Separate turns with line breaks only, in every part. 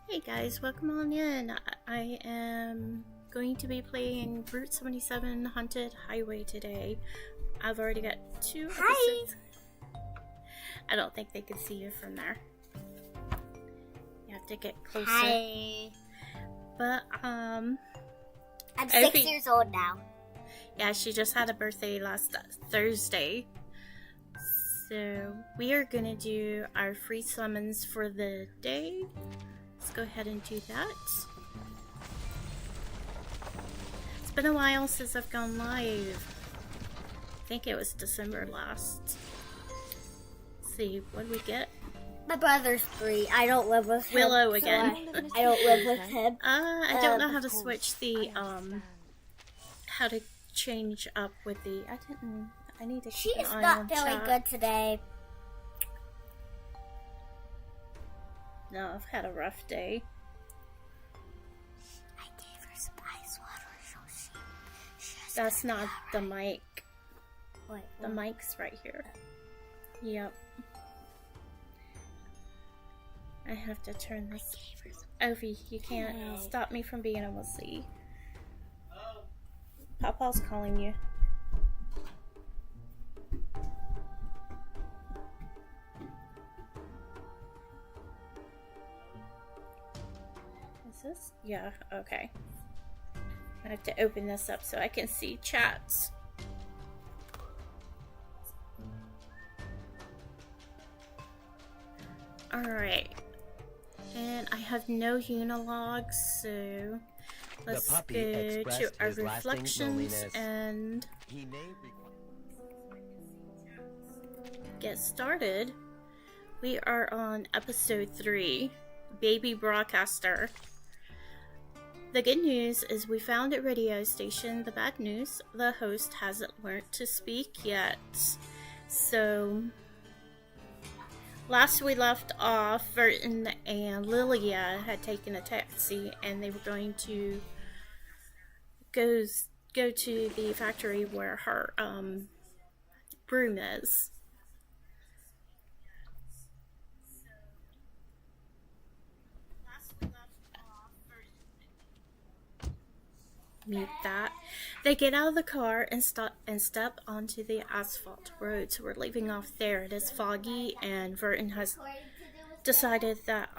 Hey guys, welcome on in. I am going to be playing Route 77 Haunted Highway today. I've already got two episodes. I don't think they can see you from there. You have to get closer.
Hi.
But,
I'm 6 years old now.
Yeah, she just had a birthday last Thursday. So, we are going to do our free summons for the day. Let's go ahead and do that. It's been a while since I've gone live. I think it was December last. Let's see, what do we get?
My brother's 3. I don't live with him.
Willow again.
I don't live with him.
I don't know how to switch the, how to change up with the, I need to keep an
She's
eye
not
on
feeling
chat.
good today.
No, I've had a rough day.
I gave her some ice water, so she has
That's not the mic.
Wait,
The mic's right here. Yep. I have to turn this. Ovi, you can't stop me from being able to see. Papa's calling you. Is this? Yeah, okay. I have to open this up so I can see chats. Alright. And I have no unilogs, so let's go to our reflections and get started. We are on episode 3, Baby Broadcaster. The good news is we found a radio station. The bad news, the host hasn't learned to speak yet. So, last we left off, Verton and Lilia had taken a taxi and they were going to go to the factory where her broom is. Mute that. They get out of the car and step onto the asphalt road. So we're leaving off there. It is foggy, and Verton has decided that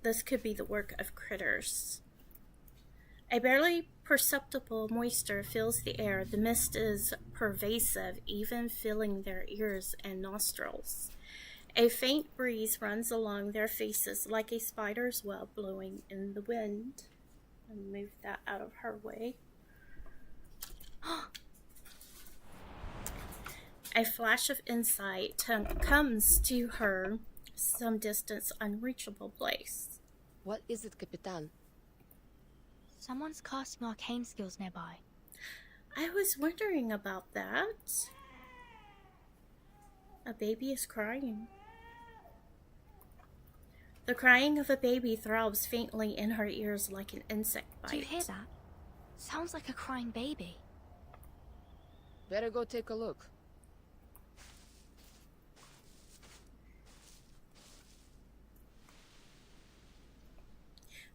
this could be the work of critters. A barely perceptible moisture fills the air. The mist is pervasive, even filling their ears and nostrils. A faint breeze runs along their faces like a spider's web blowing in the wind. And move that out of her way. A flash of insight comes to her some distance unreachable place.
What is it, Capitan?
Someone's casting arcane skills nearby.
I was wondering about that. A baby is crying. The crying of a baby throbs faintly in her ears like an insect bite.
Do you hear that? Sounds like a crying baby.
Better go take a look.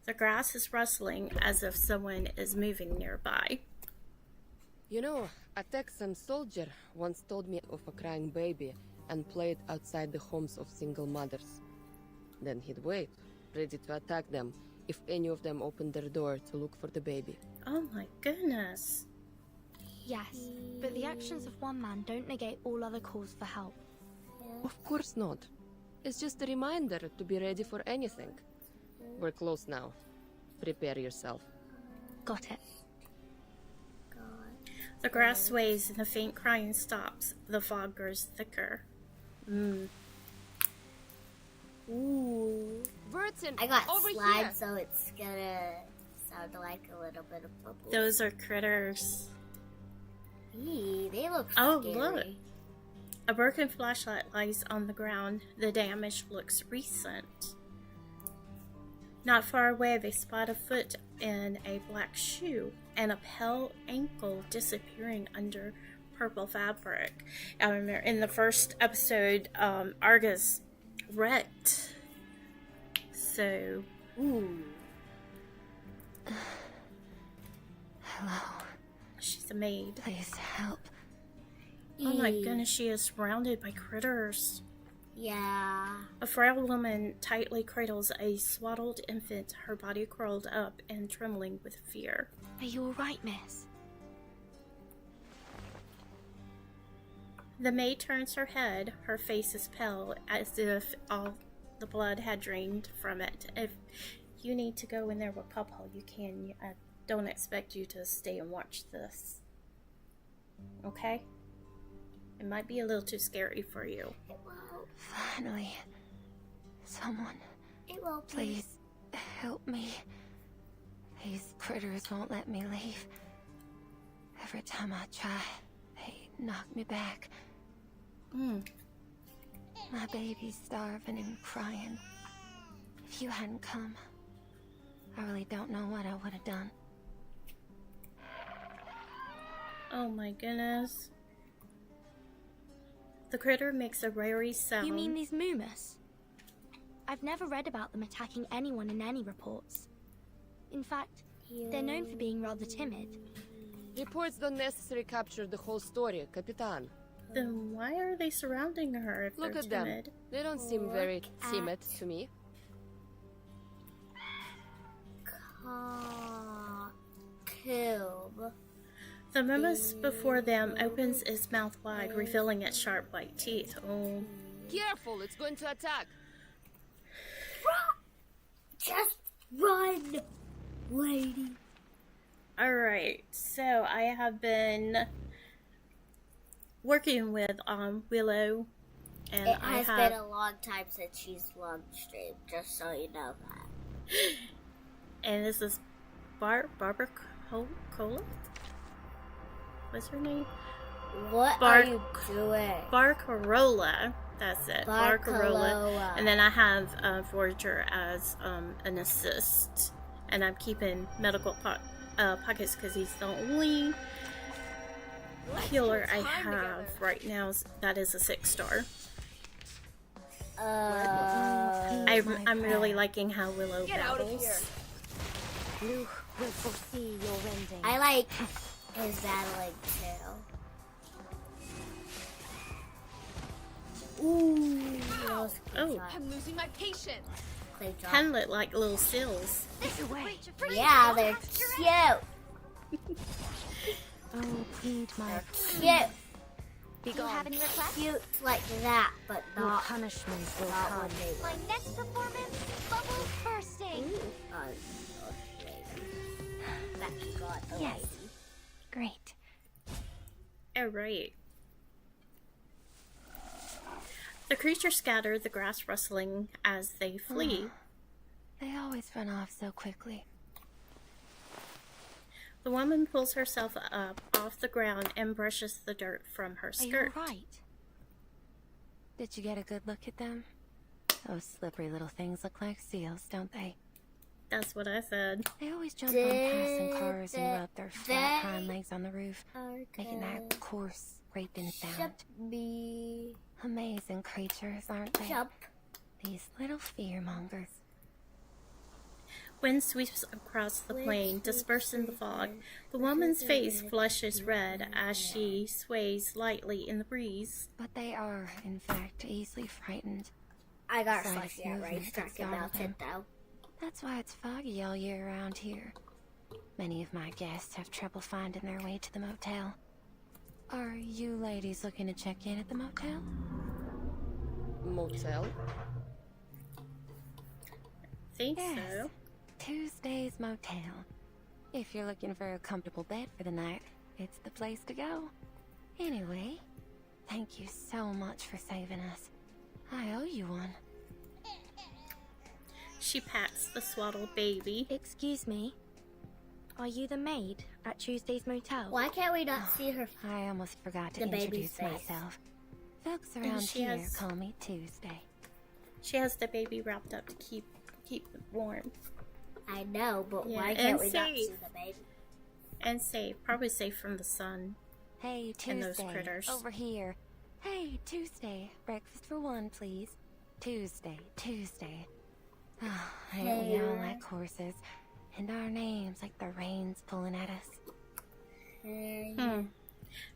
The grass is rustling as if someone is moving nearby.
You know, a Texan soldier once told me of a crying baby and played outside the homes of single mothers. Then he'd wait, ready to attack them if any of them opened their door to look for the baby.
Oh my goodness.
Yes, but the actions of one man don't negate all other calls for help.
Of course not. It's just a reminder to be ready for anything. We're close now. Prepare yourself.
Got it.
The grass sways and the faint crying stops. The fog grows thicker.
Ooh.
Verton,
I got
over
slime,
here.
so it's gonna sound like a little bit of bubbles.
Those are critters.
Eee, they look
Oh,
scary.
look. A broken flashlight lies on the ground. The damage looks recent. Not far away, they spot a foot in a black shoe and a pale ankle disappearing under purple fabric. I remember in the first episode, Argus wrecked. So So,
Ooh.
Hello.
she's a maid.
Please help.
Oh my
Eee.
goodness, she is surrounded by critters.
Yeah.
A frail woman tightly cradles a swaddled infant, her body curled up and trembling with fear.
Are you alright, miss?
The maid turns her head. Her face is pale, as if all the blood had drained from it. If you need to go in there with Papa, you can. I don't expect you to stay and watch this. Okay? It might be a little too scary for you.
It will.
Finally. Someone,
It will.
please help me. These critters won't let me leave. Every time I try, they knock me back. My baby's starving and crying. If you hadn't come, I really don't know what I would have done.
Oh my goodness. The critter makes a rary sound.
You mean these Moomus? I've never read about them attacking anyone in any reports. In fact, they're known for being rather timid.
Reports don't necessarily capture the whole story, Capitan.
Then why are they surrounding her if
Look
they're
at them.
timid?
They don't seem very timid to me.
Cube.
The Momus before them opens its mouth wide, revealing its sharp white teeth. Oh.
Careful, it's going to attack.
Just run, lady.
Alright, so I have been working with Willow, and
It
I
has
have
been a long time since she's long streamed, just so you know that.
and this is Barbara Cola? What's her name?
What are you doing?
Barcarola. That's it. Barcarola.
Barcarola.
And then I have Voyager as an assist. And I'm keeping medical pockets because he's the only healer I have right now. That is a 6-star. I'm really liking how Willow battles.
Luke will foresee your ending.
I like his battling too. Ooh, that was a good
Oh.
shot.
I'm losing my patience.
Clay drop.
Kind of look like little seals.
This way.
Yeah, they're cute.
Oh, plead my
Cute.
Do you have any requests?
Cute like that, but
Your
not
punishment will
not
come.
when they
My next performance, bubble bursting.
that you got the
Yes.
lady.
Great.
Alright. The creatures scatter, the grass rustling as they flee.
They always run off so quickly.
The woman pulls herself up off the ground and brushes the dirt from her
Are you
skirt.
alright? Did you get a good look at them? Those slippery little things look like seals, don't they?
That's what I said.
They always jump on passing cars and rub their flat hind legs on the roof, making that coarse, scraping sound.
Me.
Amazing creatures, aren't they?
Jump.
These little fearmongers.
Wind sweeps across the plain, dispersing the fog. The woman's face flushes red as she sways lightly in the breeze.
But they are, in fact, easily frightened.
I got
Slightest
slushy at
movement
racetrack
can
about
startle
it though.
That's why it's foggy all year around here. Many of my guests have trouble finding their way to the motel. Are you ladies looking to check in at the motel?
Motel?
Think
Yes.
so.
Tuesday's Motel. If you're looking for a comfortable bed for the night, it's the place to go. Anyway, thank you so much for saving us. I owe you one.
She pats the swaddled baby.
Excuse me. Are you the maid at Tuesday's Motel?
Why can't we not see her?
I almost forgot to
The baby's
introduce
face.
myself. Folks around
she
here
has-
call me Tuesday.
She has the baby wrapped up to keep it warm
I know, but
Yeah,
why
and
can't we not
safe.
see the baby?
and safe. Probably safe from the sun.
Hey,
And those
Tuesday,
critters.
over here. Hey, Tuesday, breakfast for one, please. Tuesday. Oh, ain't we all like horses? And our names like the rain's pulling at us.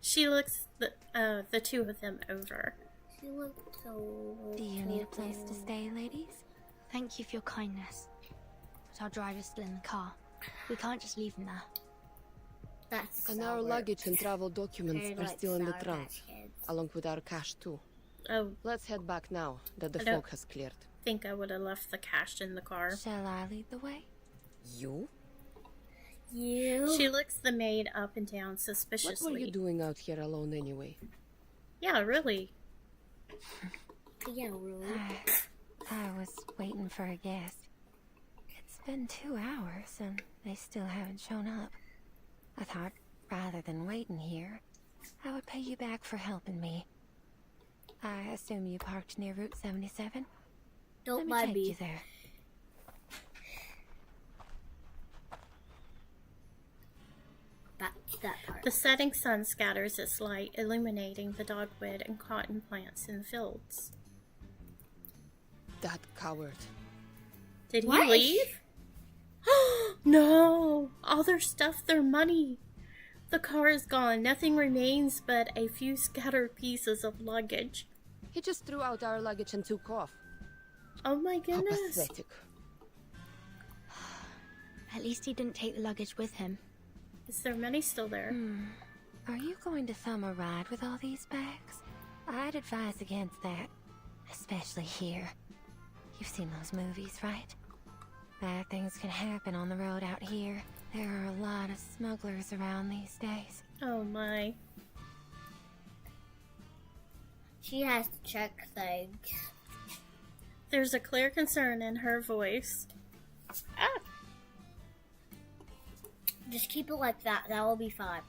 She looks the two of them over.
She looked so...
Do you need a place to stay, ladies?
Thank you for your kindness. But our driver's still in the car. We can't just leave him there.
That's
And our
sour.
luggage and travel documents
Very
are
like
still in the
Sour
trunk,
Patch Kids.
along with our cash too.
Oh,
Let's head back now that the
I don't-
fog has cleared.
think I would have left the cash in the car.
Shall I lead the way?
You?
You?
She looks the maid up and down
What
suspiciously.
were you doing out here alone anyway?
Yeah, really.
Yeah, really.
I was waiting for a guest. It's been 2 hours and they still haven't shown up. I thought, rather than waiting here, I would pay you back for helping me. I assume you parked near Route 77?
Don't
Let me
mind
take you
me.
there.
That's that part.
The setting sun scatters its light, illuminating the dogwood and cotton plants in the fields.
That coward.
Did
What?
he leave? No! All their stuff, their money. The car is gone. Nothing remains but a few scattered pieces of luggage.
He just threw out our luggage and took off.
Oh my
How
goodness.
pathetic.
At least he didn't take the luggage with him.
Is their money still there?
Are you going to thumb a ride with all these bags? I'd advise against that. Especially here. You've seen those movies, right? Bad things can happen on the road out here. There are a lot of smugglers around these days.
Oh my.
She has to check things.
There's a clear concern in her voice. Ah!
Just keep it like that. That will be fine.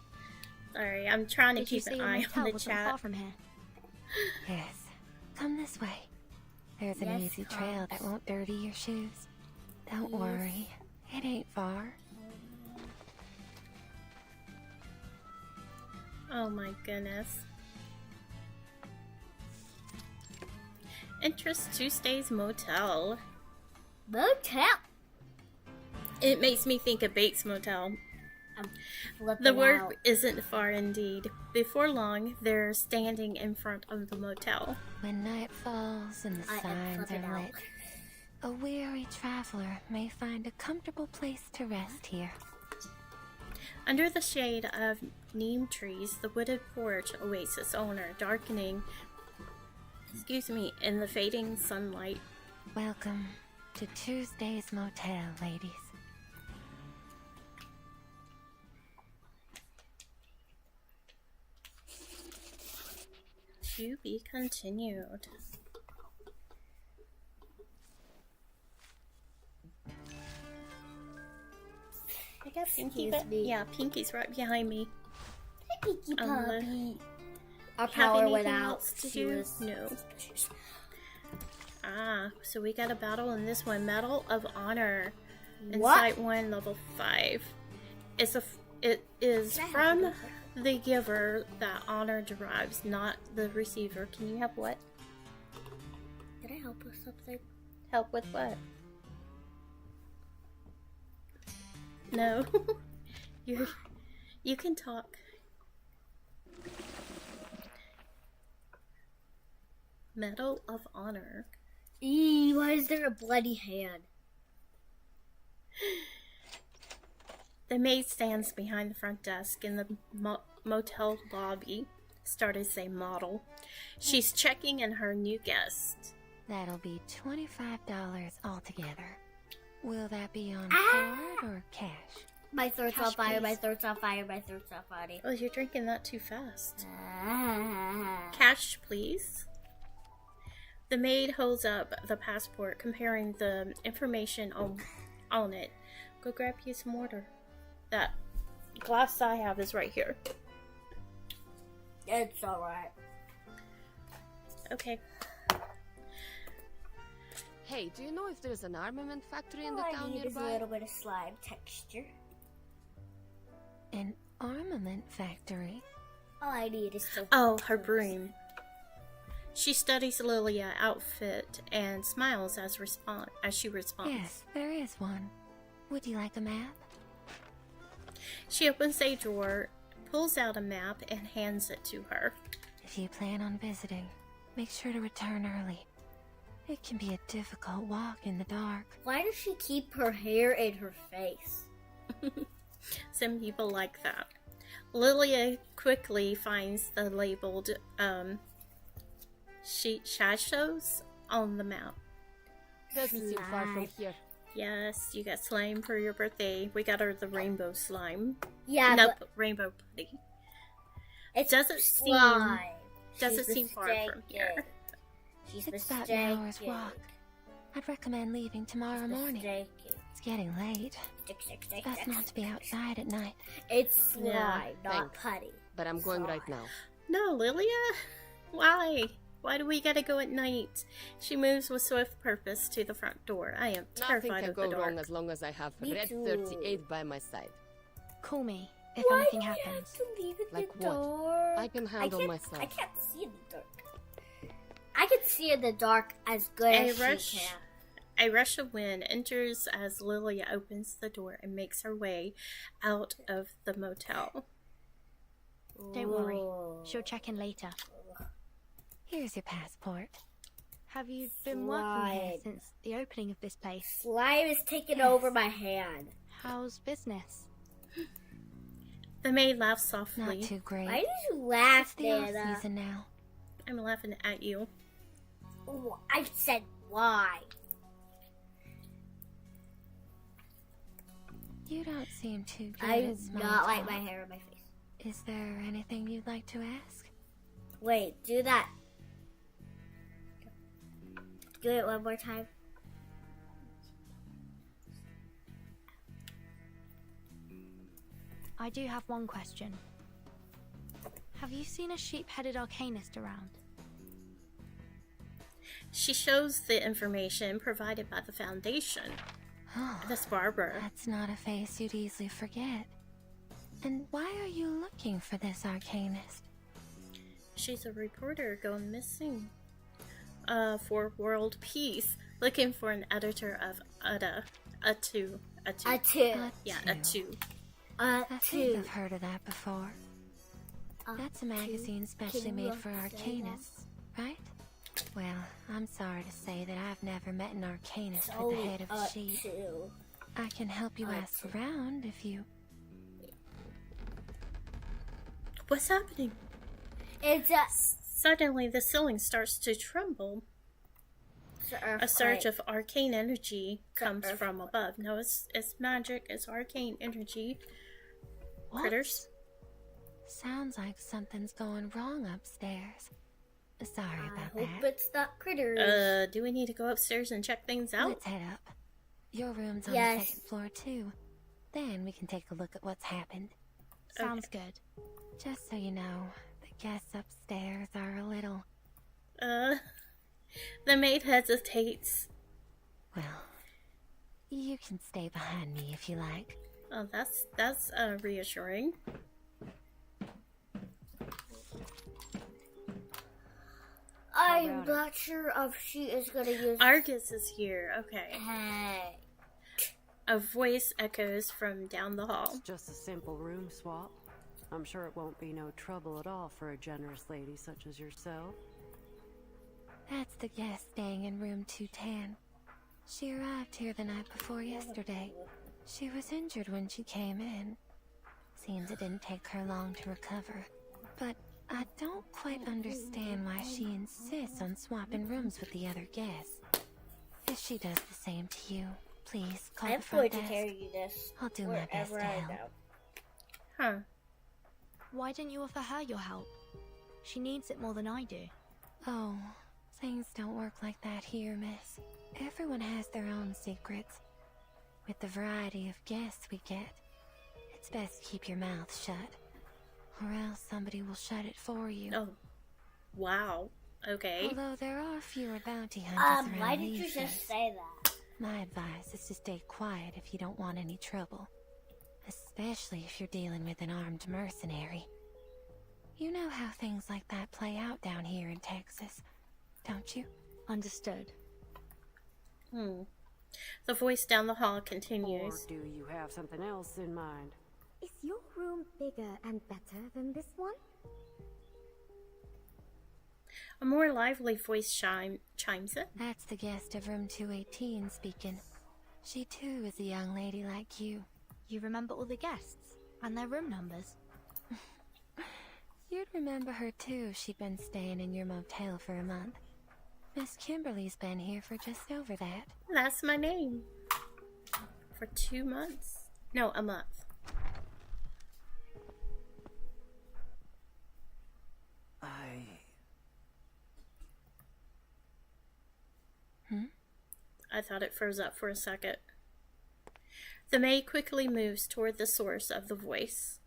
Sorry, I'm trying to
Did you
keep
say
an
your
eye
motel
on the
wasn't far
chat.
from here?
Yes. Come this way. There's an
Yes,
easy trail that won't dirty your shoes. Don't worry. It ain't far.
Oh my goodness. Interest Tuesday's Motel.
Motel.
It makes me think of Bates Motel.
I'm flipping
The word
out.
isn't far indeed. Before long, they're standing in front of the motel.
When night falls and the
I am
signs
flipping
are
out.
lit, a weary traveler may find a comfortable place to rest here.
Under the shade of neem trees, the wooded porch awaits its owner, darkening, in the fading sunlight.
Welcome to Tuesday's Motel, ladies.
To be continued. I got Pinky.
Excuse me.
Yeah, Pinky's right behind me.
Hi, Pinky
Um,
Puppy. Our
Have
power went
anything
out.
else to
She
do?
was
No.
suspicious.
Ah, so we got a battle in this one. Medal of Honor.
What?
Insight 1, level 5. It is
Can I have
from
a good
the giver that honor derives, not the receiver. Can you have what?
Can I help with something?
Help with what? No. You can talk. Medal of Honor.
Why is there a bloody hand?
The maid stands behind the front desk in the motel lobby. Start as a model. She's checking in her new guest.
That'll be $25 altogether. Will that be on
Ah!
card or cash?
My throat's on
Cash,
fire, my
please.
throat's on fire, my throat's on fire.
Oh, you're drinking that too fast.
Ah.
Cash, please. The maid holds up the passport, comparing the information on it. Go grab you some water. That glass I have is right here.
It's alright.
Okay.
Hey, do you know if there's an armament factory in
All
the
I
town
need is a
nearby?
little bit of slime texture.
An armament factory?
All I need is some.
Oh, her broom. She studies Lilia's outfit and smiles as she responds.
Yes, there is one. Would you like a map?
She opens a drawer, pulls out a map, and hands it to her.
If you plan on visiting, make sure to return early. It can be a difficult walk in the dark.
Why does she keep her hair in her face?
Some people like that. Lilia quickly finds the labeled shashos on the map.
Doesn't seem far from here.
Yes, you got slime for your birthday. We got her the rainbow slime.
Yeah,
Nope,
but
rainbow putty.
it
Doesn't
slime.
Doesn't seem far from here.
She's
It's about
mistaken.
an hour's walk. I'd recommend leaving tomorrow morning.
Mistaken.
It's getting late.
Stick.
Best not to be outside at night.
It's slime,
Yeah,
not
thanks.
putty.
But I'm going right now.
No, Lilia? Why? Why do we gotta go at night? She moves with swift purpose to the front door. I am
Nothing
terrified
can
of
go
the dark.
wrong as long as I have
Me
Red
too.
38 by my side.
Call me if
Why
anything
do you
happens.
have to leave it
Like
in the
what?
dark?
I can handle myself.
I can't see in the dark. I can see in the dark as good as she can.
A rush of wind enters as Lilia opens the door and makes her way out of the motel.
Don't worry.
Ooh.
She'll check in later.
Here's your passport.
Have you been working here
Slime.
since the opening of this place?
Slime is taking over my hand.
How's business?
The maid laughs
Not
softly.
too great.
Why did you
It's
laugh,
the off
Nana?
season now.
I'm laughing at you.
Ooh, I said why.
You don't seem too good
I
at
do
small
not like
talk.
my hair on my face.
Is there anything you'd like to ask?
Wait, do that. Do it one more time.
I do have one question. Have you seen a sheep-headed arcanist around?
She shows the information provided by the Foundation.
Oh,
That's Barbara.
that's not a face you'd easily forget. And why are you looking for this arcanist?
She's a reporter going missing. For world peace, looking for an editor of Atu.
A two.
Yeah,
Atu.
Atu.
A
I think
two.
I've heard of that before. That's a magazine specially
Can you
made for
say that?
arcanists, right? Well, I'm sorry to say that I've never met an arcanist
Oh,
with the head of a sheep.
two.
I can help you ask
Atu.
around if you...
What's happening?
It's
Suddenly, the ceiling starts to tremble. A surge of arcane energy comes from above. No, it's magic. It's arcane energy.
What?
Critters.
Sounds like something's going wrong upstairs. Sorry
I
about
hope
that.
it's not critters.
Do we need to go upstairs and check things out?
Let's head up. Your room's on
Yes.
the second floor, too. Then we can take a look at what's happened.
Sounds good.
Just so you know, the guests upstairs are a little...
The maid hesitates.
Well, you can stay behind me if you like.
Oh, that's reassuring.
I'm not sure if she is gonna use.
Argus is here. Okay.
Hey.
A voice echoes from down the hall.
It's just a simple room swap. I'm sure it won't be no trouble at all for a generous lady such as yourself.
That's the guest staying in room 210. She arrived here the night before yesterday. She was injured when she came in. Seems it didn't take her long to recover. But I don't quite understand why she insists on swapping rooms with the other guests. If she does the same to you, please call
I'm
the front
going to
desk.
carry you this
I'll do my best
wherever
to
I
help.
go.
Huh.
Why didn't you offer her your help? She needs it more than I do.
Oh, things don't work like that here, miss. Everyone has their own secrets. With the variety of guests we get, it's best to keep your mouth shut. Or else somebody will shut it for you.
Oh. Wow. Okay.
Although there are fewer bounty hunters around
Why did
these
you just
days.
say that?
My advice is to stay quiet if you don't want any trouble. Especially if you're dealing with an armed mercenary. You know how things like that play out down here in Texas. don't you?
Understood.
The voice down the hall
Or
continues.
do you have something else in mind?
Is your room bigger and better than this one?
A more lively voice chimes in.
That's the guest of room 218 speaking. She too is a young lady like you.
You remember all the guests and their room numbers?
You'd remember her too if she'd been staying in your motel for a month. Miss Kimberly's been here for just over that.
That's my name. For 2 months. No, a month. I thought it froze up for a second. The maid quickly moves toward the source of the voice.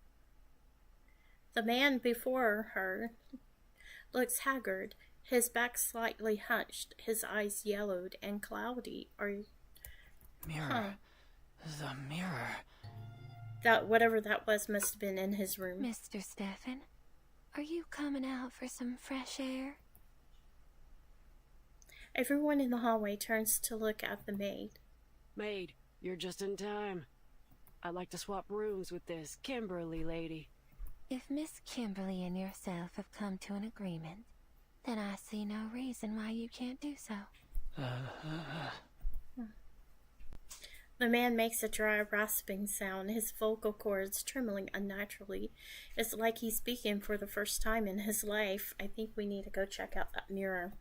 The man before her looks haggard, his back slightly hunched, his eyes yellowed and cloudy.
Mirror. The mirror.
That whatever that was must have been in his room.
Mr. Stefan, are you coming out for some fresh air?
Everyone in the hallway turns to look at the maid.
Maid, you're just in time. I'd like to swap rooms with this Kimberly lady.
If Miss Kimberly and yourself have come to an agreement, then I see no reason why you can't do so.
The man makes a dry, rasping sound, his vocal cords trembling unnaturally. It's like he's speaking for the first time in his life. I think we need to go check out that mirror.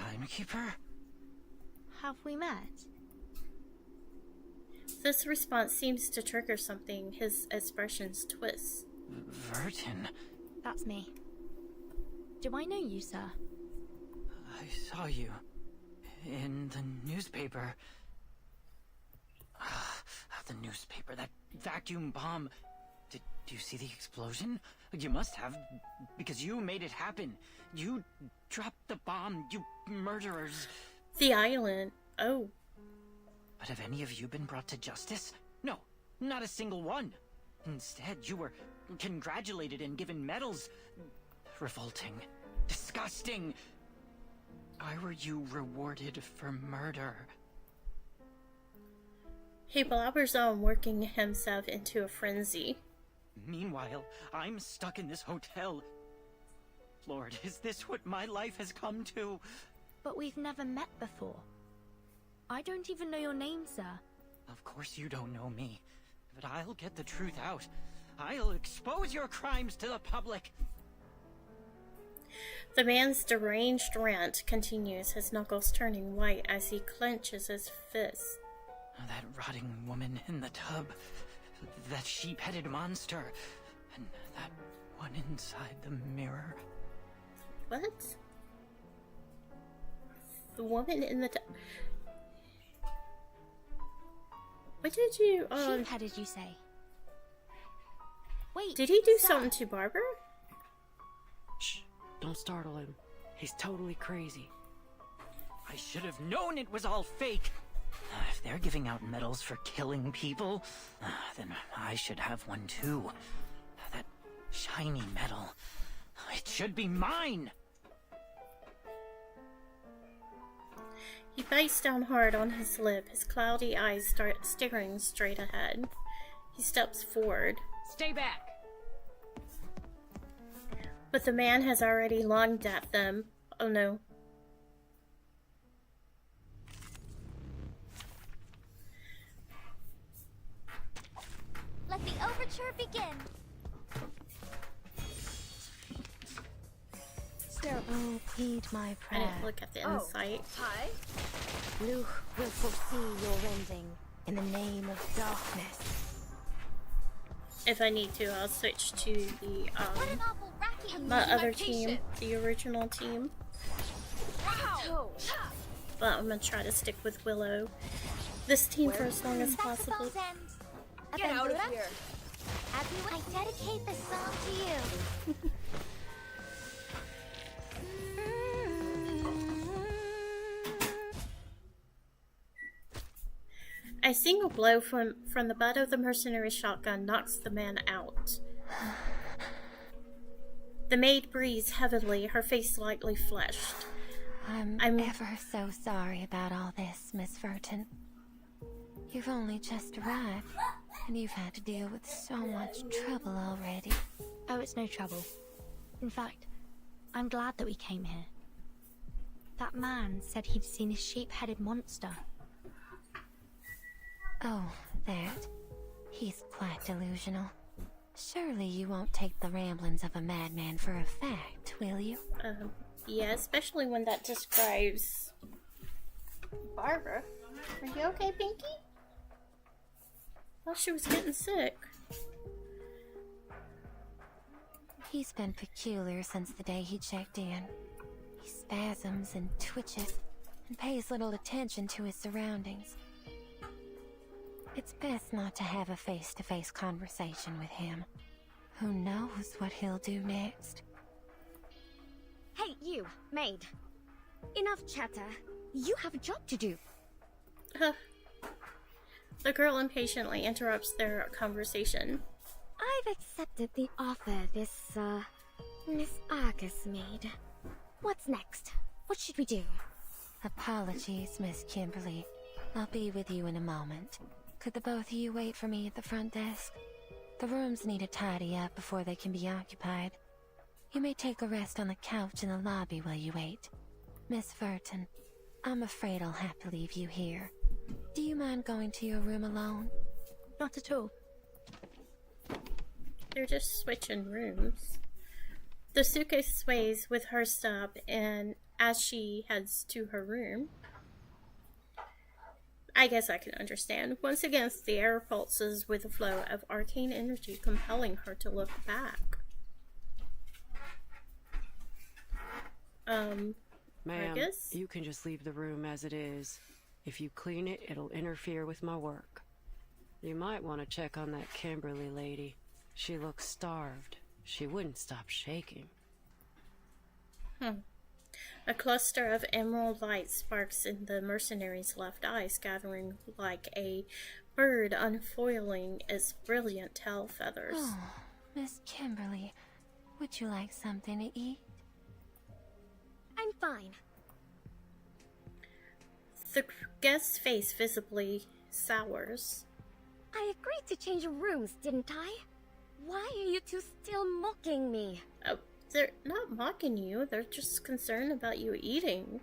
Timekeeper?
Have we met?
This response seems to trigger something. His expressions twist.
Vertin?
That's me. Do I know you, sir?
I saw you. In the newspaper. The newspaper, that vacuum bomb. Did you see the explosion? You must have, because you made it happen. You dropped the bomb, you murderers.
The island. Oh.
But have any of you been brought to justice? No, not a single one. Instead, you were congratulated and given medals. Revolting. Disgusting. Why were you rewarded for murder?
He blabbers on, working himself into a frenzy.
Meanwhile, I'm stuck in this hotel. Lord, is this what my life has come to?
But we've never met before. I don't even know your name, sir.
Of course you don't know me, but I'll get the truth out. I'll expose your crimes to the public.
The man's deranged rant continues, his knuckles turning white as he clenches his fist.
That rotting woman in the tub, that sheep-headed monster, and that one inside the mirror.
What? The woman in the What did you,
How did you say? Wait,
did he do
sir.
something to Barbara?
Shh, don't startle him. He's totally crazy.
I should have known it was all fake. If they're giving out medals for killing people, then I should have one too. That shiny medal. It should be mine!
He bites down hard on his lip, his cloudy eyes start staring straight ahead. He steps forward.
Stay back!
But the man has already lunged at them. Oh no.
Let the overture begin.
Oh, heed my
I
prayer.
didn't look at the insight.
Hi.
Luke will foresee your ending in the name of darkness.
If I need to, I'll switch to the
What an awful racket.
my other
patient.
team, the original team.
Wow.
But I'm gonna try to stick with Willow. This team for as long as possible.
Saxophones end.
Get out of here.
I dedicate this song to you.
A single blow from the butt of the mercenary shotgun knocks the man out. The maid breathes heavily, her face slightly flushed.
I'm ever so sorry about all this, Miss Furton. You've only just arrived, and you've had to deal with so much trouble already.
Oh, it's no trouble. In fact, I'm glad that we came here. That man said he'd seen a sheep-headed monster.
Oh, that. He's quite delusional. Surely you won't take the ramblings of a madman for a fact, will you?
Yeah, especially when that describes Barbara. Are you okay, Pinky? Well, she was getting sick.
He's been peculiar since the day he checked in. He spasms and twitches and pays little attention to his surroundings. It's best not to have a face-to-face conversation with him. Who knows what he'll do next?
Hey, you, maid. Enough chatter. You have a job to do.
The girl impatiently interrupts their conversation.
I've accepted the offer Miss Argus made. What's next? What should we do?
Apologies, Miss Kimberly. I'll be with you in a moment. Could the both of you wait for me at the front desk? The rooms need a tidy up before they can be occupied. You may take a rest on the couch in the lobby while you wait. Miss Furton, I'm afraid I'll have to leave you here. Do you mind going to your room alone?
Not at all.
They're just switching rooms. The suitcase sways with her stuff, and as she heads to her room, I guess I can understand. Once again, the air pulses with a flow of arcane energy, compelling her to look back.
Ma'am,
Argus?
you can just leave the room as it is. If you clean it, it'll interfere with my work. You might want to check on that Kimberly lady. She looks starved. She wouldn't stop shaking.
A cluster of emerald light sparks in the mercenary's left eye, scattering like a bird unfoiling its brilliant tail feathers.
Oh, Miss Kimberly, would you like something to eat?
I'm fine.
The guest's face visibly sours.
I agreed to change rooms, didn't I? Why are you two still mocking me?
Oh, they're not mocking you, they're just concerned about you eating.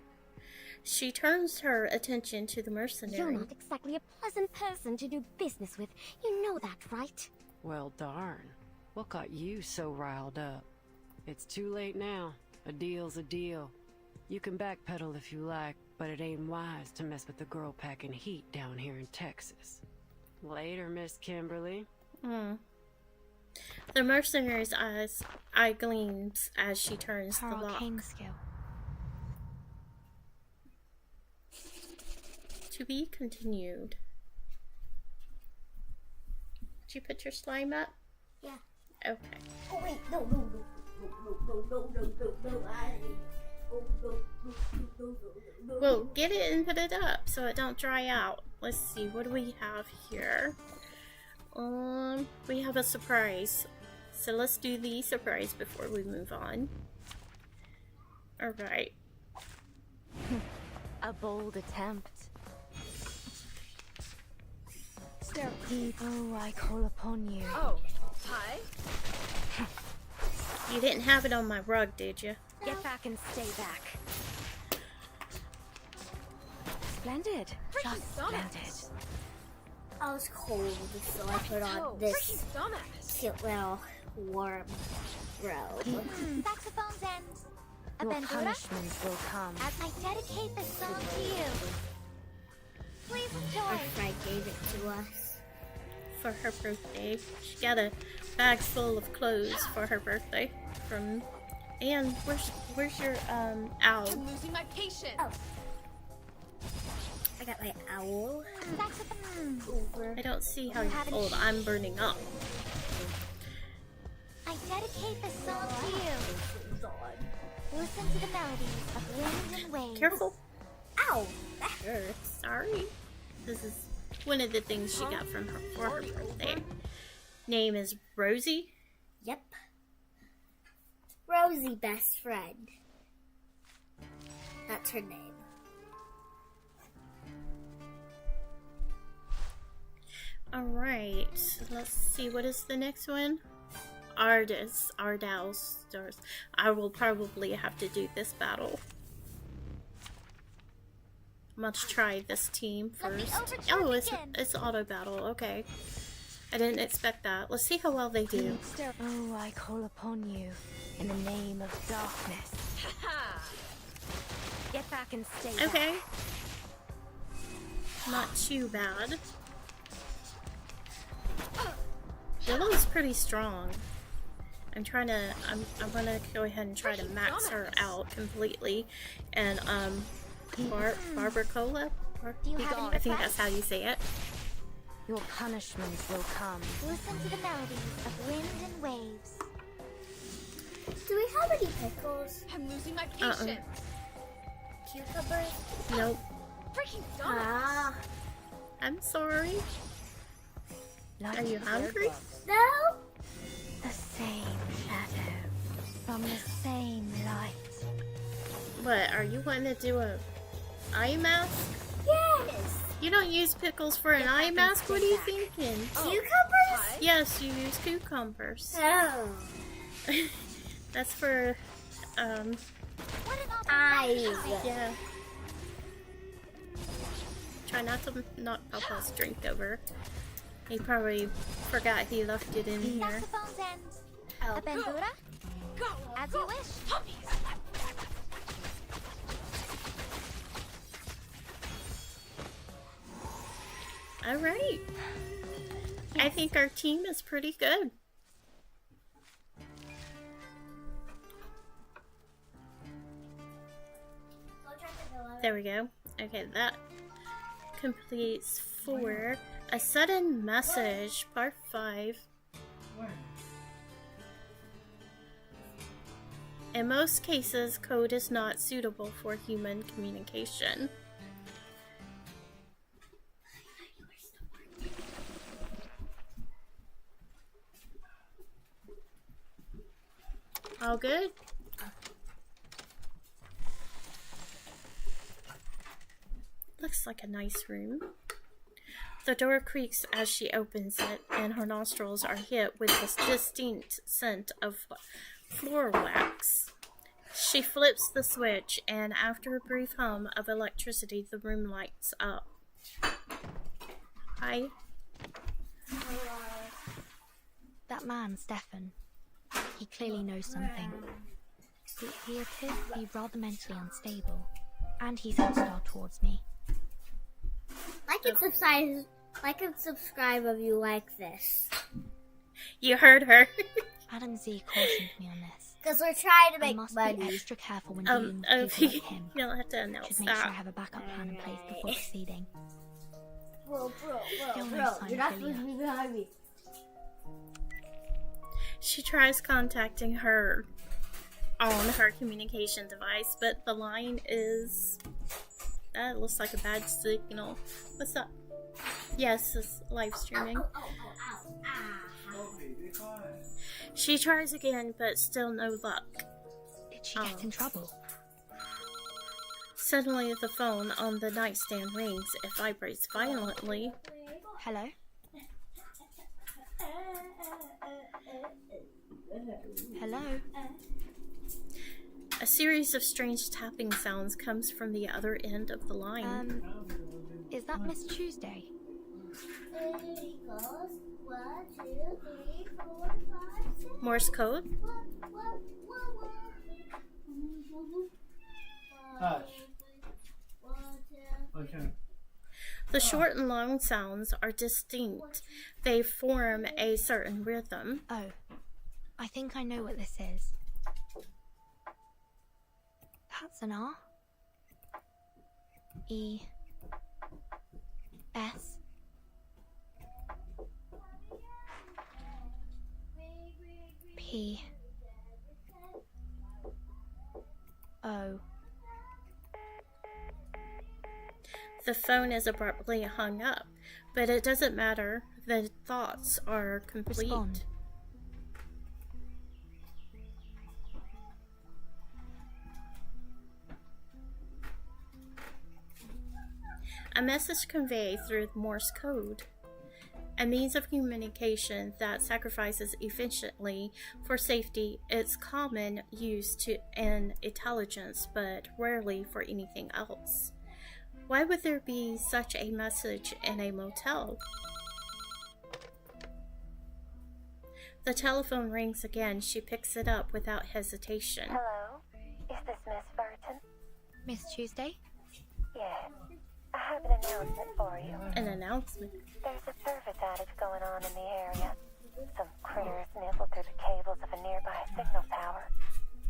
She turns her attention to the mercenary.
You're not exactly a pleasant person to do business with. You know that, right?
Well, darn. What got you so riled up? It's too late now. A deal's a deal. You can backpedal if you like, but it ain't wise to mess with the girl packing heat down here in Texas. Later, Miss Kimberly.
The mercenary's eye gleams as she turns
Her
the lock.
arcane skill.
To be continued. Did you put your slime up?
Yeah.
Okay.
Oh wait, no.
Well, get it and put it up so it don't dry out. Let's see, what do we have here? We have a surprise. So let's do the surprise before we move on. Alright.
A bold attempt.
Sir,
People, I call upon you.
Oh, hi.
You didn't have it on my rug, did you?
Get back and stay back.
splendid. Just splendid.
I was cold, so I put on this cute little warm robe.
Saxophone's end. A
Your
bandura?
punishments will come.
As I dedicate this song to you. Please
Our
enjoy.
friend gave it to us for her birthday. She got a bag full of clothes for her birthday from. And where's your owl?
I'm losing my patience.
Oh. I got my owl.
Saxophone.
Over.
I don't see how you're old. I'm burning up.
I dedicate this song to you. Listen to the melodies of wind and waves.
Careful.
Ow! That hurts.
Sorry. This is one of the things she got from her for her birthday. Name is Rosie.
Yep. Rosie. clumsy best friend. That's her name.
Alright, let's see, what is the next one? Ardell Stars. I will probably have to do this battle. Let's try this team first. Oh, it's auto battle, okay. I didn't expect that. Let's see how well they do.
Oh, I call upon you in the name of darkness. Get back and stay back.
Okay. Not too bad. Willow's pretty strong. I'm gonna go ahead and try to max her out completely. And Barbacola? I think that's how you say it.
Your punishments will come.
Listen to the melodies of wind and waves.
Do we have any pickles?
I'm losing my patience.
Cucumbers?
Nope.
Freaking donuts.
I'm sorry.
Like
Are you hungry?
No?
the same shadow from the same light.
What, are you wanting to do a eye mask?
Yes.
You don't use pickles for an eye mask? What are you thinking?
Cucumbers?
Yes, you use cucumbers.
Oh.
That's for,
Eyes.
yeah. Try not to knock Papa's drink over. He probably forgot he left it in here.
Saxophone's end. A bandura? As you wish.
Alright. I think our team is pretty good. There we go. Okay, that completes 4. A sudden message, part 5. In most cases, code is not suitable for human communication. All good? Looks like a nice room. The door creaks as she opens it, and her nostrils are hit with this distinct scent of floor wax. She flips the switch, and after a brief hum of electricity, the room lights up. Hi.
That man, Stefan, he clearly knows something. He appears to be rather mentally unstable, and he's hostile towards me.
Like and subscribe if you like this.
You heard her.
Adam Z cautioned me on this.
Because we're trying to
I
make
must
money.
be extra careful when dealing with people like him.
You'll have to announce
Should make sure I
that.
have a backup plan in place before proceeding.
Bro,
Still no sign
you're
of
not supposed
Lilia.
to be behind me.
She tries contacting her on her communication device, but the line is... That looks like a bad signal. What's up? Yes, it's live streaming. She tries again, but still no luck.
Did she get in trouble?
Suddenly, the phone on the nightstand rings. It vibrates violently.
Hello? Hello?
A series of strange tapping sounds comes from the other end of the line.
Is that Miss Tuesday?
Morse code?
Okay.
The short and long sounds are distinct. They form a certain rhythm.
Oh, I think I know what this is. That's an R. E. S. P. O.
The phone is abruptly hung up, but it doesn't matter. The thoughts are complete.
Respond.
A message conveyed through Morse code. A means of communication that sacrifices efficiently for safety. It's common use in intelligence, but rarely for anything else. Why would there be such a message in a motel? The telephone rings again. She picks it up without hesitation.
Hello? Is this Miss Burton?
Miss Tuesday?
Yes. I have an announcement for you.
An announcement?
There's a service outage going on in the area. Some critters nibbled through the cables of a nearby signal tower.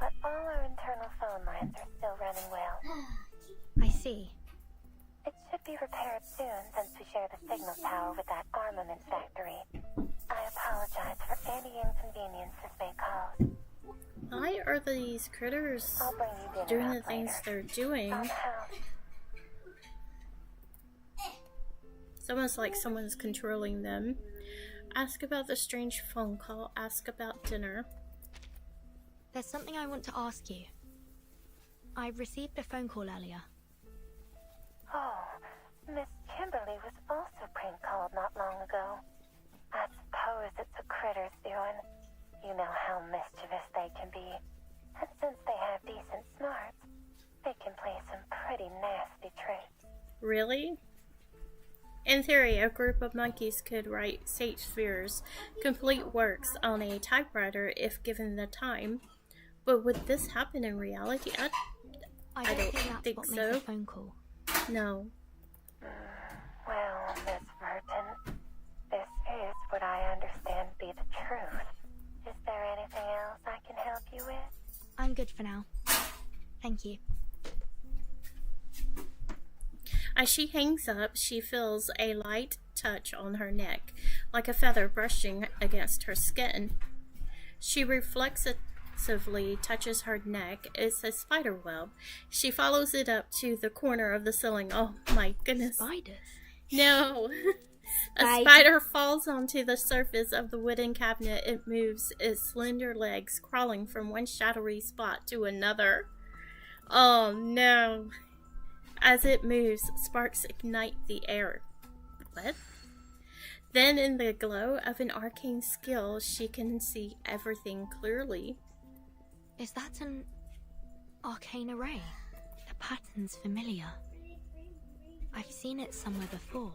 But all our internal phone lines are still running well.
I see.
It should be repaired soon since we share the signal tower with that armament factory. I apologize for any inconvenience this may cause.
Why are these critters
I'll bring you dinner
doing
up
the things
later.
they're doing?
Somehow.
It's almost like someone's controlling them. Ask about the strange phone call. Ask about dinner.
There's something I want to ask you. I received a phone call earlier.
Oh, Miss Kimberly was also prank-called not long ago. I suppose it's a critter's doing. You know how mischievous they can be. And since they have decent smarts, they can play some pretty nasty tricks.
Really? In theory, a group of monkeys could write Shakespeare's complete works on a typewriter if given the time. But would this happen in reality?
I
don't
don't think that's
think
what
so.
makes a phone call.
No.
Well, Miss Burton, this is what I understand to be the truth. Is there anything else I can help you with?
I'm good for now. Thank you.
As she hangs up, she feels a light touch on her neck, like a feather brushing against her skin. She reflexively touches her neck. It's a spider web. She follows it up to the corner of the ceiling. Oh my goodness.
Spiders?
No. A spider falls onto the surface of the wooden cabinet. It moves its slender legs, crawling from one shadowy spot to another. Oh no. As it moves, sparks ignite the air. What? Then, in the glow of an arcane skill, she can see everything clearly.
Is that an arcane array? The pattern's familiar. I've seen it somewhere before.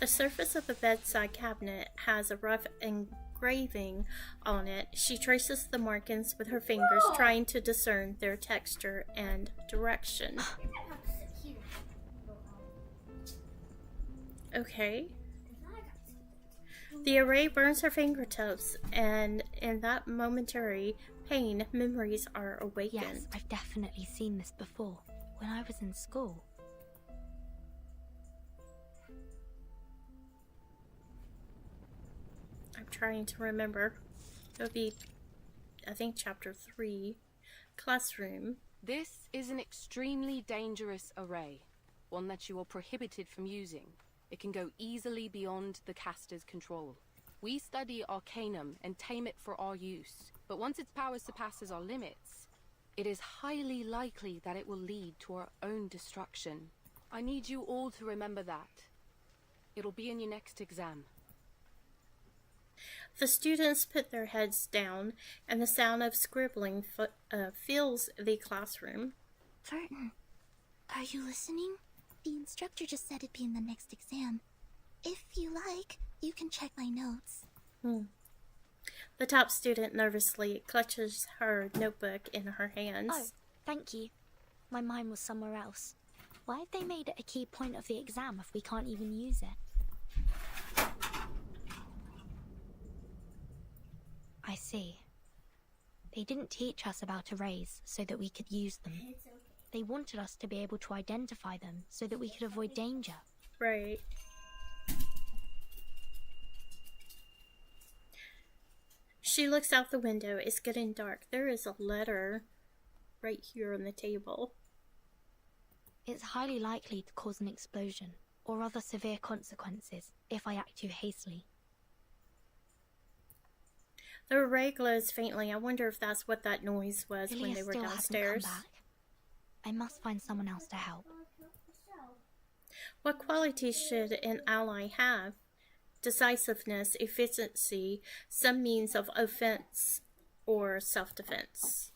The surface of the bedside cabinet has a rough engraving on it. She traces the markings with her fingers, trying to discern their texture and direction. Okay. The array burns her fingertips, and in that momentary pain, memories are awakened.
Yes, I've definitely seen this before, when I was in school.
I'm trying to remember. It would be, I think, chapter 3, classroom.
This is an extremely dangerous array, one that you are prohibited from using. It can go easily beyond the caster's control. We study Arcanum and tame it for our use, but once its power surpasses our limits, it is highly likely that it will lead to our own destruction. I need you all to remember that. It'll be in your next exam.
The students put their heads down, and the sound of scribbling fills the classroom.
Burton, are you listening? The instructor just said it'd be in the next exam. If you like, you can check my notes.
The top student nervously clutches her notebook in her hands.
Oh, thank you. My mind was somewhere else. Why have they made it a key point of the exam if we can't even use it? I see. They didn't teach us about arrays so that we could use them. They wanted us to be able to identify them so that we could avoid danger.
Right. She looks out the window. It's getting dark. There is a letter right here on the table.
It's highly likely to cause an explosion or other severe consequences if I act too hastily.
The array glows faintly. I wonder if that's what that noise was when
Lilia
they were
still
downstairs.
hasn't come back. I must find someone else to help.
What qualities should an ally have? Decisiveness, efficiency, some means of offense, or self-defense.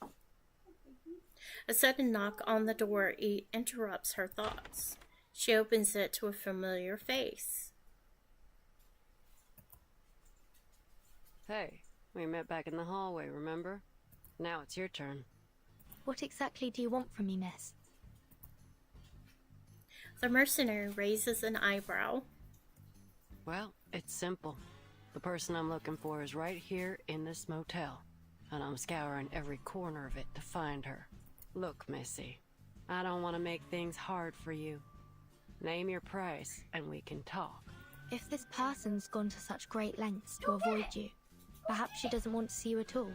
A sudden knock on the door interrupts her thoughts. She opens it to a familiar face.
Hey, we met back in the hallway, remember? Now it's your turn.
What exactly do you want from me, miss?
The mercenary raises an eyebrow.
Well, it's simple. The person I'm looking for is right here in this motel, and I'm scouring every corner of it to find her. Look, Missy, I don't want to make things hard for you. Name your price, and we can talk.
If this person's gone to such great lengths to avoid you, perhaps she doesn't want to see you at all.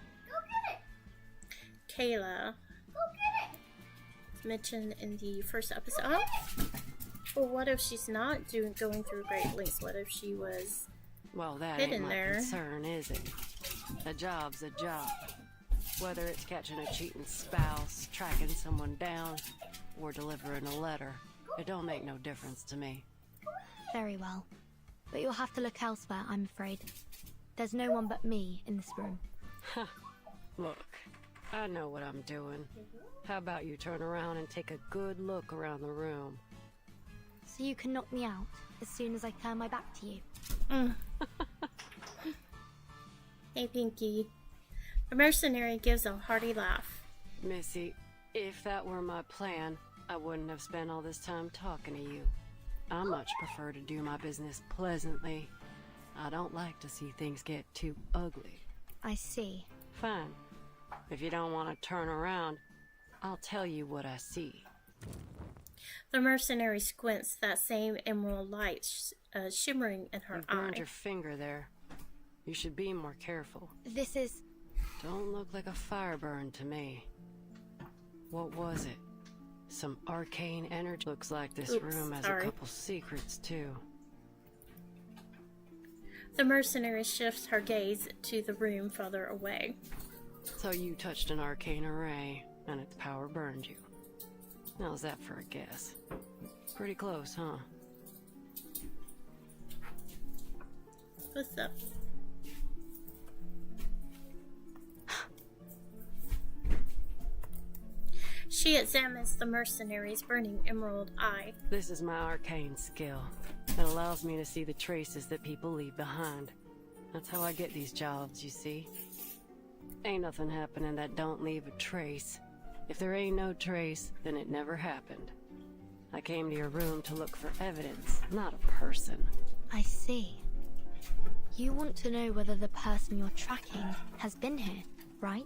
Kayla. Mentioned in the first episode. Oh. Well, what if she's not going through great lengths? What if she was
that
hidden
ain't my
there?
concern, is it? A job's a job. Whether it's catching a cheating spouse, tracking someone down, or delivering a letter, it don't make no difference to me.
Very well. But you'll have to look elsewhere, I'm afraid. There's no one but me in this room.
Look, I know what I'm doing. How about you turn around and take a good look around the room?
So you can knock me out as soon as I turn my back to you.
Hey, Pinky. The mercenary gives a hearty laugh.
Missy, if that were my plan, I wouldn't have spent all this time talking to you. I much prefer to do my business pleasantly. I don't like to see things get too ugly.
I see.
Fine. If you don't want to turn around, I'll tell you what I see.
The mercenary squints, that same emerald light shimmering in her
You burned
eye.
your finger there. You should be more careful.
This is...
Don't look like a fire burn to me. What was it? Some arcane energy? Looks like this room has a couple secrets, too.
The mercenary shifts her gaze to the room further away.
So you touched an arcane array, and its power burned you. How's that for a guess? Pretty close, huh?
What's up? She examines the mercenary's burning emerald eye.
This is my arcane skill. It allows me to see the traces that people leave behind. That's how I get these jobs, you see. Ain't nothing happening that don't leave a trace. If there ain't no trace, then it never happened. I came to your room to look for evidence, not a person.
I see. You want to know whether the person you're tracking has been here, right?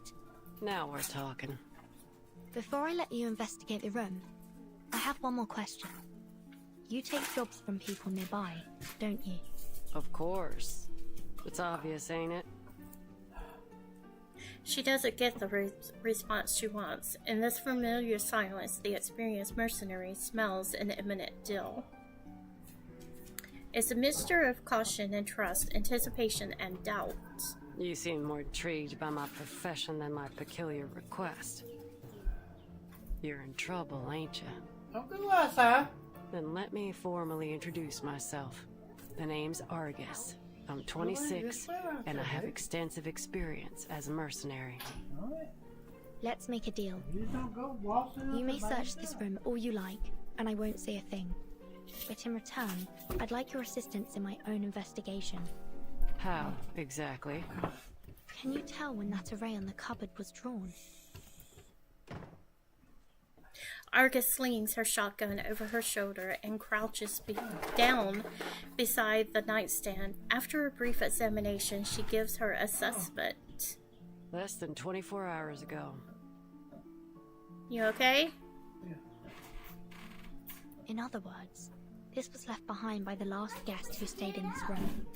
Now we're talking.
Before I let you investigate the room, I have one more question. You take jobs from people nearby, don't you?
Of course. It's obvious, ain't it?
She doesn't get the response she wants. In this familiar silence, the experienced mercenary smells an imminent deal. It's a mixture of caution and trust, anticipation and doubt.
You seem more intrigued by my profession than my peculiar request. You're in trouble, ain't you? Then let me formally introduce myself. The name's Argus. I'm 26, and I have extensive experience as a mercenary.
Let's make a deal. You may search this room all you like, and I won't say a thing. But in return, I'd like your assistance in my own investigation.
How, exactly?
Can you tell when that array on the cupboard was drawn?
Argus slings her shotgun over her shoulder and crouches down beside the nightstand. After a brief examination, she gives her assessment.
Less than 24 hours ago.
You okay?
In other words, this was left behind by the last guest who stayed in this room.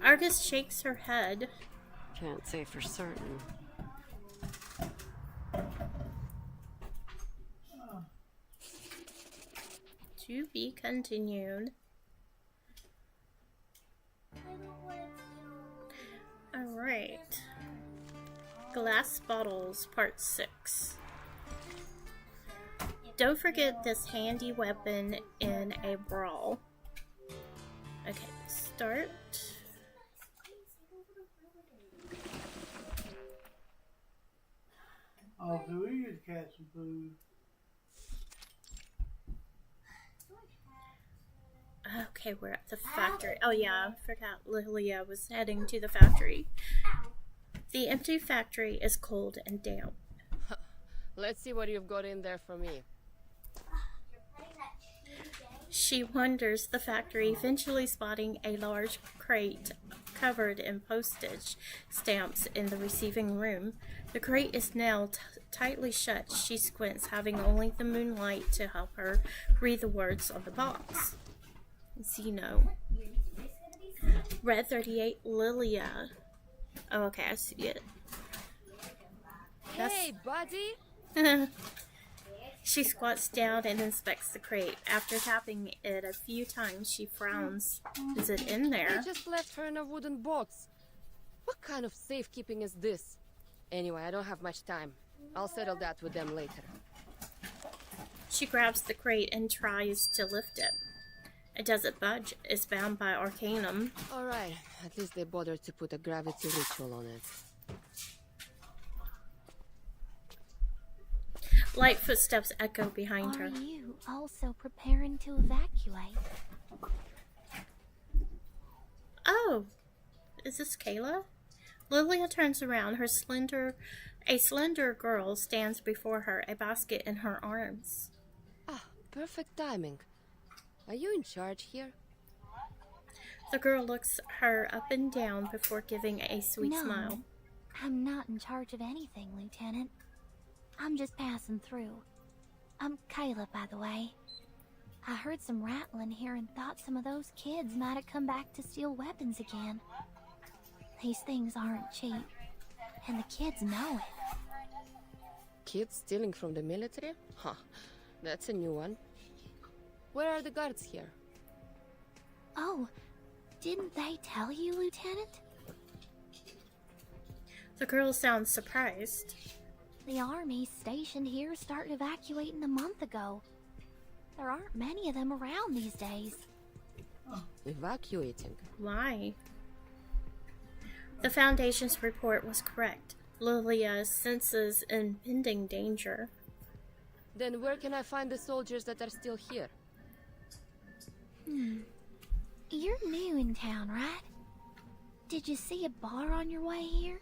Argus shakes her head.
Can't say for certain.
To be continued. Alright. Glass Bottles, Part 6. Don't forget this handy weapon in a brawl. Okay, start.
Oh, so we just catch some food.
Okay, we're at the factory. Oh yeah, I forgot Lilia was heading to the factory. The empty factory is cold and damp.
Let's see what you've got in there for me.
She wanders the factory, eventually spotting a large crate covered in postage stamps in the receiving room. The crate is now tightly shut. She squints, having only the moonlight to help her read the words on the box. Zeno. Red 38 Lilia. Oh, okay, I see it.
Hey, buddy!
She squats down and inspects the crate. After tapping it a few times, she frowns. Is it in there?
I just left her in a wooden box. What kind of safekeeping is this? Anyway, I don't have much time. I'll settle that with them later.
She grabs the crate and tries to lift it. It doesn't budge. It's bound by Arcanum.
Alright, at least they bothered to put a gravity ritual on it.
Light footsteps echo behind her.
Are you also preparing to evacuate?
Oh, is this Kayla? Lilia turns around. A slender girl stands before her, a basket in her arms.
Ah, perfect timing. Are you in charge here?
The girl looks her up and down before giving a sweet smile.
I'm not in charge of anything, Lieutenant. I'm just passing through. I'm Kayla, by the way. I heard some rattling here and thought some of those kids might have come back to steal weapons again. These things aren't cheap, and the kids know it.
Kids stealing from the military? Huh, that's a new one. Where are the guards here?
Oh, didn't they tell you, Lieutenant?
The girl sounds surprised.
The army stationed here started evacuating a month ago. There aren't many of them around these days.
Evacuating?
Why? The Foundation's report was correct. Lilia senses impending danger.
Then where can I find the soldiers that are still here?
You're new in town, right? Did you see a bar on your way here?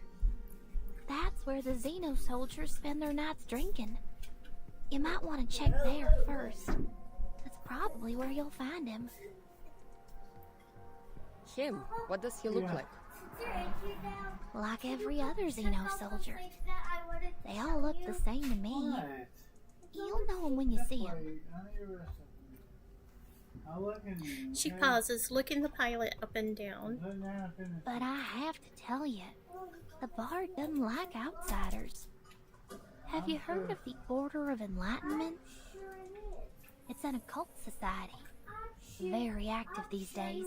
That's where the Xeno soldiers spend their nights drinking. You might want to check there first. That's probably where you'll find him.
Him? What does he look like?
Like every other Xeno soldier. They all look the same to me. You'll know him when you see him.
She pauses, looking the pilot up and down.
But I have to tell you, the bar doesn't like outsiders. Have you heard of the Order of Enlightenment? It's an occult society. Very active these days.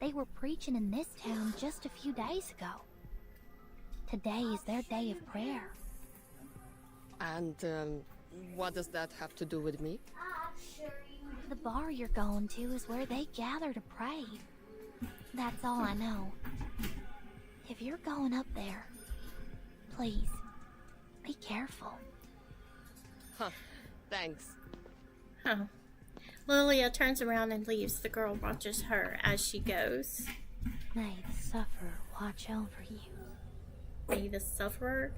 They were preaching in this town just a few days ago. Today is their day of prayer.
And, what does that have to do with me?
The bar you're going to is where they gather to pray. That's all I know. If you're going up there, please, be careful.
Huh, thanks.
Huh. Lilia turns around and leaves. The girl watches her as she goes.
May the sufferer watch over you.
May the sufferer?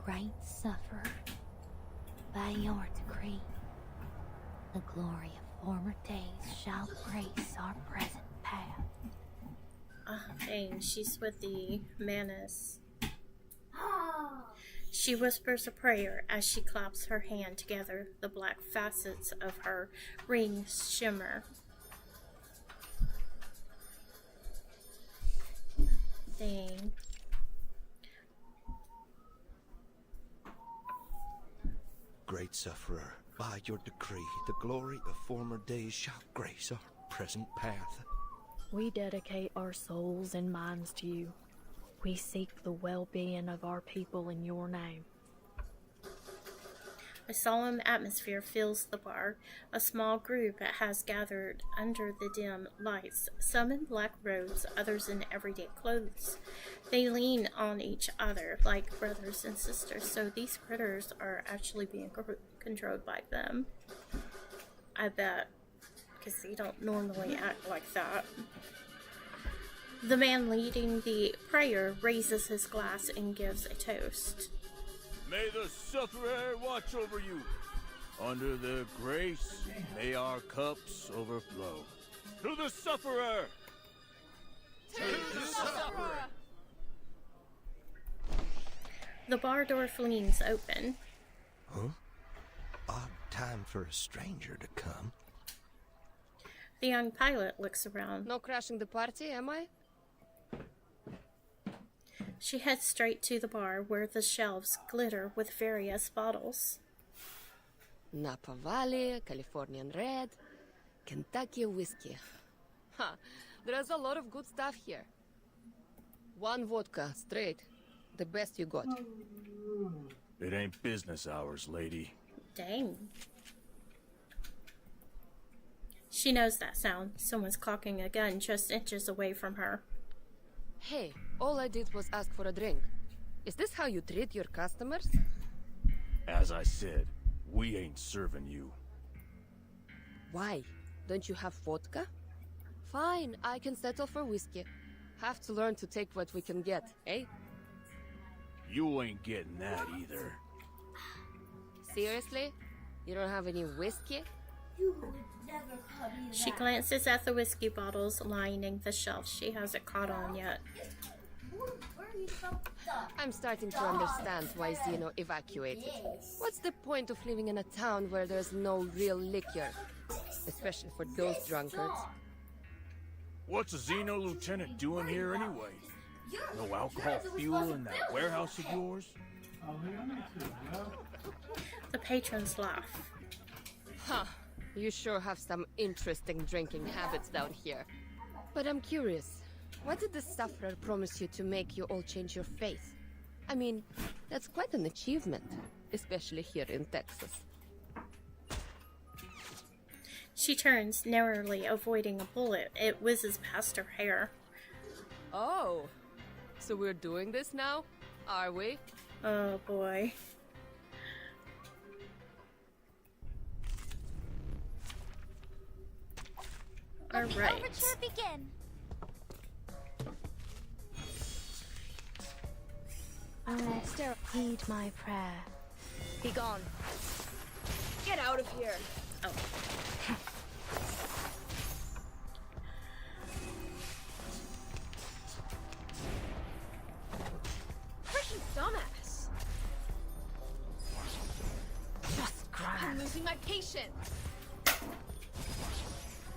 Great sufferer, by your decree, the glory of former days shall grace our present path.
Ah, dang, she's with the Manus. She whispers a prayer as she claps her hand together. The black facets of her ring shimmer. Dang.
Great sufferer, by your decree, the glory of former days shall grace our present path.
We dedicate our souls and minds to you. We seek the well-being of our people in your name.
A solemn atmosphere fills the bar. A small group has gathered under the dim lights, some in black robes, others in everyday clothes. They lean on each other like brothers and sisters, so these critters are actually being controlled by them. I bet, because they don't normally act like that. The man leading the prayer raises his glass and gives a toast.
May the sufferer watch over you. Under their grace, may our cups overflow. To the sufferer!
To the sufferer!
The bar door flings open.
Huh? Odd time for a stranger to come.
The young pilot looks around.
No crashing the party, am I?
She heads straight to the bar where the shelves glitter with various bottles.
Napa Valley, Californian Red, Kentucky whiskey. Ha! There's a lot of good stuff here. 1 vodka, straight. The best you got.
It ain't business hours, lady.
Dang. She knows that sound. Someone's cocking a gun just inches away from her.
Hey, all I did was ask for a drink. Is this how you treat your customers?
As I said, we ain't serving you.
Why? Don't you have vodka? Fine, I can settle for whiskey. Have to learn to take what we can get, eh?
You ain't getting that either.
Seriously? You don't have any whiskey?
She glances at the whiskey bottles lining the shelf. She hasn't caught on yet.
I'm starting to understand why Zeno evacuated. What's the point of living in a town where there's no real liquor? Especially for those drunkards.
What's a Xeno lieutenant doing here anyway? No alcohol fuel in that warehouse of yours?
The patrons laugh.
Huh. You sure have some interesting drinking habits down here. But I'm curious, what did the sufferer promise you to make you all change your faith? I mean, that's quite an achievement, especially here in Texas.
She turns, narrowly avoiding a bullet. It whizzes past her hair.
Oh, so we're doing this now, are we?
Oh boy. All
Let the
right.
overture begin.
Heed my prayer.
Be gone. Get out of here.
Oh.
Freaking dumbass.
Just grab.
I'm losing my patience.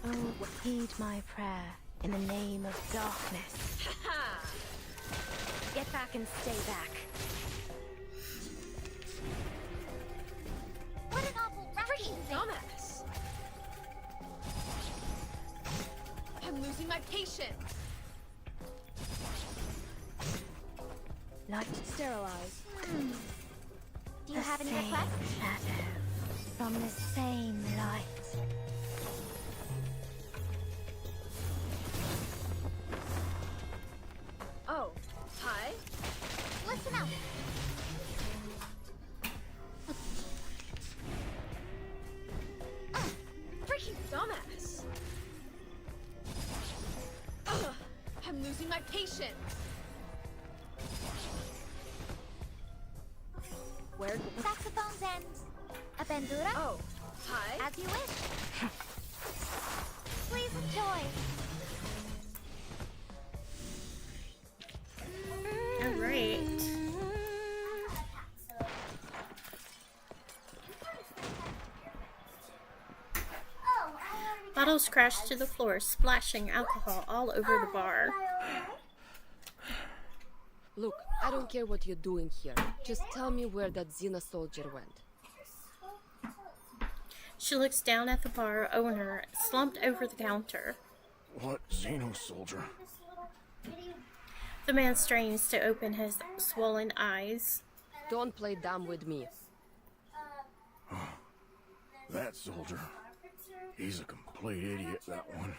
Oh, heed my prayer in the name of darkness.
Ha!
Get back and stay back.
What an awful
Freaking dumbass. I'm losing my patience.
Light sterilize.
Do you have any requests?
Shadow from the same light.
Oh, hi.
Listen up.
Freaking dumbass. Ugh, I'm losing my patience.
Where?
Saxophones and a bandura?
Oh, hi.
As you wish. Please enjoy.
All right. Bottles crash to the floor, splashing alcohol all over the bar.
Look, I don't care what you're doing here. Just tell me where that Xena soldier went.
She looks down at the bar owner, slumped over the counter.
What Xeno soldier?
The man strains to open his swollen eyes.
Don't play dumb with me.
That soldier, he's a complete idiot, that one.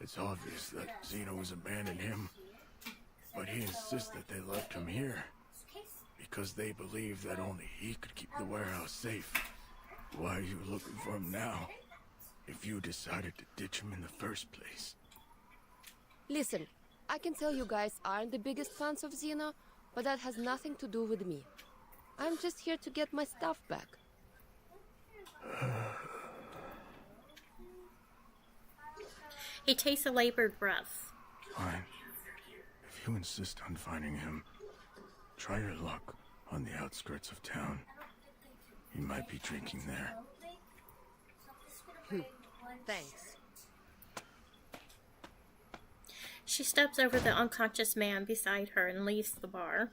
It's obvious that Xenos abandoned him, but he insists that they left him here because they believe that only he could keep the warehouse safe. Why are you looking for him now, if you decided to ditch him in the first place?
Listen, I can tell you guys aren't the biggest fans of Xeno, but that has nothing to do with me. I'm just here to get my stuff back.
He takes a labored breath.
Fine. If you insist on finding him, try your luck on the outskirts of town. He might be drinking there.
Thanks.
She steps over the unconscious man beside her and leaves the bar.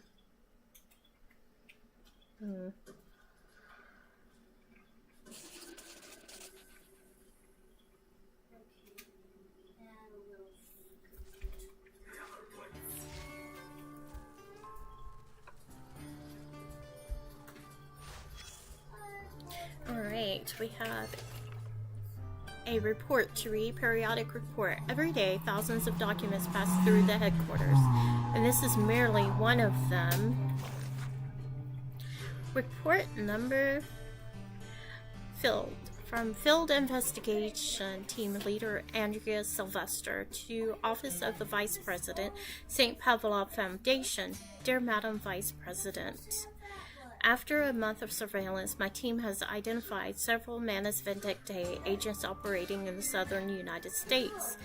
Alright, we have a report to read, periodic report. Every day, thousands of documents pass through the headquarters, and this is merely one of them. Report number filled. From Field Investigation Team Leader Andrea Sylvester to Office of the Vice President, St. Pavlov Foundation. Dear Madam Vice President, after a month of surveillance, my team has identified several Manus Vindictae agents operating in the southern United States.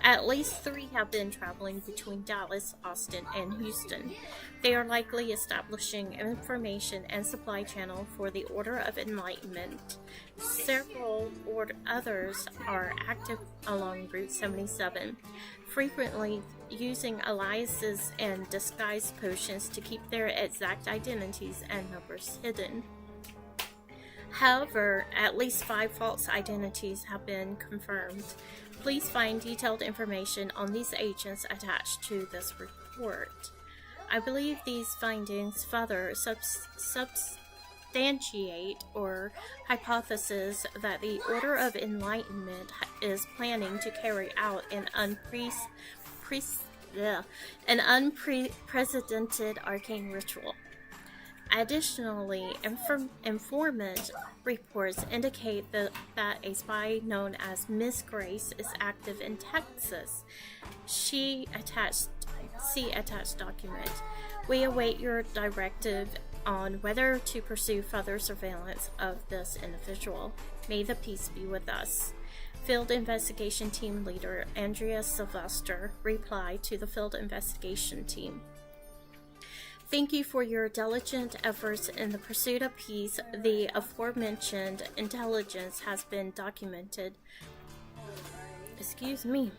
At least 3 have been traveling between Dallas, Austin, and Houston. They are likely establishing information and supply channel for the Order of Enlightenment. Several others are active along Route 77, frequently using aliases and disguise potions to keep their exact identities and numbers hidden. However, at least 5 false identities have been confirmed. Please find detailed information on these agents attached to this report. I believe these findings further substantiate or hypothesis that the Order of Enlightenment is planning to carry out an unprecedented arcane ritual. Additionally, informant reports indicate that a spy known as Miss Grace is active in Texas. See attached document. We await your directive on whether to pursue further surveillance of this individual. May the peace be with us. Field Investigation Team Leader Andrea Sylvester replied to the Field Investigation Team. Thank you for your diligent efforts in the pursuit of peace. The aforementioned intelligence has been documented. Excuse me.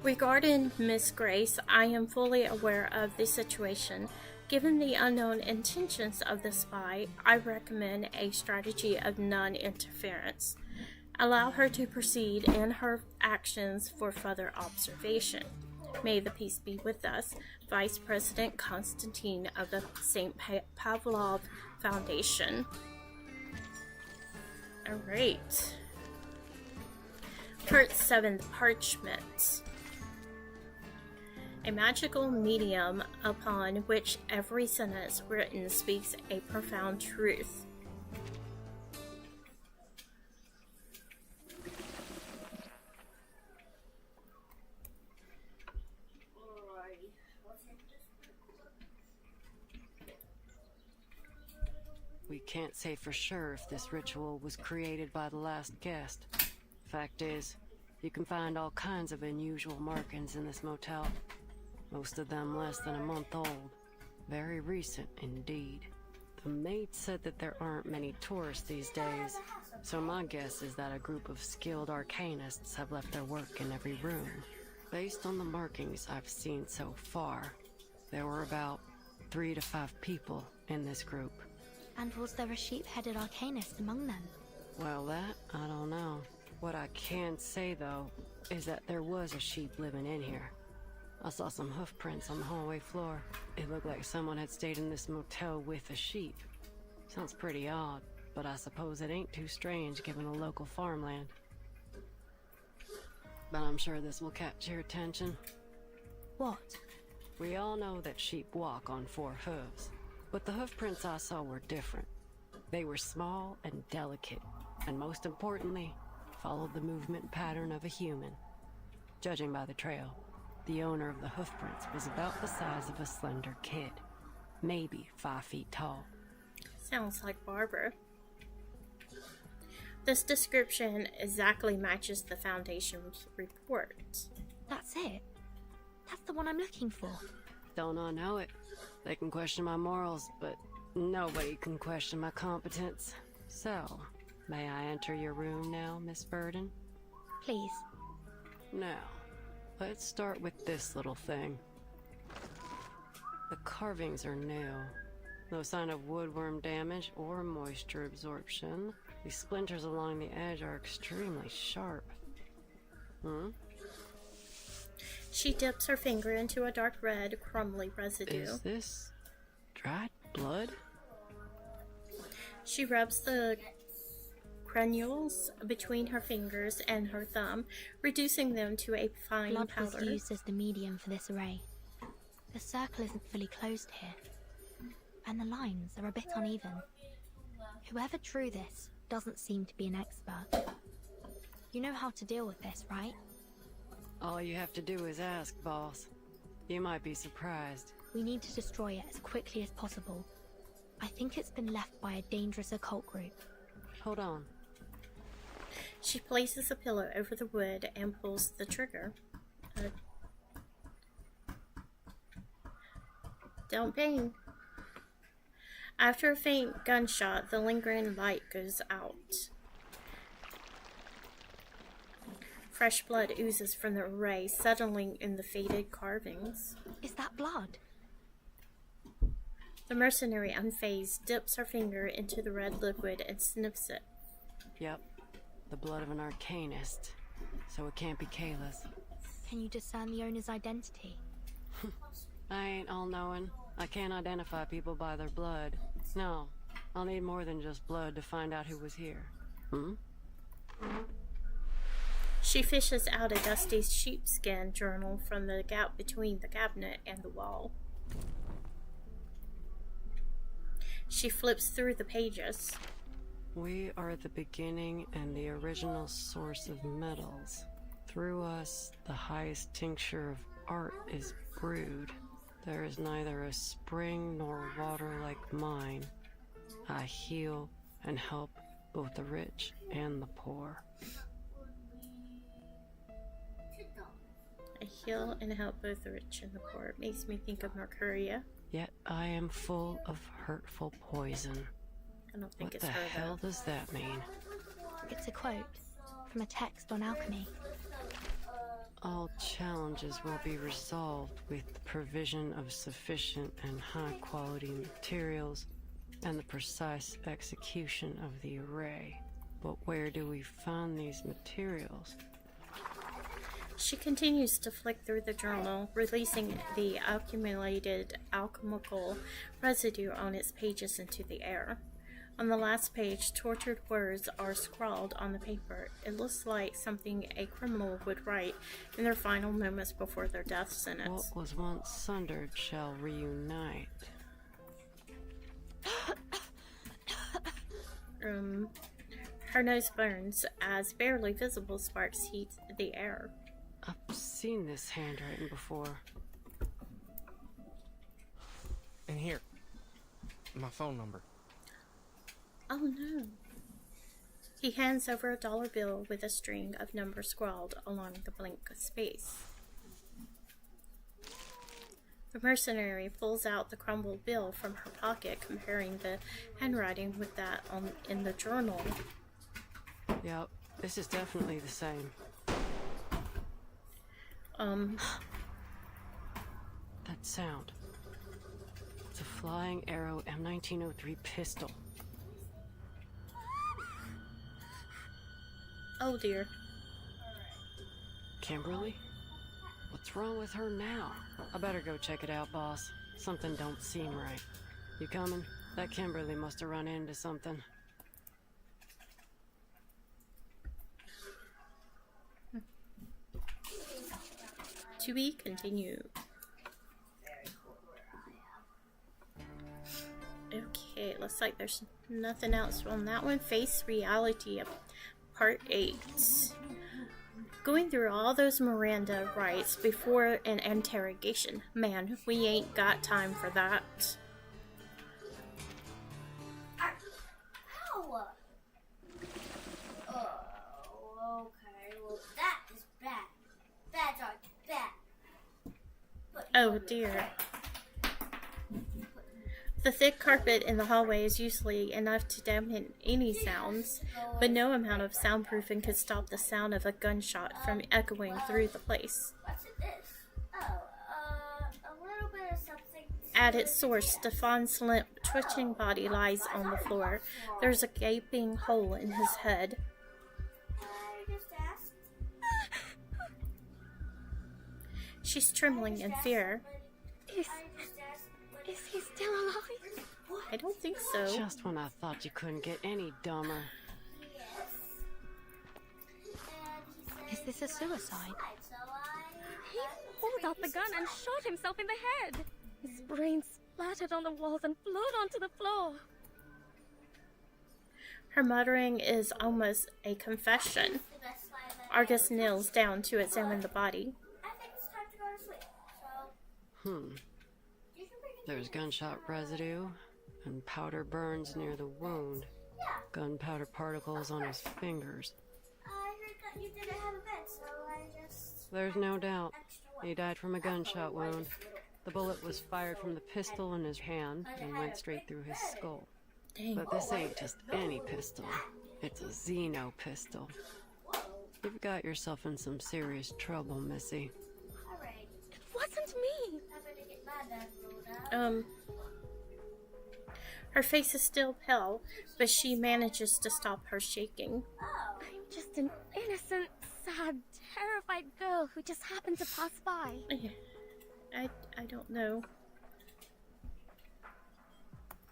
Regarding Miss Grace, I am fully aware of the situation. Given the unknown intentions of the spy, I recommend a strategy of non-interference. Allow her to proceed in her actions for further observation. May the peace be with us. Vice President Constantine of the St. Pavlov Foundation. Alright. Part 7, the Parchment. A magical medium upon which every sentence written speaks a profound truth.
We can't say for sure if this ritual was created by the last guest. Fact is, you can find all kinds of unusual markings in this motel. Most of them less than a month old. Very recent indeed. The maid said that there aren't many tourists these days, so my guess is that a group of skilled arcanists have left their work in every room. Based on the markings I've seen so far, there were about 3 to 5 people in this group.
And was there a sheep-headed arcanist among them?
Well, that I don't know. What I can say, though, is that there was a sheep living in here. I saw some hoof prints on the hallway floor. It looked like someone had stayed in this motel with a sheep. Sounds pretty odd. but I suppose it ain't too strange given the local farmland. But I'm sure this will catch your attention.
What?
We all know that sheep walk on 4 hooves, but the hoof prints I saw were different. They were small and delicate, and most importantly, followed the movement pattern of a human. Judging by the trail, the owner of the hoof prints was about the size of a slender kid, maybe 5 feet tall.
Sounds like Barbara. This description exactly matches the Foundation's report.
That's it. That's the one I'm looking for.
Don't I know it? They can question my morals, but nobody can question my competence. So, may I enter your room now, Miss Verdon?
Please.
Now, let's start with this little thing. The carvings are new. No sign of woodworm damage or moisture absorption. The splinters along the edge are extremely sharp.
She dips her finger into a dark red, crumbly residue.
Is this dried blood?
She rubs the granules between her fingers and her thumb, reducing them to a fine
Blood
powder.
was used as the medium for this array. The circle isn't fully closed here, and the lines are a bit uneven. Whoever drew this doesn't seem to be an expert. You know how to deal with this, right?
All you have to do is ask, boss. You might be surprised.
We need to destroy it as quickly as possible. I think it's been left by a dangerous occult group.
Hold on.
She places a pillow over the wood and pulls the trigger. Don't bang. After a faint gunshot, the lingering light goes out. Fresh blood oozes from the array, settling in the faded carvings.
Is that blood?
The mercenary, unfazed, dips her finger into the red liquid and sniffs it.
Yep, the blood of an arcanist. So it can't be Kayla's.
Can you discern the owner's identity?
I ain't all-knowing. I can't identify people by their blood. No, I'll need more than just blood to find out who was here.
She fishes out a dusty sheepskin journal from the gap between the cabinet and the wall. She flips through the pages.
We are the beginning and the original source of metals. Through us, the highest tincture of art is brewed. There is neither a spring nor water like mine. I heal and help both the rich and the poor.
I heal and help both the rich and the poor. It makes me think of Mercuria.
Yet I am full of hurtful poison.
I don't think
What
it's
the
her
hell does that mean?
It's a quote from a text on alchemy.
All challenges will be resolved with the provision of sufficient and high-quality materials and the precise execution of the array. But where do we find these materials?
She continues to flick through the journal, releasing the accumulated alchemical residue on its pages into the air. On the last page, tortured words are scrawled on the paper. It looks like something a criminal would write in their final moments before their death sentence.
What was once sundered shall reunite.
Her nose burns as barely visible sparks heat the air.
I've seen this handwriting before.
And here, my phone number.
Oh no. He hands over a dollar bill with a string of numbers scrawled along the blank space. The mercenary pulls out the crumbled bill from her pocket, comparing the handwriting with that in the journal.
Yep, this is definitely the same. That sound. It's a Flying Arrow M1903 pistol.
Oh dear.
Kimberly? What's wrong with her now? I better go check it out, boss. Something don't seem right. You coming? That Kimberly must have run into something.
To be continued. Okay, looks like there's nothing else on that one. Face Reality, Part 8. Going through all those Miranda rights before an interrogation. Man, we ain't got time for that.
Ow! Oh, okay. Well, that is bad. Bad dog, bad.
Oh dear. The thick carpet in the hallway is usually enough to dampen any sounds, but no amount of soundproofing could stop the sound of a gunshot from echoing through the place.
What's this? Oh, a little bit of something.
At its source, Stefan's limp, twitching body lies on the floor. There's a gaping hole in his head.
I just asked.
She's trembling in fear.
Is he still alive?
I don't think so.
Just when I thought you couldn't get any dumber.
Is this a suicide?
He pulled out the gun and shot himself in the head. His brain splattered on the walls and flowed onto the floor.
Her muttering is almost a confession. Argus kneels down to examine the body.
I think it's time to go to sleep. So,
There's gunshot residue and powder burns near the wound. Gunpowder particles on his fingers.
I heard that you didn't have a bed, so I just...
There's no doubt. He died from a gunshot wound. The bullet was fired from the pistol in his hand and went straight through his skull.
Dang.
But this ain't just any pistol. It's a Xeno pistol. You've got yourself in some serious trouble, Missy.
It wasn't me.
Her face is still pale, but she manages to stop her shaking.
I'm just an innocent, sad, terrified girl who just happened to pass by.
I don't know.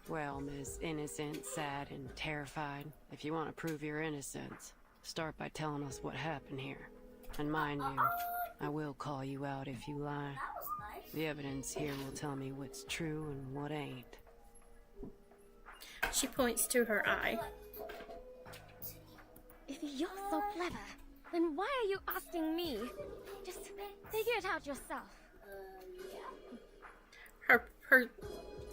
Well, Miss Innocent, sad, and terrified, if you want to prove your innocence, start by telling us what happened here. And mind you, I will call you out if you lie. The evidence here will tell me what's true and what ain't.
She points to her eye.
If you're so clever, then why are you asking me? Just figure it out yourself.
Her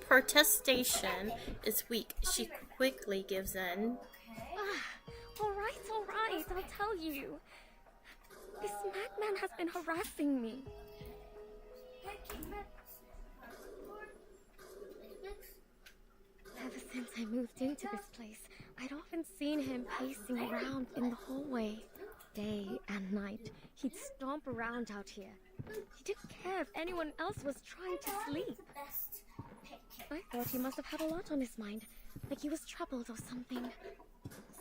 protestation is weak. She quickly gives in.
All right, I'll tell you. This madman has been harassing me. Ever since I moved into this place, I'd often seen him pacing around in the hallway. Day and night, he'd stomp around out here. He didn't care if anyone else was trying to sleep. I thought he must have had a lot on his mind, like he was troubled or something.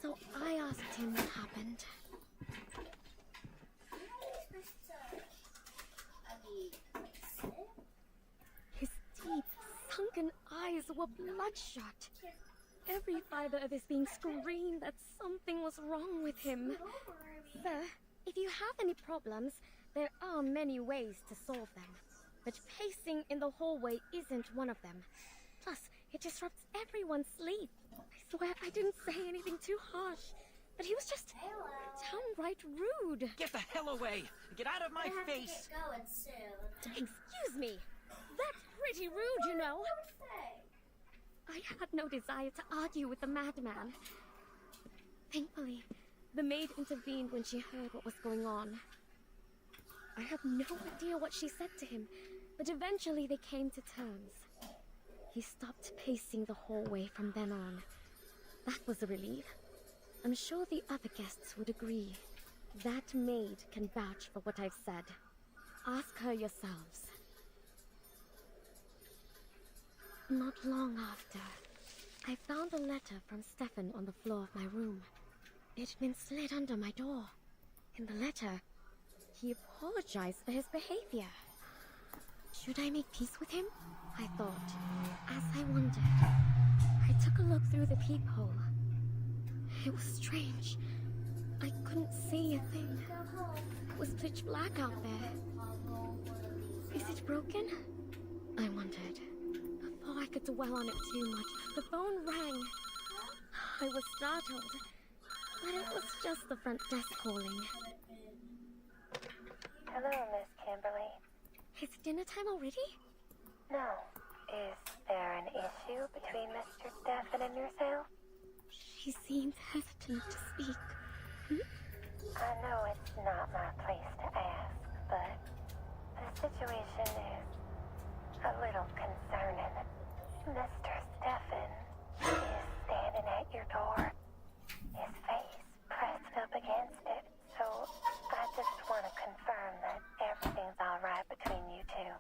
So I asked him what happened. His deep, sunken eyes were bloodshot. Every fiber of his being screamed that something was wrong with him. Sir, if you have any problems, there are many ways to solve them. But pacing in the hallway isn't one of them. Plus, it disrupts everyone's sleep. I swear I didn't say anything too harsh, but he was just downright rude.
Get the hell away! Get out of my face!
Excuse me. That's pretty rude, you know. I had no desire to argue with the madman. Thankfully, the maid intervened when she heard what was going on. I had no idea what she said to him, but eventually they came to terms. He stopped pacing the hallway from then on. That was a relief. I'm sure the other guests would agree. That maid can vouch for what I've said. Ask her yourselves. Not long after, I found a letter from Stefan on the floor of my room. It'd been slid under my door. In the letter, he apologized for his behavior. Should I make peace with him? I thought. As I wondered, I took a look through the peephole. It was strange.
I couldn't see a thing. It was pitch black out there. Is it broken? I wondered. Before I could dwell on it too much, the phone rang. I was startled, but it was just the front desk calling.
Hello, Miss Kimberly.
Is it dinner time already?
No. Is there an issue between Mr. Stefan and yourself?
She seemed hesitant to speak.
I know it's not my place to ask, but the situation is a little concerning. Mr. Stefan is standing at your door, his face pressed up against it, so I just want to confirm that everything's all right between you two.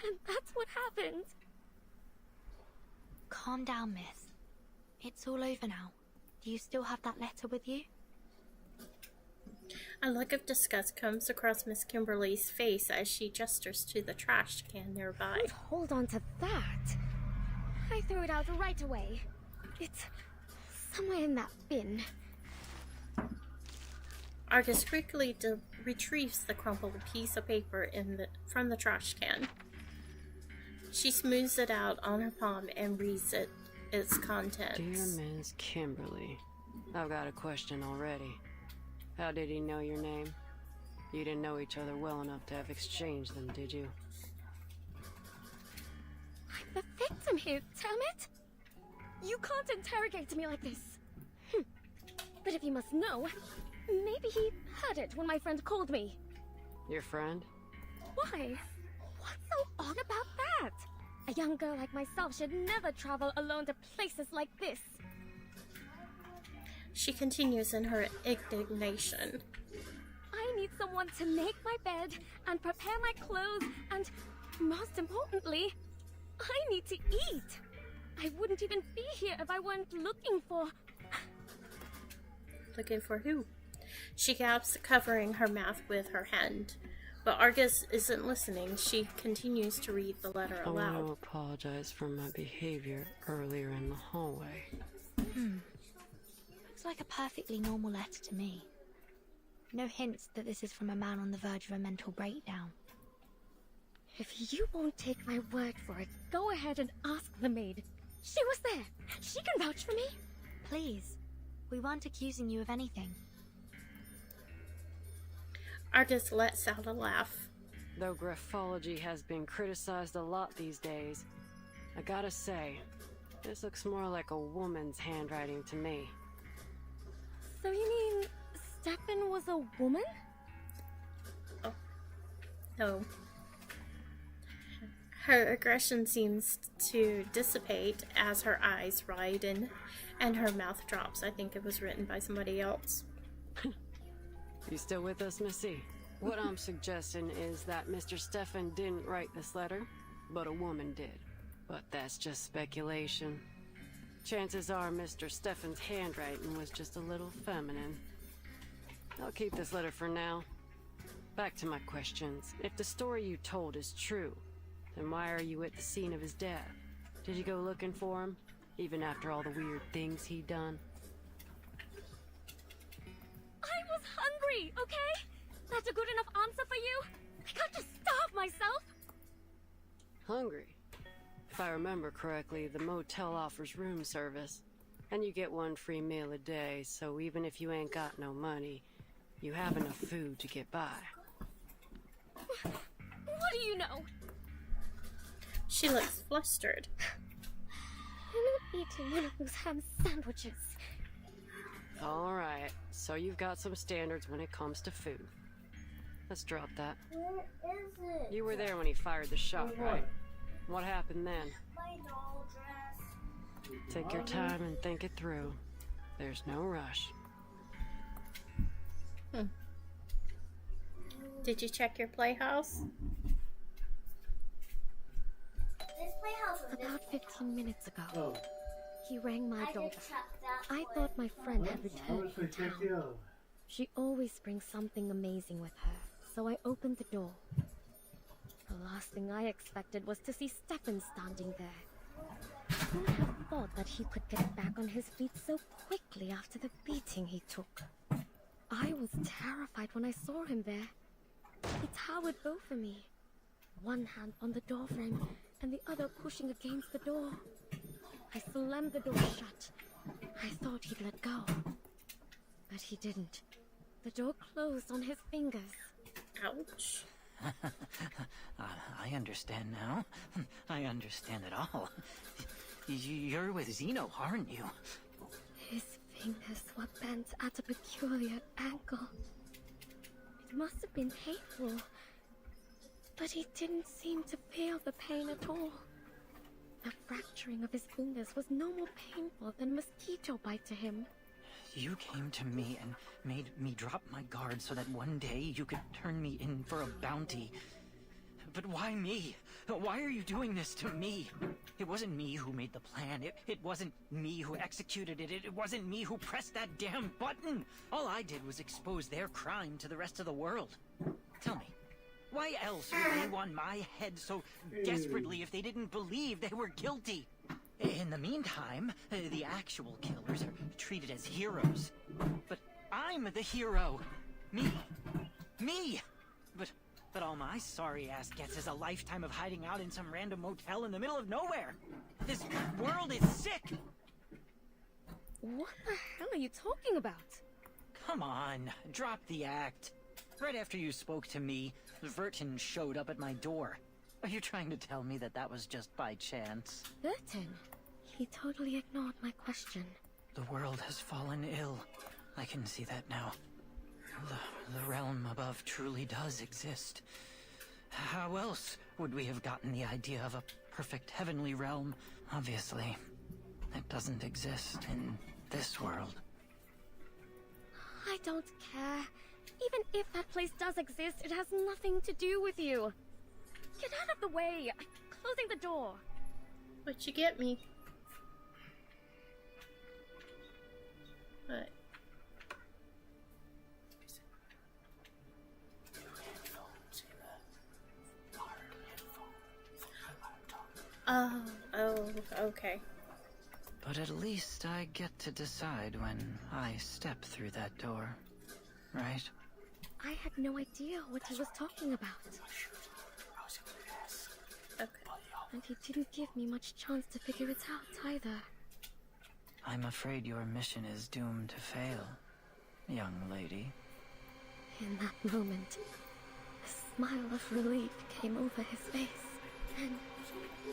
And that's what happened.
Calm down, miss. It's all over now. Do you still have that letter with you?
A look of disgust comes across Miss Kimberly's face as she gestures to the trash can nearby.
Don't hold on to that. I threw it out right away. It's somewhere in that bin.
Argus quickly retrieves the crumpled piece of paper from the trash can. She smooths it out on her palm and reads its contents.
Dear Miss Kimberly, I've got a question already. How did he know your name? You didn't know each other well enough to have exchanged them, did you?
I'm the victim here, damn it! You can't interrogate me like this. But if you must know, maybe he heard it when my friend called me.
Your friend?
Why? What's so odd about that? A young girl like myself should never travel alone to places like this.
She continues in her indignation.
I need someone to make my bed and prepare my clothes and, most importantly, I need to eat. I wouldn't even be here if I weren't looking for...
Looking for who? She gaps, covering her mouth with her hand. But Argus isn't listening. She continues to read the letter
I
aloud.
want to apologize for my behavior earlier in the hallway.
Looks like a perfectly normal letter to me. No hints that this is from a man on the verge of a mental breakdown.
If you won't take my word for it, go ahead and ask the maid. She was there. She can vouch for me.
Please. We weren't accusing you of anything.
Argus lets out a laugh.
Though graphology has been criticized a lot these days, I gotta say, this looks more like a woman's handwriting to me.
So you mean Stefan was a woman?
Oh. No. Her aggression seems to dissipate as her eyes widen and her mouth drops. I think it was written by somebody else.
You still with us, Missy? What I'm suggesting is that Mr. Stefan didn't write this letter, but a woman did. But that's just speculation. Chances are Mr. Stefan's handwriting was just a little feminine. I'll keep this letter for now. Back to my questions. If the story you told is true, then why are you at the scene of his death? Did you go looking for him, even after all the weird things he'd done?
I was hungry, okay? That's a good enough answer for you? I can't just starve myself.
Hungry? If I remember correctly, the motel offers room service. And you get one free meal a day, so even if you ain't got no money, you have enough food to get by.
What do you know?
She looks flustered.
I'm not eating one of those ham sandwiches.
Alright, so you've got some standards when it comes to food. Let's drop that.
Where is it?
You were there when he fired the shot, right? What happened then?
My doll dress.
Take your time and think it through. There's no rush.
Did you check your playhouse?
This playhouse was
About 15 minutes ago,
Oh,
he rang my
I can
doorbell.
check that
I thought my friend had returned
obviously
from
check the
town.
other.
She always brings something amazing with her, so I opened the door.
The last thing I expected was to see Stefan standing there. Who would have thought that he could get back on his feet so quickly after the beating he took? I was terrified when I saw him there. He towered over me, one hand on the doorframe and the other pushing against the door. I slammed the door shut. I thought he'd let go, but he didn't. The door closed on his fingers.
Ouch.
I understand now. I understand it all. You're with Zeno, aren't you?
His fingers were bent at a peculiar angle. It must have been painful, but he didn't seem to feel the pain at all. The fracturing of his fingers was no more painful than a mosquito bite to him.
You came to me and made me drop my guard so that one day you could turn me in for a bounty. But why me? Why are you doing this to me? It wasn't me who made the plan. It wasn't me who executed it. It wasn't me who pressed that damn button. All I did was expose their crime to the rest of the world. Tell me, why else would they want my head so desperately if they didn't believe they were guilty? In the meantime, the actual killers are treated as heroes. But I'm the hero. Me! But all my sorry ass gets is a lifetime of hiding out in some random motel in the middle of nowhere. This world is sick!
What the hell are you talking about?
Come on, drop the act. Right after you spoke to me, Vertin showed up at my door. Are you trying to tell me that was just by chance?
Vertin? He totally ignored my question.
The world has fallen ill. I can see that now. The realm above truly does exist. How else would we have gotten the idea of a perfect heavenly realm? Obviously, it doesn't exist in this world.
I don't care. Even if that place does exist, it has nothing to do with you. Get out of the way! I'm closing the door.
What'd you get me? What? Oh, okay.
But at least I get to decide when I step through that door, right?
I had no idea what he was talking about.
Okay.
And he didn't give me much chance to figure it out either.
I'm afraid your mission is doomed to fail, young lady.
In that moment, a smile of relief came over his face, and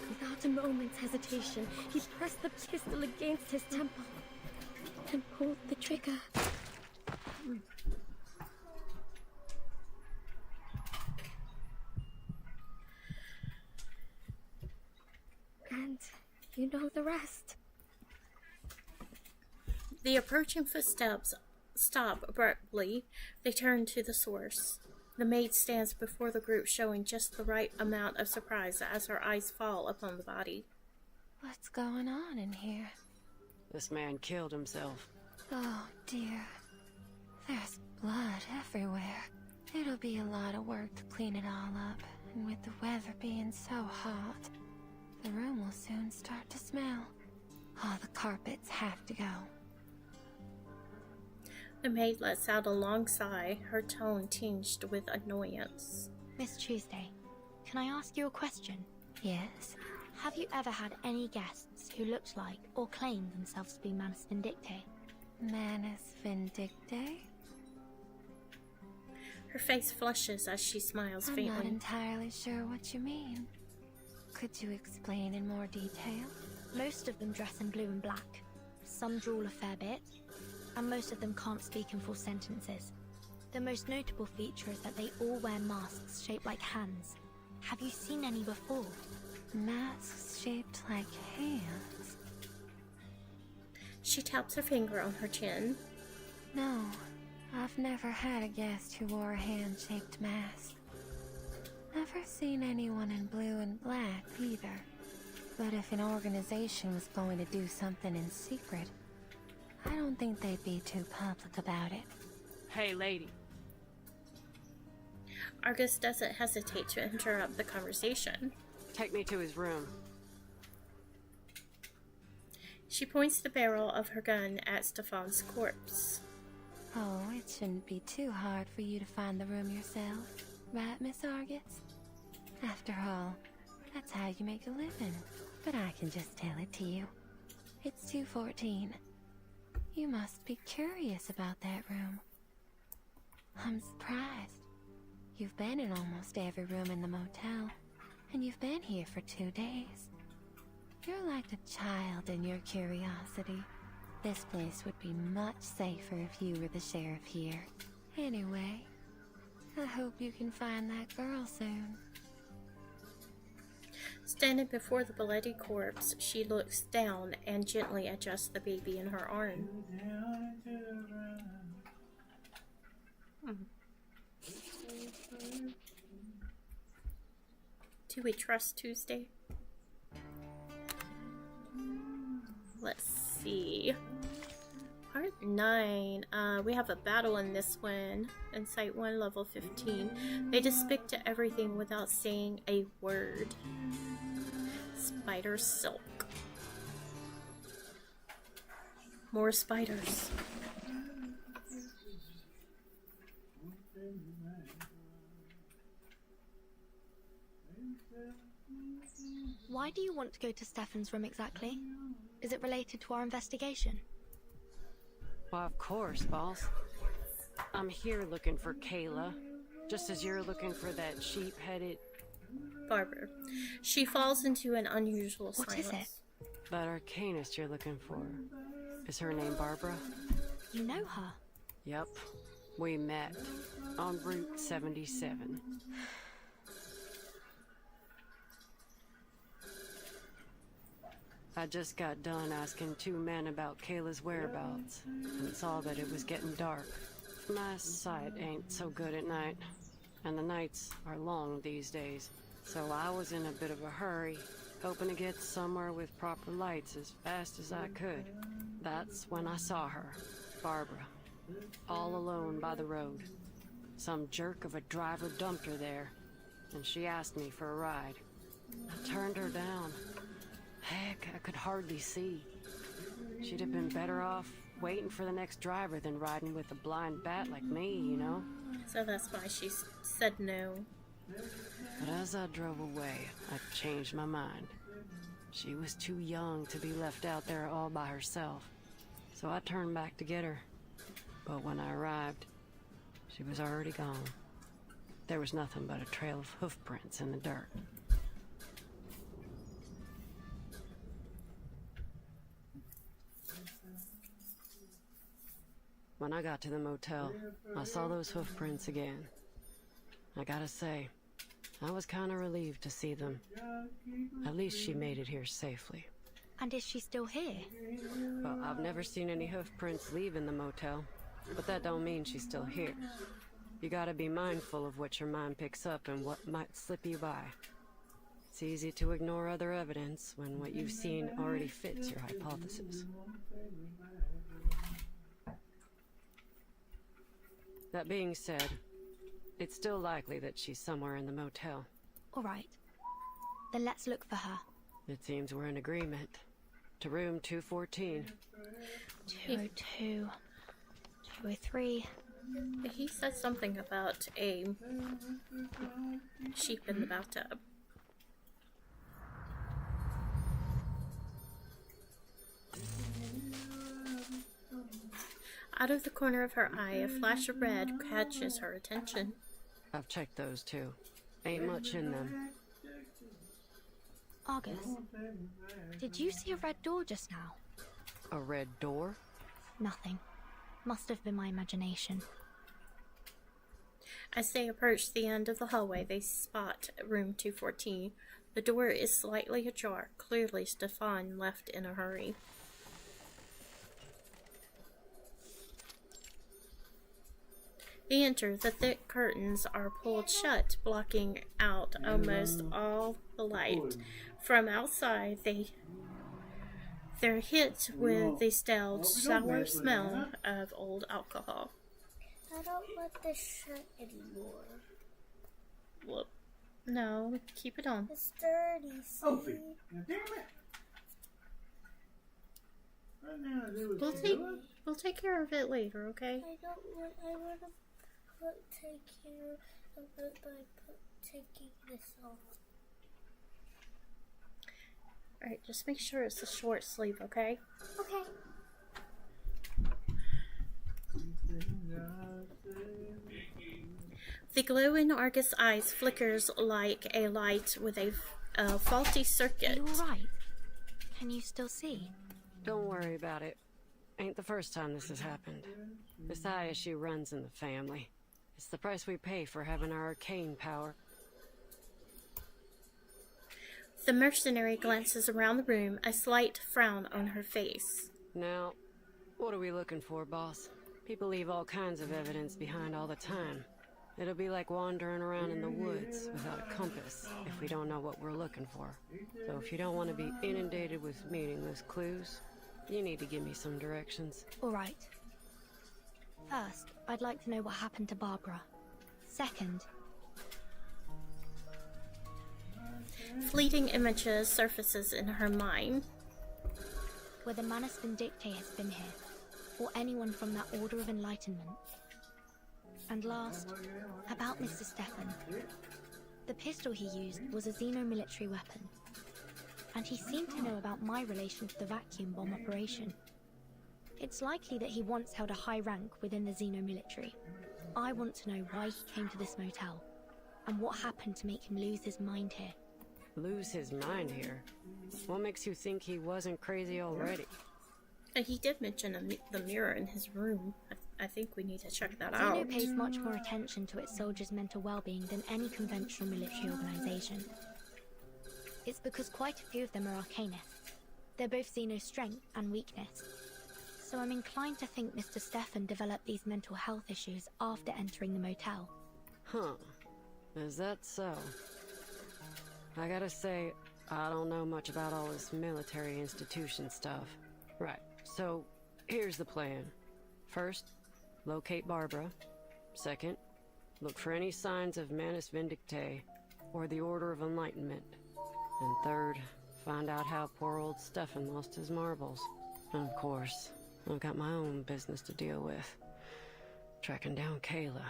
without a moment's hesitation, he pressed the pistol against his temple and pulled the trigger. And you know the rest.
The approaching footsteps stop abruptly. They turn to the source. The maid stands before the group, showing just the right amount of surprise as her eyes fall upon the body.
What's going on in here?
This man killed himself.
Oh dear. There's blood everywhere. It'll be a lot of work to clean it all up, and with the weather being so hot, the room will soon start to smell. All the carpets have to go.
The maid lets out a long sigh, her tone tinged with annoyance.
Miss Tuesday, can I ask you a question?
Yes?
Have you ever had any guests who looked like or claimed themselves to be Manus Vindictae?
Manus Vindictae?
Her face flushes as she smiles
I'm
faintly.
not entirely sure what you mean. Could you explain in more detail?
Most of them dress in blue and black. Some drool a fair bit, and most of them can't speak in full sentences. The most notable feature is that they all wear masks shaped like hands. Have you seen any before?
Masks shaped like hands?
She taps her finger on her chin.
No, I've never had a guest who wore a hand-shaped mask. Never seen anyone in blue and black either. But if an organization was going to do something in secret, I don't think they'd be too public about it.
Hey, lady.
Argus doesn't hesitate to interrupt the conversation.
Take me to his room.
She points the barrel of her gun at Stefan's corpse.
Oh, it shouldn't be too hard for you to find the room yourself, right, Miss Argus? After all, that's how you make a living. But I can just tell it to you. It's 214. You must be curious about that room. I'm surprised. You've been in almost every room in the motel, and you've been here for 2 days. You're like a child in your curiosity. This place would be much safer if you were the sheriff here. Anyway, I hope you can find that girl soon.
Standing before the bloody corpse, she looks down and gently adjusts the baby in her arm. Do we trust Tuesday? Let's see. Part 9. We have a battle in this one. In Site 1, level 15. They just speak to everything without saying a word. Spider silk. More spiders.
Why do you want to go to Stefan's room exactly? Is it related to our investigation?
Well, of course, boss. I'm here looking for Kayla, just as you're looking for that sheep-headed...
Barbara. She falls into an unusual silence.
What is it?
That arcanist you're looking for. Is her name Barbara?
You know her?
Yep. We met on Route 77. I just got done asking 2 men about Kayla's whereabouts and saw that it was getting dark. My sight ain't so good at night, and the nights are long these days. So I was in a bit of a hurry, hoping to get somewhere with proper lights as fast as I could. That's when I saw her, Barbara, all alone by the road. Some jerk of a driver dumped her there, and she asked me for a ride. I turned her down. Heck, I could hardly see. She'd have been better off waiting for the next driver than riding with a blind bat like me, you know?
So that's why she said no.
But as I drove away, I changed my mind. She was too young to be left out there all by herself. So I turned back to get her. But when I arrived, she was already gone. There was nothing but a trail of hoof prints in the dirt. When I got to the motel, I saw those hoof prints again. I gotta say, I was kinda relieved to see them. At least she made it here safely.
And is she still here?
Well, I've never seen any hoof prints leaving the motel, but that don't mean she's still here. You gotta be mindful of what your mind picks up and what might slip you by. It's easy to ignore other evidence when what you've seen already fits your hypothesis. That being said, it's still likely that she's somewhere in the motel.
All right. Then let's look for her.
It seems we're in agreement. To room 214.
202. 203.
He said something about a sheep in the bathtub. Out of the corner of her eye, a flash of red catches her attention.
I've checked those too. Ain't much in them.
Argus, did you see a red door just now?
A red door?
Nothing. Must have been my imagination.
As they approach the end of the hallway, they spot room 214. The door is slightly ajar. Clearly, Stefan left in a hurry. They enter. The thick curtains are pulled shut, blocking out almost all the light. From outside, they're hit with the stale, sour smell of old alcohol.
I don't want this shirt anymore.
Whoop. No, keep it on.
It's dirty, see?
Sophie, now damn it! Right now, I do what you do.
We'll take care of it later, okay?
I want to take care of it by taking this off.
Alright, just make sure it's a short sleeve, okay?
Okay.
The glow in Argus' eyes flickers like a light with a faulty circuit.
Are you alright? Can you still see?
Don't worry about it. Ain't the first time this has happened. This eye issue runs in the family. It's the price we pay for having our arcane power.
The mercenary glances around the room, a slight frown on her face.
Now, what are we looking for, boss? People leave all kinds of evidence behind all the time. It'll be like wandering around in the woods without a compass if we don't know what we're looking for. So if you don't want to be inundated with meaningless clues, you need to give me some directions.
Alright. First, I'd like to know what happened to Barbara. Second,
fleeting images surfaces in her mind.
whether Manus Vindictae has been here, or anyone from that Order of Enlightenment. And last, about Mr. Stefan. The pistol he used was a xeno-military weapon, and he seemed to know about my relation to the vacuum bomb operation. It's likely that he once held a high rank within the xeno-military. I want to know why he came to this motel, and what happened to make him lose his mind here.
Lose his mind here? What makes you think he wasn't crazy already?
He did mention the mirror in his room. I think we need to check that
Xeno
out.
pays much more attention to its soldiers' mental well-being than any conventional military organization. It's because quite a few of them are arcanists. They're both Xeno's strength and weakness. So I'm inclined to think Mr. Stefan developed these mental health issues after entering the motel.
Huh. Is that so? I gotta say, I don't know much about all this military institution stuff. Right, so here's the plan. First, locate Barbara. Second, look for any signs of Manus Vindictae or the Order of Enlightenment. And third, find out how poor old Stefan lost his marbles. And of course, I've got my own business to deal with. Tracking down Kayla.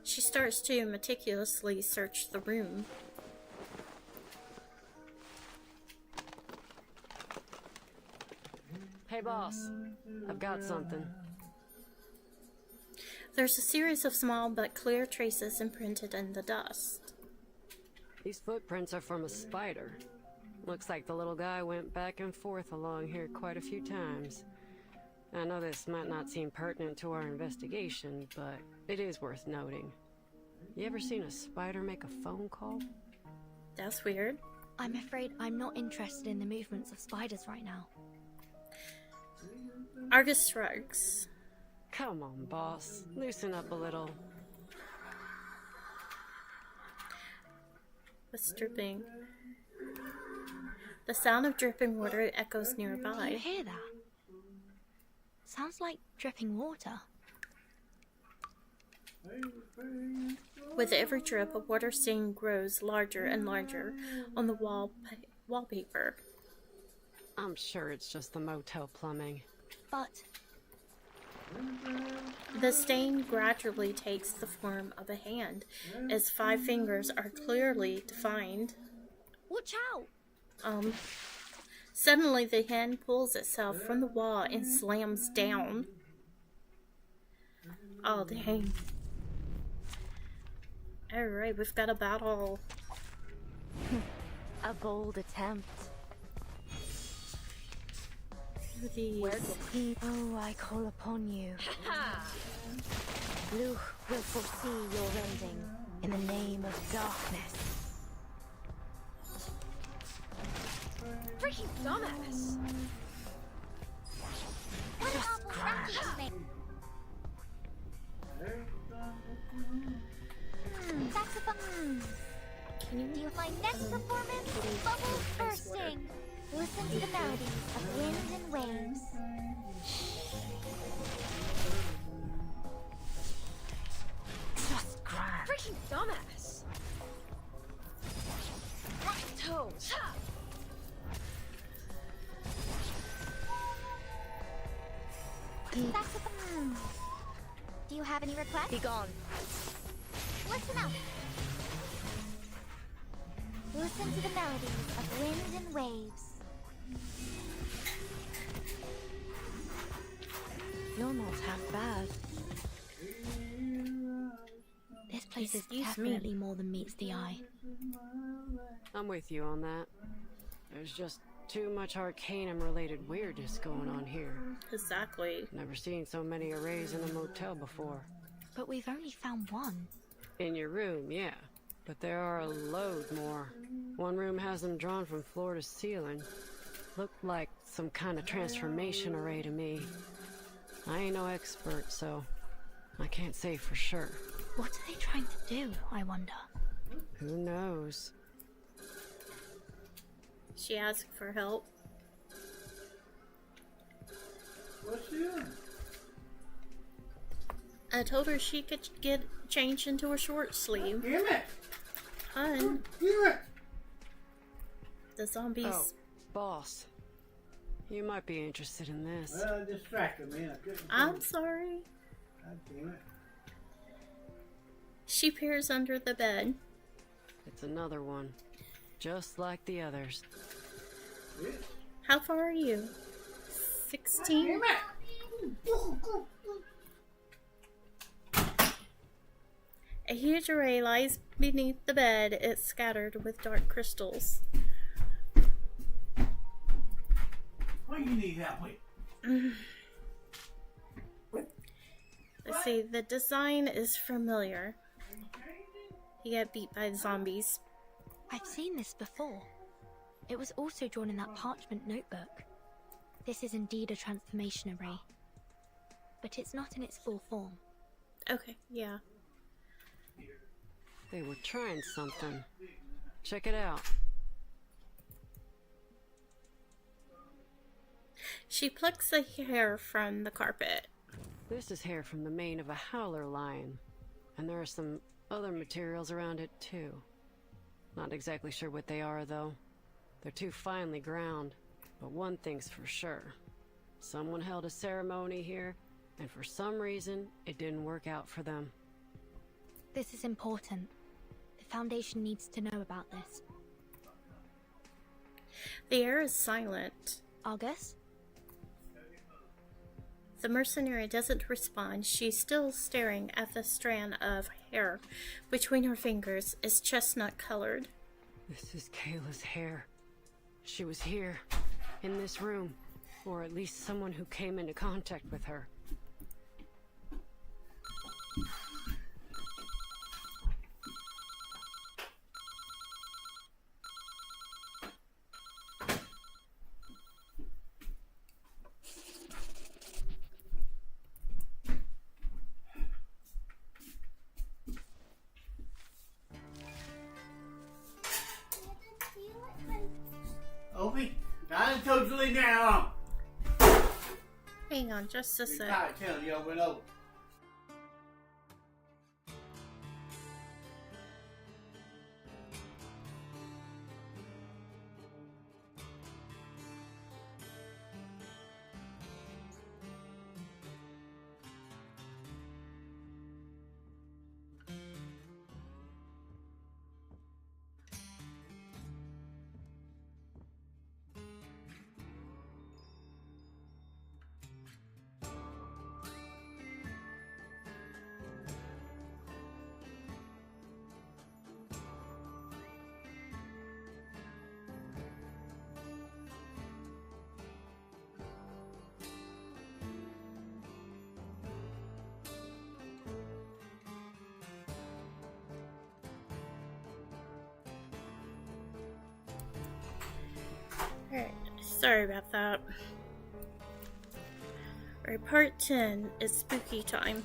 She starts to meticulously search the room.
Hey boss, I've got something.
There's a series of small but clear traces imprinted in the dust.
These footprints are from a spider. Looks like the little guy went back and forth along here quite a few times. I know this might not seem pertinent to our investigation, but it is worth noting. You ever seen a spider make a phone call?
That's weird.
I'm afraid I'm not interested in the movements of spiders right now.
Argus shrugs.
Come on, boss. Loosen up a little.
What's dripping? The sound of dripping water echoes nearby.
Do you hear that? Sounds like dripping water.
With every drip, a water stain grows larger and larger on the wallpaper.
I'm sure it's just the motel plumbing.
But
the stain gradually takes the form of a hand, as 5 fingers are clearly defined.
Watch out!
Suddenly the hand pulls itself from the wall and slams down. Oh, dang. Alright, we've got a battle.
A bold attempt.
Oh, I call upon you.
Luke will foresee your ending in the name of darkness.
Freaking dumbass!
Just crash.
Saxophone. Do you find next performance? Bubbles bursting. Listen to the melodies of wind and waves.
Just crash.
dumbass. Right toes.
That's do you have any requests?
Be gone.
Listen up. Listen to the melodies of wind and waves.
You're not half bad. This place is definitely more than meets the eye.
I'm with you on that. There's just too much Arcanum-related weirdness going on here.
Exactly.
Never seen so many arrays in a motel before.
But we've only found one.
In your room, yeah. But there are a load more. One room has them drawn from floor to ceiling. Looked like some kind of transformation array to me. I ain't no expert, so I can't say for sure.
What are they trying to do, I wonder?
Who knows?
She asked for help.
What's she doing?
I told her she could get changed into a short sleeve.
Damn it!
Hun.
Damn it!
The zombies.
Oh, boss. You might be interested in this.
Well, it distracted me. I couldn't.
I'm sorry.
God damn it.
She peers under the bed.
It's another one. Just like the others.
How far are you? 16? A huge array lies beneath the bed. It's scattered with dark crystals.
What do you need help with?
Let's see, the design is familiar. You get beat by the zombies.
I've seen this before. It was also drawn in that parchment notebook. This is indeed a transformation array. But it's not in its full form.
Okay, yeah.
They were trying something. Check it out.
She plucks the hair from the carpet.
This is hair from the mane of a howler lion. And there are some other materials around it too. Not exactly sure what they are though. They're too finely ground. But one thing's for sure. Someone held a ceremony here, and for some reason, it didn't work out for them.
This is important. The Foundation needs to know about this.
The air is silent.
Argus?
The mercenary doesn't respond. She's still staring at the strand of hair between her fingers. It's chestnut colored.
This is Kayla's hair. She was here, in this room, or at least someone who came into contact with her.
Opie, I done told you to leave me alone.
Hang on just a sec.
I'm tired of telling you over and over.
Alright, sorry about that. Alright, part 10 is spooky time.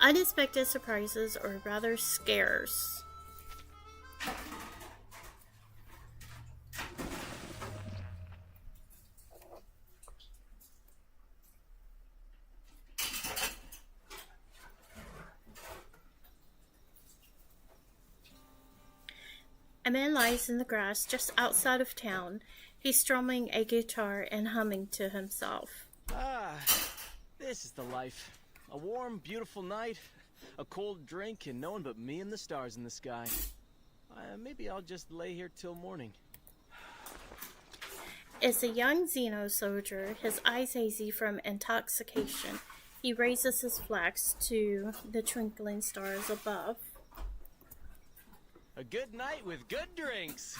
Unexpected surprises, or rather scares. A man lies in the grass just outside of town. He's strumming a guitar and humming to himself.
Ah, this is the life. A warm, beautiful night, a cold drink, and no one but me and the stars in the sky. Maybe I'll just lay here till morning.
It's a young Xeno soldier, his eyes hazy from intoxication. He raises his flask to the twinkling stars above.
A good night with good drinks!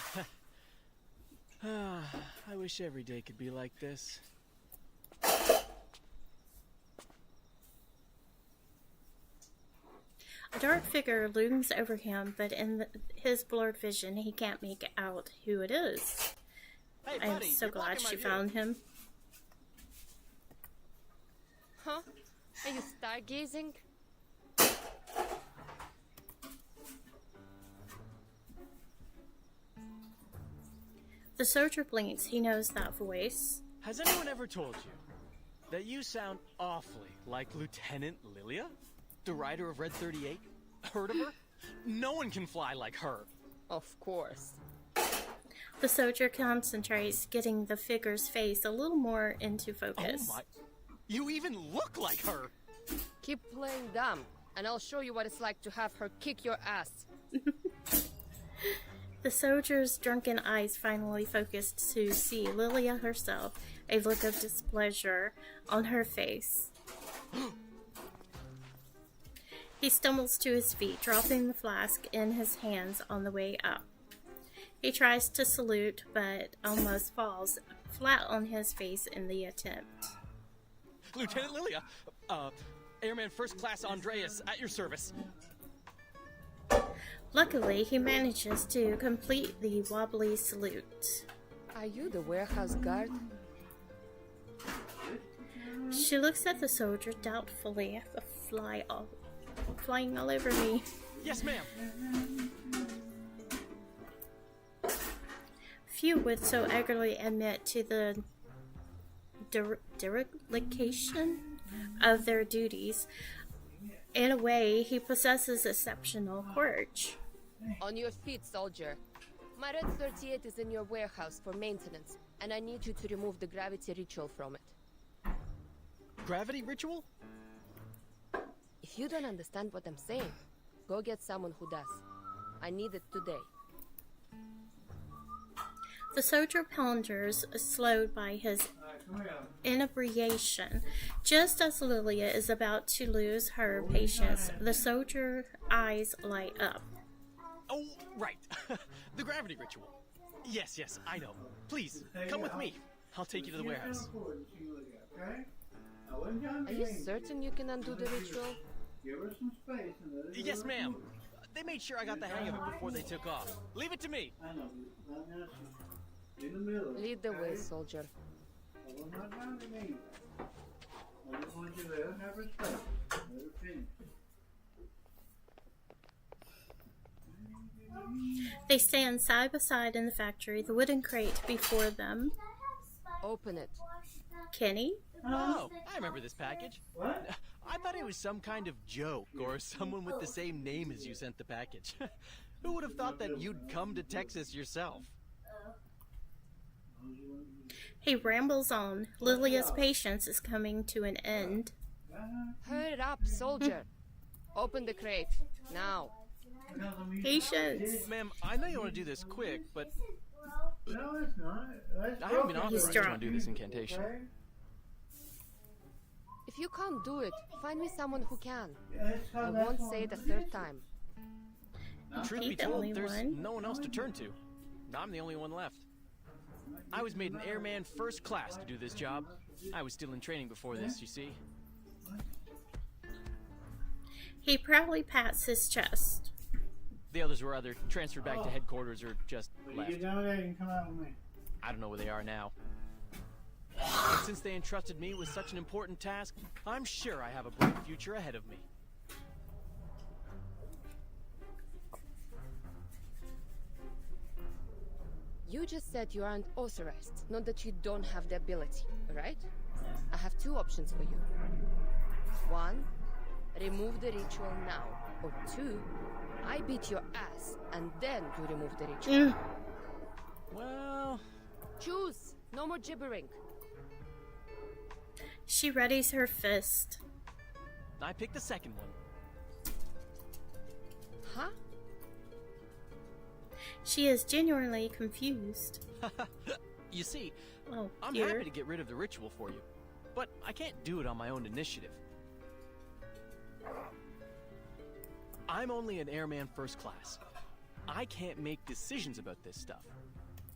I wish every day could be like this.
A dark figure looms over him, but in his blurred vision, he can't make out who it is.
Hey,
I'm
buddy,
so
you're
glad
blocking my
she
view.
found him.
Huh? Are you stargazing?
The soldier blinks. He knows that voice.
Has anyone ever told you that you sound awfully like Lieutenant Lilia? The rider of Red 38? Heard of her? No one can fly like her.
Of course.
The soldier concentrates, getting the figure's face a little more into focus.
Oh my... You even look like her!
Keep playing dumb, and I'll show you what it's like to have her kick your ass.
The soldier's drunken eyes finally focused to see Lilia herself, a look of displeasure on her face. He stumbles to his feet, dropping the flask in his hands on the way up. He tries to salute, but almost falls flat on his face in the attempt.
Lieutenant Lilia! Airman First Class Andreas, at your service.
Luckily, he manages to complete the wobbly salute.
Are you the warehouse guard?
She looks at the soldier doubtfully. A flying all over me.
Yes, ma'am.
Few would so eagerly admit to the dereliction of their duties. In a way, he possesses exceptional courage.
On your feet, soldier. My Red 38 is in your warehouse for maintenance, and I need you to remove the gravity ritual from it.
Gravity ritual?
If you don't understand what I'm saying, go get someone who does. I need it today.
The soldier ponders, slowed by his inebriation. Just as Lilia is about to lose her patience, the soldier's eyes light up.
Oh, right. The gravity ritual. Yes, I know. Please, come with me. I'll take you to the warehouse.
Are you certain you can undo the ritual?
Yes, ma'am. They made sure I got the hang of it before they took off. Leave it to me.
Lead the way, soldier.
They stand side by side in the factory, the wooden crate before them.
Open it.
Kenny?
Oh, I remember this package. What? I thought it was some kind of joke, or someone with the same name as you sent the package. Who would have thought that you'd come to Texas yourself?
He rambles on. Lilia's patience is coming to an end.
Hurry up, soldier. Open the crate. Now.
Patience.
Ma'am, I know you want to do this quick, but...
No, it's not.
I haven't been authorized to do this incantation.
If you can't do it, find me someone who can. I won't say it a third time.
Truth be told, there's no one else to turn to. I'm the only one left. I was made an airman first class to do this job. I was still in training before this, you see.
He proudly pats his chest.
The others were either transferred back to headquarters or just left.
You know that and come out with me.
I don't know where they are now. And since they entrusted me with such an important task, I'm sure I have a bright future ahead of me.
You just said you aren't authorized, not that you don't have the ability, right? I have two options for you. One, remove the ritual now. Or two, I beat your ass, and then you remove the ritual.
Well...
Choose! No more gibbering.
She readies her fist.
I picked the second one.
Huh?
She is genuinely confused.
You see,
Oh,
I'm
dear.
happy to get rid of the ritual for you, but I can't do it on my own initiative. I'm only an airman first class. I can't make decisions about this stuff.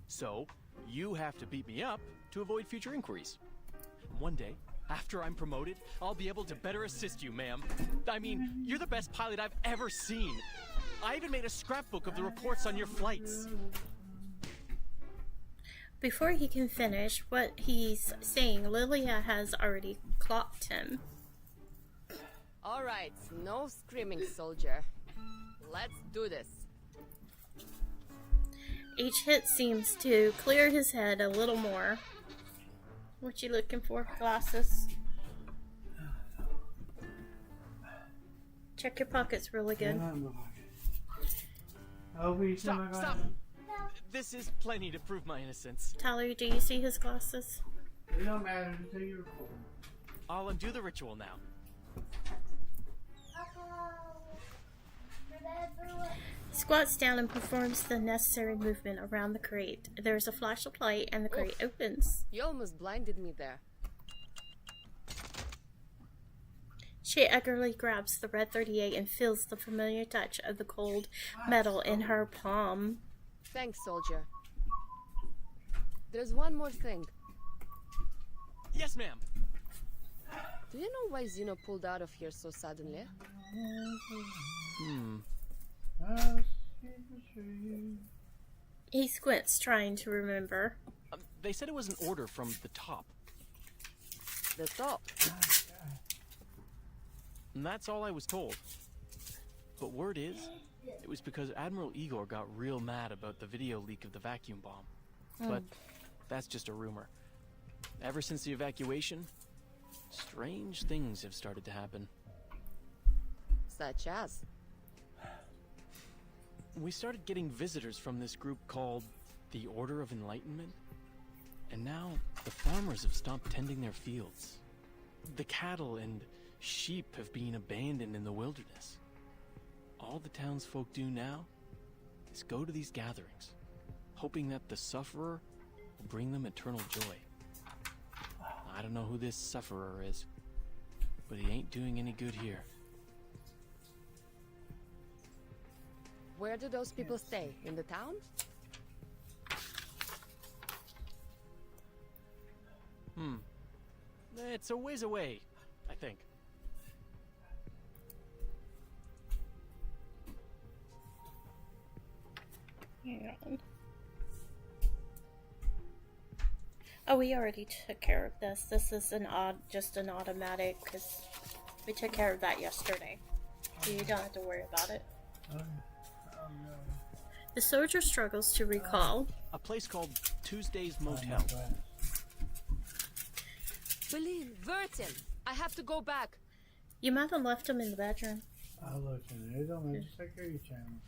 So, you have to beat me up to avoid future inquiries. One day, after I'm promoted, I'll be able to better assist you, ma'am. I mean, you're the best pilot I've ever seen. I even made a scrapbook of the reports on your flights.
Before he can finish what he's saying, Lilia has already clocked him.
All right, no screaming, soldier. Let's do this.
Each hit seems to clear his head a little more. What you looking for? Glasses? Check your pockets really good.
Stop, stop! This is plenty to prove my innocence.
Tyler, do you see his glasses?
It don't matter until you record.
I'll undo the ritual now.
He squats down and performs the necessary movement around the crate. There's a flash of light and the crate opens.
You almost blinded me there.
She eagerly grabs the red 38 and feels the familiar touch of the cold metal in her palm.
Thanks, soldier. There's one more thing.
Yes, ma'am.
Do you know why Zeno pulled out of here so suddenly?
He squints, trying to remember.
They said it was an order from the top.
The top?
And that's all I was told. But word is, it was because Admiral Igor got real mad about the video leak of the vacuum bomb. But that's just a rumor. Ever since the evacuation, strange things have started to happen.
Such as?
We started getting visitors from this group called the Order of Enlightenment. And now the farmers have stopped tending their fields. The cattle and sheep have been abandoned in the wilderness. All the townsfolk do now is go to these gatherings, hoping that the sufferer will bring them eternal joy. I don't know who this sufferer is, but he ain't doing any good here.
Where do those people stay? In the town?
It's a ways away, I think.
Hang on. Oh, we already took care of this. This is just an automatic, because we took care of that yesterday. So you don't have to worry about it. The soldier struggles to recall.
A place called Tuesday's Motel.
Berlin, Vertin! I have to go back.
You might have left him in the bedroom.
I'll look in it. Don't make security channel.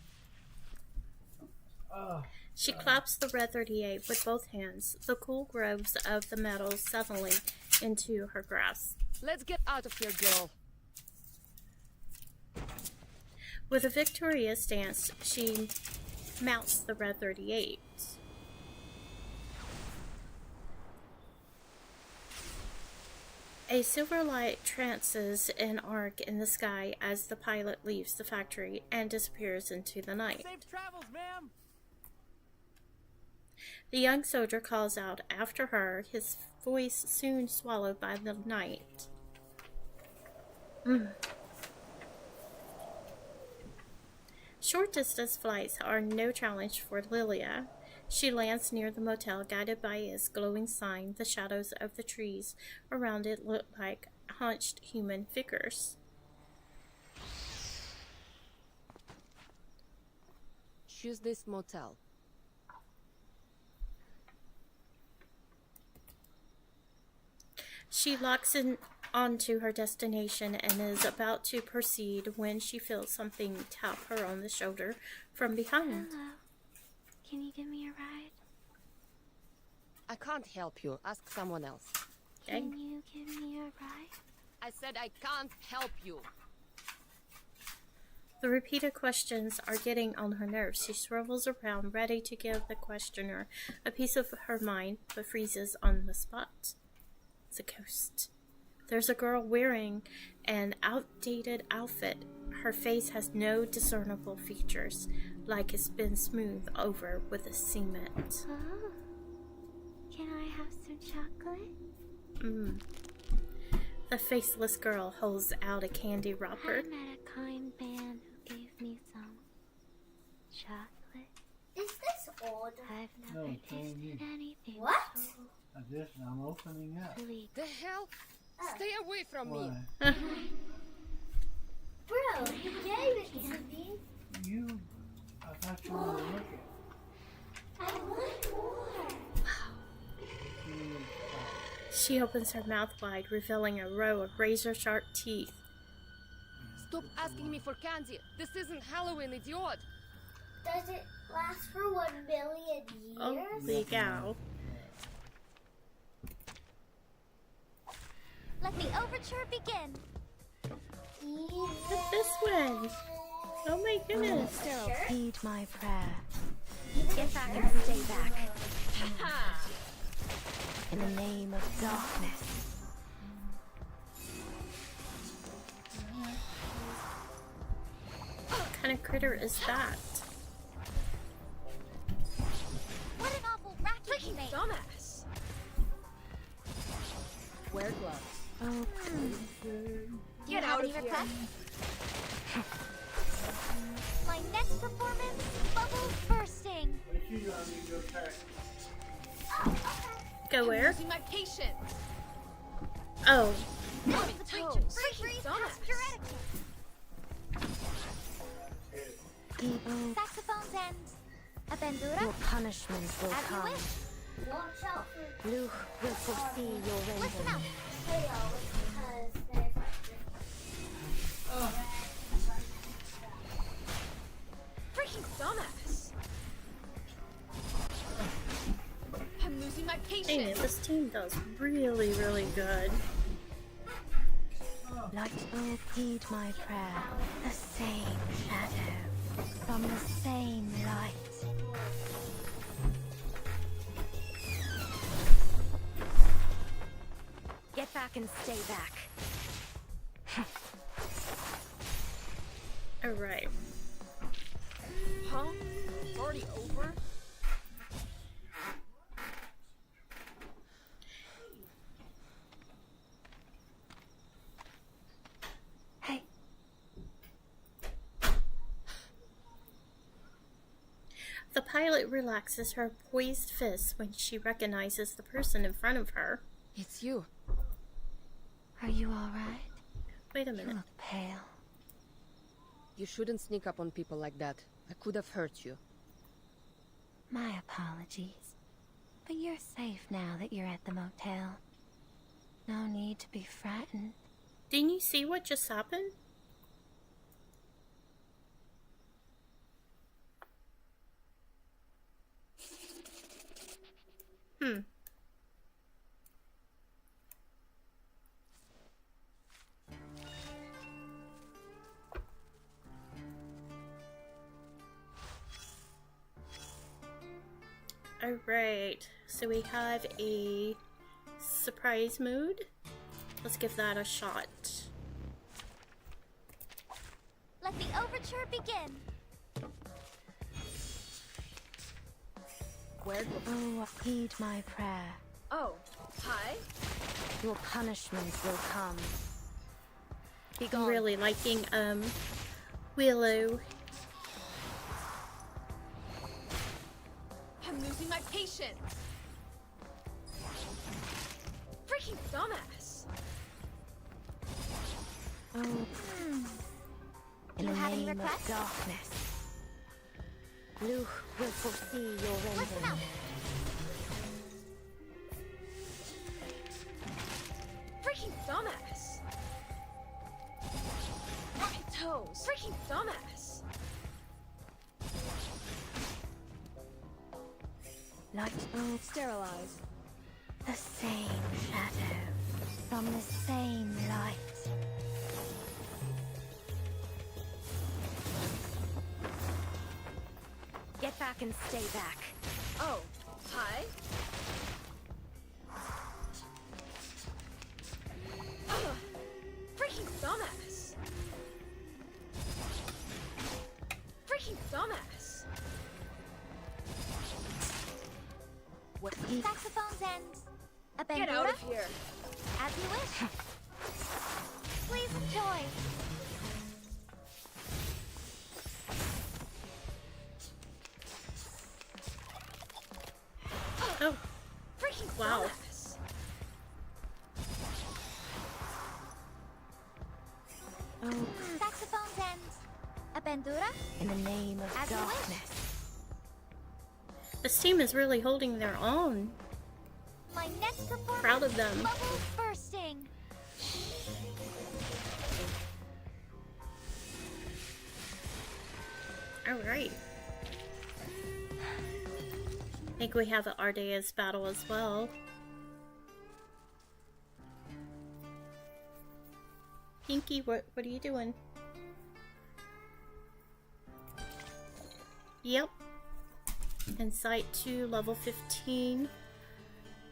She claps the red 38 with both hands, the cool grooves of the metal settling into her grasp.
Let's get out of here, girl.
With a victorious stance, she mounts the red 38. A silver light trances an arc in the sky as the pilot leaves the factory and disappears into the night.
Safe travels, ma'am!
The young soldier calls out after her, his voice soon swallowed by the night. Short-distance flights are no challenge for Lilia. She lands near the motel, guided by its glowing sign. The shadows of the trees around it look like hunched human figures.
Choose this motel.
She locks in on to her destination and is about to proceed when she feels something tap her on the shoulder from behind.
Hello. Can you give me a ride?
I can't help you. Ask someone else.
Can you give me a ride?
I said I can't help you.
The repeated questions are getting on her nerves. She swivels around, ready to give the questioner a piece of her mind, but freezes on the spot. It's a ghost. There's a girl wearing an outdated outfit. Her face has no discernible features, like it's been smoothed over with a cement.
Oh. Can I have some chocolate?
The faceless girl holds out a candy wrapper.
I met a kind man who gave me some chocolate.
Is this old?
I've never tasted anything.
What?
I'm opening up.
The hell? Stay away from me.
Bro, you gave it to me.
I thought you wanted to look at it.
I want more.
She opens her mouth wide, revealing a row of razor-sharp teeth.
Stop asking me for candy. This isn't Halloween, idiot.
Does it last for 1 million years?
Holy cow.
Let the overture begin.
Look at this one. Oh my goodness.
Still heed my prayer.
Get back and stay back.
In the name of darkness.
What kind of critter is that?
What an awful racket you made.
Dumbass.
Wear gloves.
Oh,
Do you have any requests? My next performance, bubbles bursting.
Go where?
Losing my patience.
Oh.
Freeze past your etiquette. Saxophones and a bandura.
your punishment will
As you
come.
wish.
Watch out for
Luke will foresee your
Listen
rending.
up.
tails because they're
Freaking dumbass. I'm losing my patience.
Dang it, this team does really, really good.
Light will heed my prayer. The same shadow from the same light.
Get back and stay back.
Alright.
Huh? It's already over?
Hey.
The pilot relaxes her poised fist when she recognizes the person in front of her.
It's you.
Are you alright?
Wait a
You
minute.
look pale.
You shouldn't sneak up on people like that. I could have hurt you.
My apologies. But you're safe now that you're at the motel. No need to be frightened.
Didn't you see what just happened? Alright, so we have a surprise mode. Let's give that a shot.
Let the overture begin.
Oh, heed my prayer.
Oh, hi.
Your punishment will come. Be
I'm
gone.
really liking Willow.
I'm losing my patience. Freaking dumbass.
Oh, in
Do you
the
have any
name of
requests?
darkness. Luke will foresee your
Listen
rending.
up.
Freaking dumbass. toes. Freaking dumbass.
Light will sterilize. The same shadow from the same light.
Get back and stay back.
Oh, hi. Ugh, freaking dumbass. Freaking dumbass.
What? Saxophone's end. A
Get out of here.
As you wish. Please enjoy.
Oh.
Freaking
wow.
dumbass.
Oh,
Saxophone's end. A bandura.
in the name of
As you wish.
darkness.
This team is really holding their own.
My next performance.
Proud of them.
Bubbles bursting.
Alright. I think we have an Ardeas battle as well. Pinky, what are you doing? Yep. Insight 2, level 15.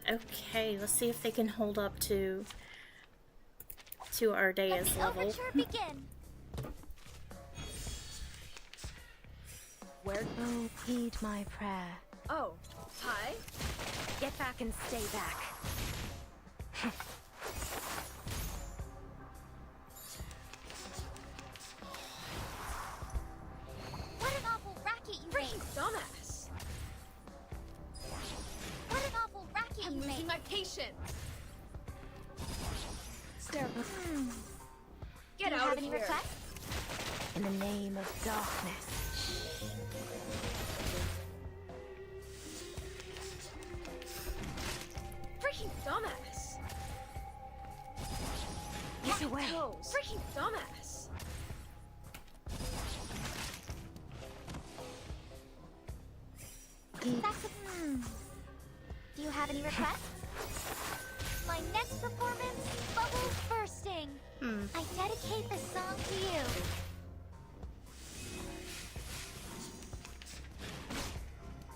Okay, let's see if they can hold up to Ardea's level.
Overture begin.
Where?
Oh, heed my prayer.
Oh, hi.
Get back and stay back.
What an awful racket you
Freaking
made.
dumbass.
What an awful racket
I'm
you
losing
made.
my patience.
Sterilize.
Get
Do you
out
have
of
any
here.
requests?
In the name of darkness.
Freaking dumbass.
Get away.
Toes. Freaking dumbass.
Saxophone. Do you have any requests? My next performance, Bubbles Bursting. I dedicate this song to you.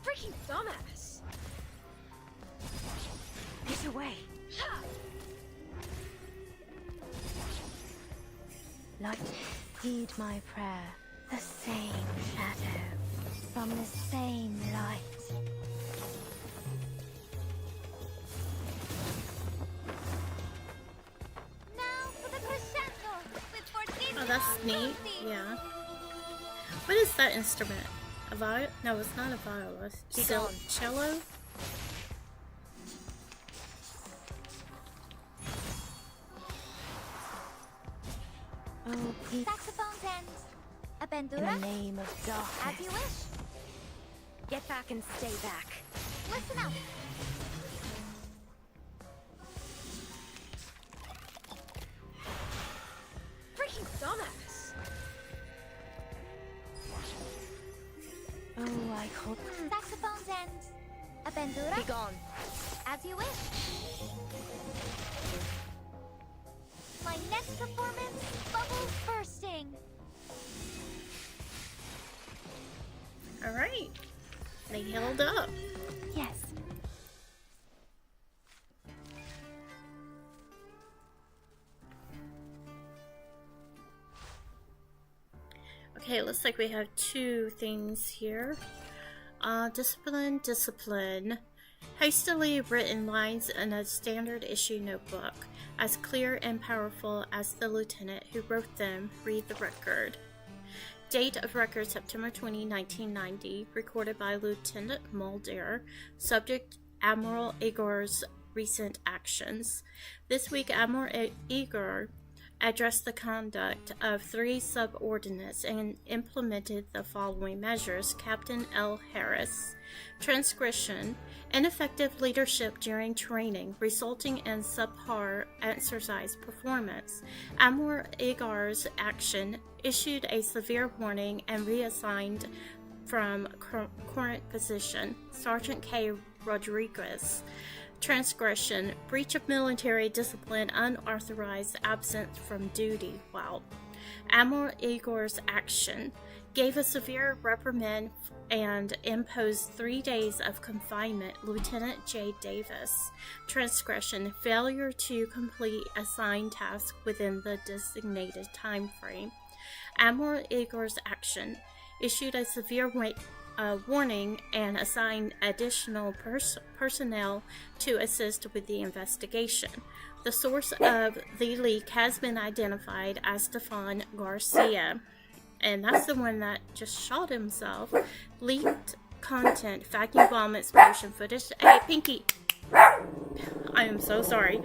Freaking dumbass.
Get away.
Ha!
Light, heed my prayer. The same shadow from the same light.
Now for the crescendo with Fortissimo
Oh, that's neat.
Lucy.
Yeah. What is that instrument? A viol? No, it's not a viola. Cello?
Oh, heed
Saxophone's end. A
in
bandura.
the name of
As
darkness.
you wish.
Get back and stay back.
Listen up.
Freaking dumbass.
Oh, I call.
Saxophone's end. A bandura.
Be gone.
As you wish. My next performance, Bubbles Bursting.
Alright. They held up.
Yes.
Okay, looks like we have two things here. Discipline. Hastily written lines in a standard issue notebook, as clear and powerful as the lieutenant who wrote them. Read the record. Date of record September 20, 1990. Recorded by Lieutenant Mulder. Subject Admiral Igor's recent actions. This week, Admiral Igor addressed the conduct of 3 subordinates and implemented the following measures. Captain L. Harris. Transgression. Ineffective leadership during training, resulting in subpar exercise performance. Admiral Agar's action. Issued a severe warning and reassigned from current position. Sergeant K. Rodriguez. Transgression. Breach of military discipline, unauthorized absence from duty. Wow. Admiral Igor's action. Gave a severe reprimand and imposed 3 days of confinement. Lieutenant J. Davis. Transgression. Failure to complete assigned tasks within the designated time frame. Admiral Igor's action. Issued a severe warning and assigned additional personnel to assist with the investigation. The source of the leak has been identified as Stefan Garcia, and that's the one that just shot himself. Leaked content, vacuum bomb explosion footage. Hey, Pinky! I am so sorry.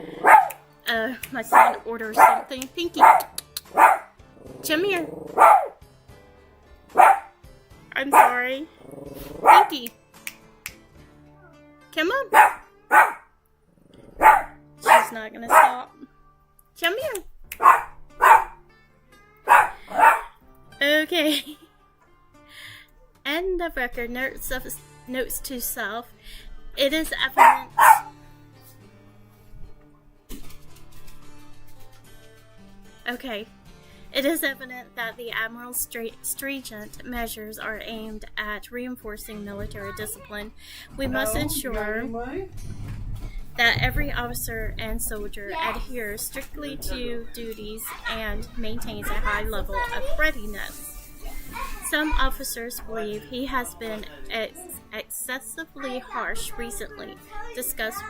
My son orders something. Pinky! Come here. I'm sorry. Pinky. Come on. She's not gonna stop. Come here. Okay. End of record. Notes to self. It is evident. Okay. It is evident that the Admiral's stringent measures are aimed at reinforcing military discipline. We must ensure that every officer and soldier adheres strictly to duties and maintains a high level of readiness. Some officers believe he has been excessively harsh recently. Discuss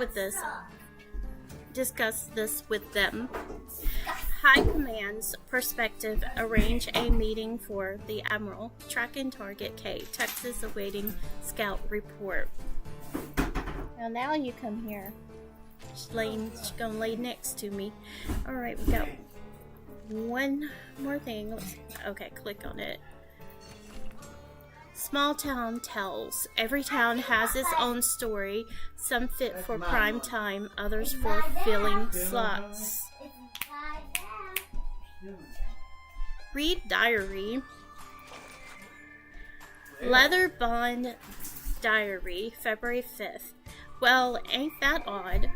this with them. High Command's perspective, arrange a meeting for the Admiral. Track and target K. Texas awaiting scout report. Now you come here. She's gonna lay next to me. Alright, we got one more thing. Okay, click on it. Small town tells. Every town has its own story. Some fit for prime time, others for filling slots. Read diary. Leather Bond diary, February 5th. Well, ain't that odd?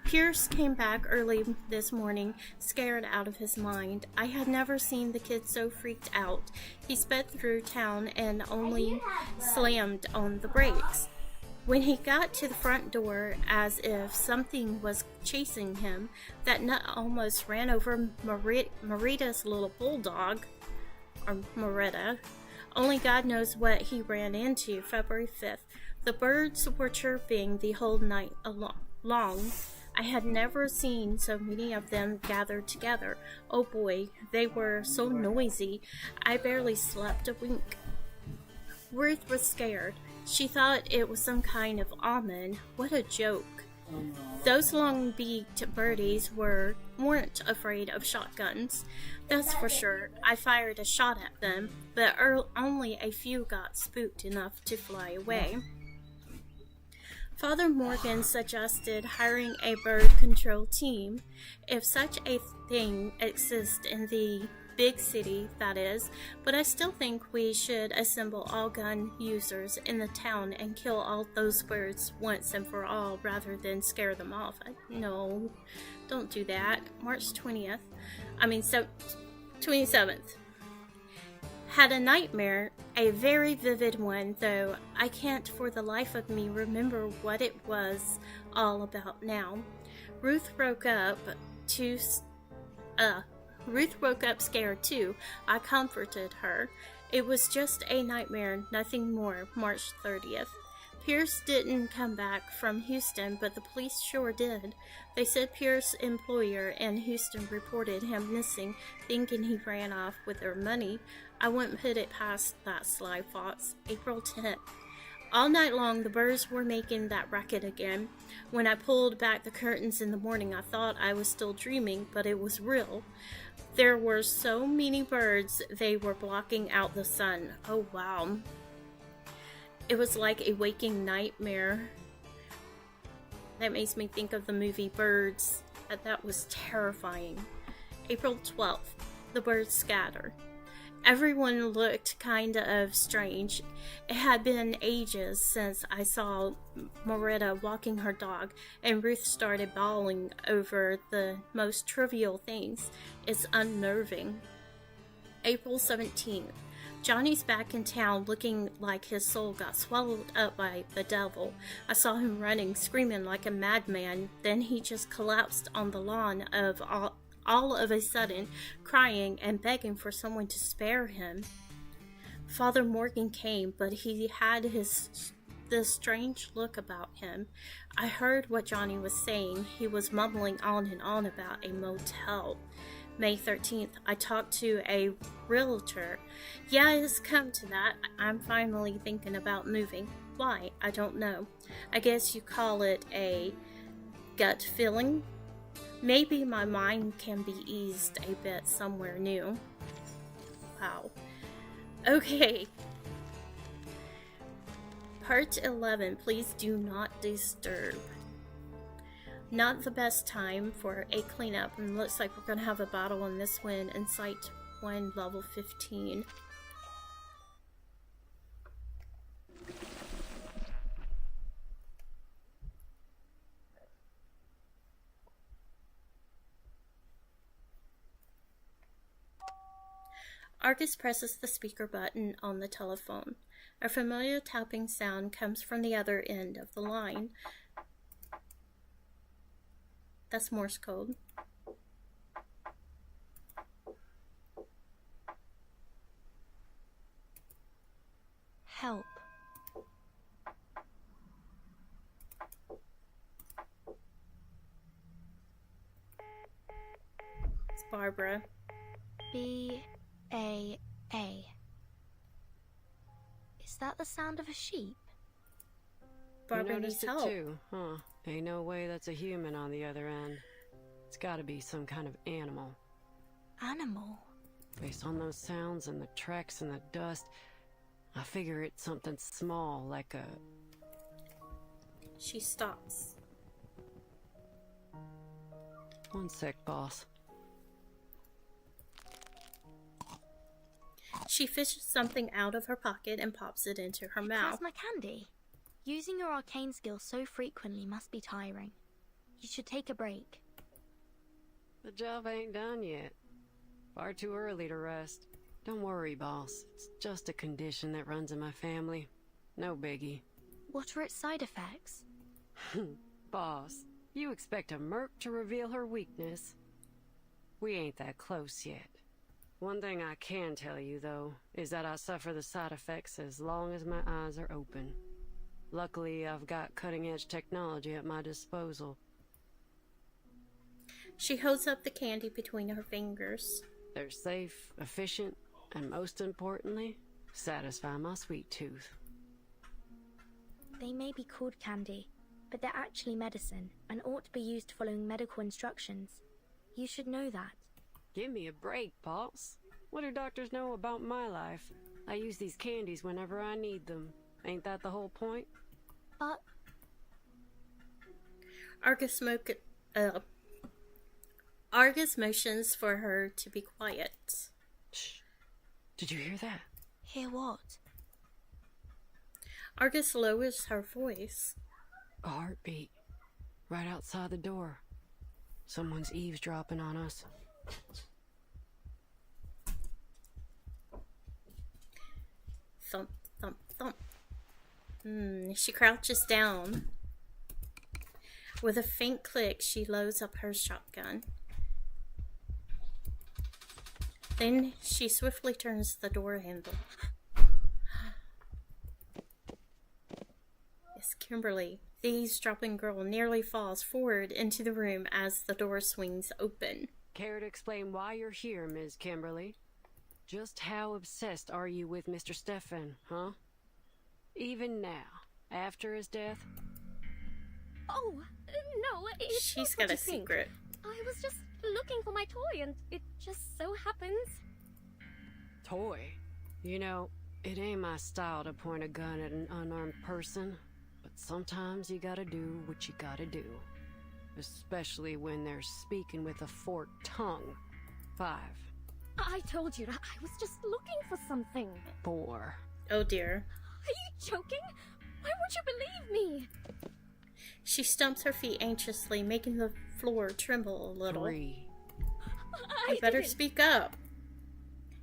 Pierce came back early this morning, scared out of his mind. I had never seen the kid so freaked out. He sped through town and only slammed on the brakes. When he got to the front door, as if something was chasing him, that nut almost ran over Marita's little bulldog, or Marita. Only God knows what he ran into. February 5th. The birds were chirping the whole night long. I had never seen so many of them gathered together. Oh boy, they were so noisy. I barely slept a wink. Ruth was scared. She thought it was some kind of omen. What a joke. Those long-beaked birdies weren't afraid of shotguns. That's for sure. I fired a shot at them, but only a few got spooked enough to fly away. Father Morgan suggested hiring a bird control team, if such a thing exists in the big city, that is, but I still think we should assemble all gun users in the town and kill all those birds once and for all rather than scare them off. No, don't do that. March 27th. Had a nightmare, a very vivid one, though I can't for the life of me remember what it was all about now. Ruth woke up scared too. I comforted her. It was just a nightmare, nothing more. March 30th. Pierce didn't come back from Houston, but the police sure did. They said Pierce's employer in Houston reported him missing, thinking he ran off with their money. I wouldn't put it past that sly fox. April 10th. All night long, the birds were making that racket again. When I pulled back the curtains in the morning, I thought I was still dreaming, but it was real. There were so many birds, they were blocking out the sun. Oh, wow. It was like a waking nightmare. That makes me think of the movie Birds. That was terrifying. April 12th. The birds scatter. Everyone looked kind of strange. It had been ages since I saw Moretta walking her dog, and Ruth started bawling over the most trivial things. It's unnerving. April 17th. Johnny's back in town looking like his soul got swallowed up by the devil. I saw him running, screaming like a madman. Then he just collapsed on the lawn all of a sudden, crying and begging for someone to spare him. Father Morgan came, but he had this strange look about him. I heard what Johnny was saying. He was mumbling on and on about a motel. May 13th, I talked to a realtor. Yeah, it's come to that. I'm finally thinking about moving. Why? I don't know. I guess you call it a gut feeling. Maybe my mind can be eased a bit somewhere new. Wow. Okay. Part 11. Please do not disturb. Not the best time for a cleanup, and looks like we're going to have a battle on this one in Site 1, level 15. Argus presses the speaker button on the telephone. A familiar tapping sound comes from the other end of the line. That's Morse code.
Help.
It's Barbara.
B-A-A. Is that the sound of a sheep?
Barbara needs help.
Too, huh? Ain't no way that's a human on the other end. It's gotta be some kind of animal.
Animal?
Based on those sounds and the tracks and the dust, I figure it's something small, like a...
She stops.
One sec, boss.
She fishes something out of her pocket and pops it into her mouth.
Plasma candy. Using your arcane skill so frequently must be tiring. You should take a break.
The job ain't done yet. Far too early to rest. Don't worry, boss. It's just a condition that runs in my family. No biggie.
What are its side effects?
Boss, you expect a merc to reveal her weakness? We ain't that close yet. One thing I can tell you, though, is that I suffer the side effects as long as my eyes are open. Luckily, I've got cutting-edge technology at my disposal.
She holds up the candy between her fingers.
They're safe, efficient, and most importantly, satisfy my sweet tooth.
They may be called candy, but they're actually medicine and ought to be used following medical instructions. You should know that.
Give me a break, boss. What do doctors know about my life? I use these candies whenever I need them. Ain't that the whole point?
But...
Argus motions for her to be quiet.
Shh. Did you hear that?
Hear what?
Argus lowers her voice.
A heartbeat. Right outside the door. Someone's eavesdropping on us.
Thump, thump, thump. She crouches down. With a faint click, she loads up her shotgun. Then she swiftly turns the door handle. It's Kimberly. The eavesdropping girl nearly falls forward into the room as the door swings open.
Care to explain why you're here, Ms. Kimberly? Just how obsessed are you with Mr. Stefan, huh? Even now, After his death?
Oh, no, it's
She's
not
got
what
a
you think.
secret.
I was just looking for my toy, and it just so happens.
Toy? You know, it ain't my style to point a gun at an unarmed person, but sometimes you gotta do what you gotta do. Especially when they're speaking with a forked tongue. 5.
I told you that I was just looking for something.
4.
Oh dear.
Are you joking? Why won't you believe me?
She stumps her feet anxiously, making the floor tremble a little.
3.
You better
didn't.
speak up.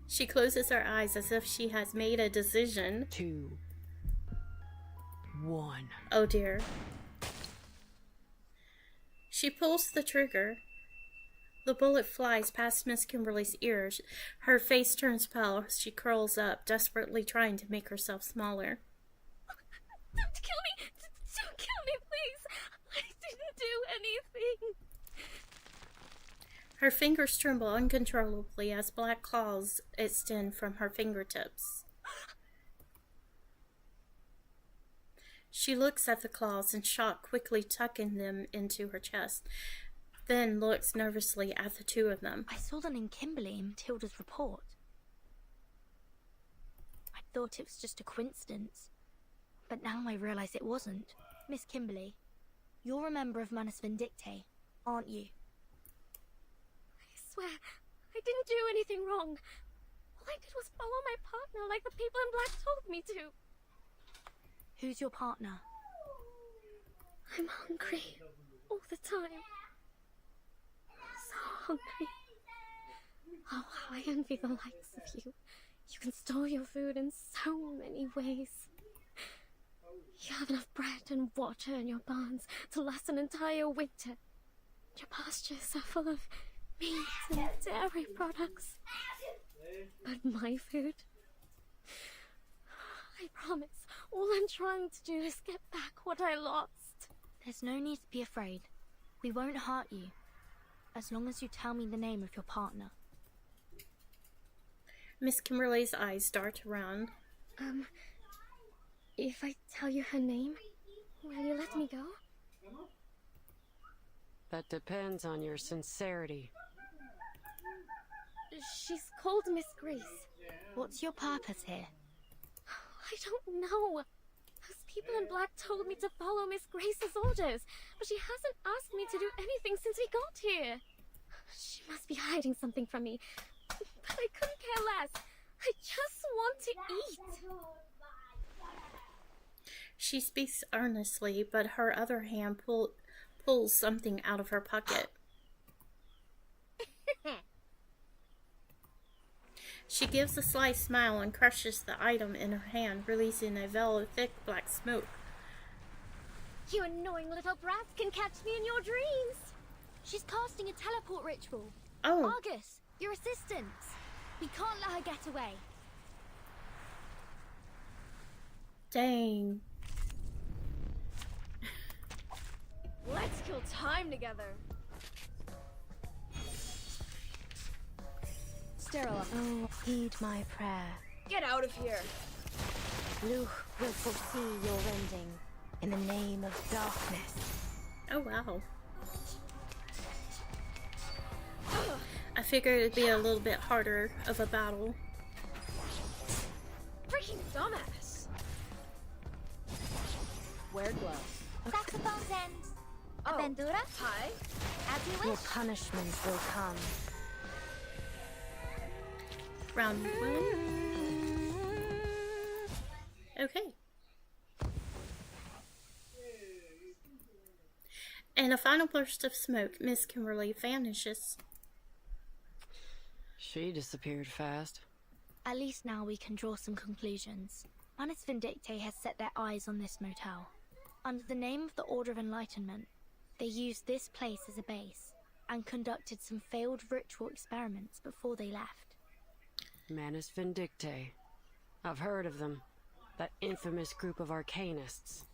She closes her eyes as if she has made a decision.
2. 1.
Oh dear. She pulls the trigger. The bullet flies past Miss Kimberly's ears. Her face turns pale. She curls up, desperately trying to make herself smaller.
Don't kill me! Don't kill me, please! I didn't do anything!
Her fingers tremble uncontrollably as black claws extend from her fingertips. She looks at the claws in shock, quickly tucking them into her chest, then looks nervously at the two of them.
I saw them in Kimberly and Matilda's report. I thought it was just a coincidence, but now I realise it wasn't. Miss Kimberly, you're a member of Manus Vindictae, aren't you?
I swear, I didn't do anything wrong. All I did was follow my partner like the people in black told me to.
Who's your partner?
I'm hungry all the time. So hungry. Oh, how I envy the likes of you. You can store your food in so many ways. You have enough bread and water in your barns to last an entire winter. Your pastures are full of meat and dairy products. But my food? I promise, all I'm trying to do is get back what I lost.
There's no need to be afraid. We won't hurt you, as long as you tell me the name of your partner.
Miss Kimberly's eyes dart around.
If I tell you her name, will you let me go?
That depends on your sincerity.
She's called Miss Grace.
What's your purpose here?
I don't know. Those people in black told me to follow Miss Grace's orders, but she hasn't asked me to do anything since we got here. She must be hiding something from me, but I couldn't care less. I just want to eat.
She speaks earnestly, but her other hand pulls something out of her pocket. She gives a sly smile and crushes the item in her hand, releasing a veil of thick black smoke.
You annoying little brats can catch me in your dreams.
She's casting a teleport ritual.
Oh.
Argus, your assistant. We can't let her get away.
Dang.
Let's kill time together.
Sterila. Oh, heed my prayer.
Get out of here.
Luch will foresee your ending in the name of darkness.
Oh, wow. I figured it'd be a little bit harder of a battle.
Freaking dumbass. Wear gloves.
Saxophone's end.
Oh,
Avendura?
hi.
As you
Your
wish.
punishment will come.
Round 1. Okay. In a final burst of smoke, Miss Kimberly vanishes.
She disappeared fast.
At least now we can draw some conclusions. Manus Vindictae has set their eyes on this motel. Under the name of the Order of Enlightenment, they used this place as a base and conducted some failed ritual experiments before they left.
Manus Vindictae. I've heard of them. That infamous group of arcanists.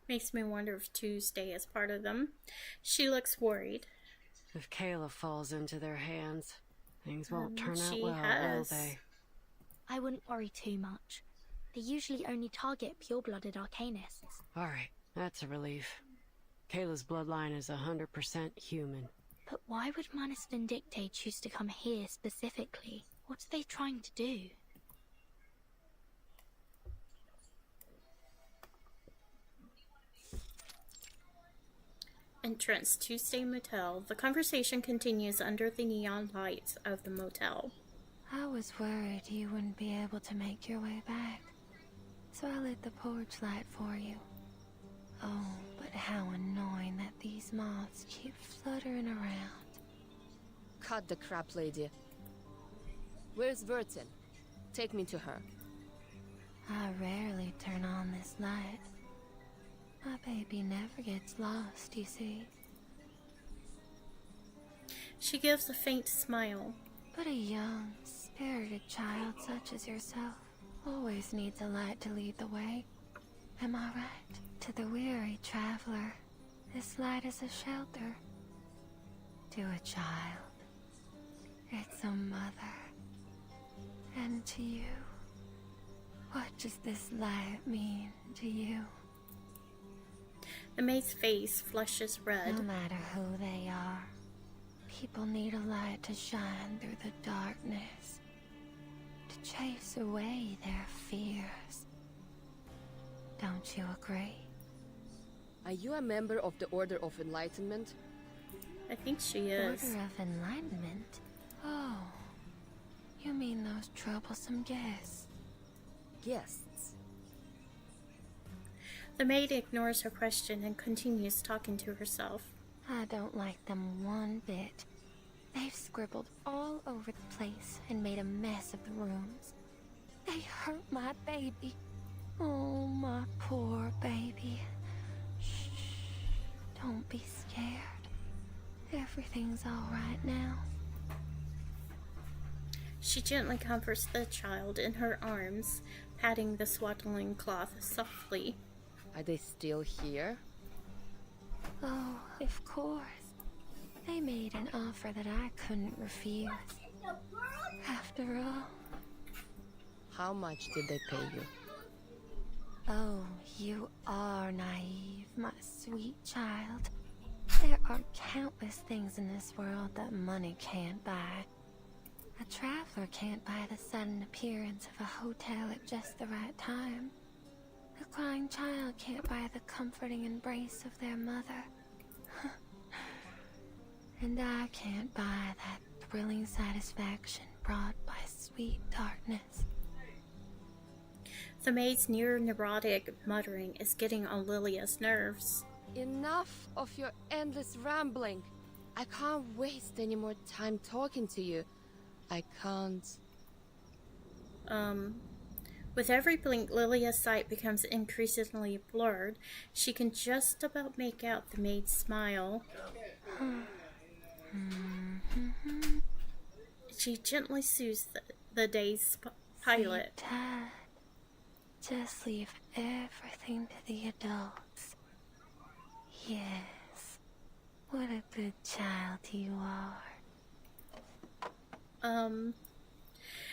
Makes me wonder if Tuesday is part of them. She looks worried.
If Kayla falls into their hands, things won't turn out
she
well,
has.
will they?
I wouldn't worry too much. They usually only target pure-blooded arcanists.
Alright, that's a relief. Kayla's bloodline is 100% human.
But why would Manus Vindicte choose to come here specifically? What are they trying to do?
Entrance, Tuesday Motel. The conversation continues under the neon lights of the motel.
I was worried you wouldn't be able to make your way back, so I lit the porch light for you. Oh, but how annoying that these moths keep fluttering around.
Cut the crap, lady. Where's Vertin? Take me to her.
I rarely turn on this light. My baby never gets lost, you see.
She gives a faint smile.
But a young, spirited child such as yourself always needs a light to lead the way. Am I right? To the weary traveler, this light is a shelter. To a child, it's a mother. And to you, what does this light mean to you?
The maid's face flushes red.
No matter who they are, people need a light to shine through the darkness, to chase away their fears. Don't you agree?
Are you a member of the Order of Enlightenment?
I think she is.
Order of Enlightenment? Oh, you mean those troublesome guests?
Guests?
The maid ignores her question and continues talking to herself.
I don't like them one bit. They've scribbled all over the place and made a mess of the rooms. They hurt my baby. Oh, my poor baby. Shh, don't be scared. Everything's all right now.
She gently comforts the child in her arms, patting the swaddling cloth softly.
Are they still here?
Oh, of course. They made an offer that I couldn't refuse. After all.
How much did they pay you?
Oh, you are naive, my sweet child. There are countless things in this world that money can't buy. A traveler can't buy the sudden appearance of a hotel at just the right time. A crying child can't buy the comforting embrace of their mother. And I can't buy that thrilling satisfaction brought by sweet darkness.
The maid's near neurotic muttering is getting on Lilia's nerves.
Enough of your endless rambling. I can't waste any more time talking to you. I can't.
With every blink, Lilia's sight becomes increasingly blurred. She can just about make out the maid's smile. She gently soothes the dazed pilot.
Sweet Dad, just leave everything to the adults. Yes, what a good child you are.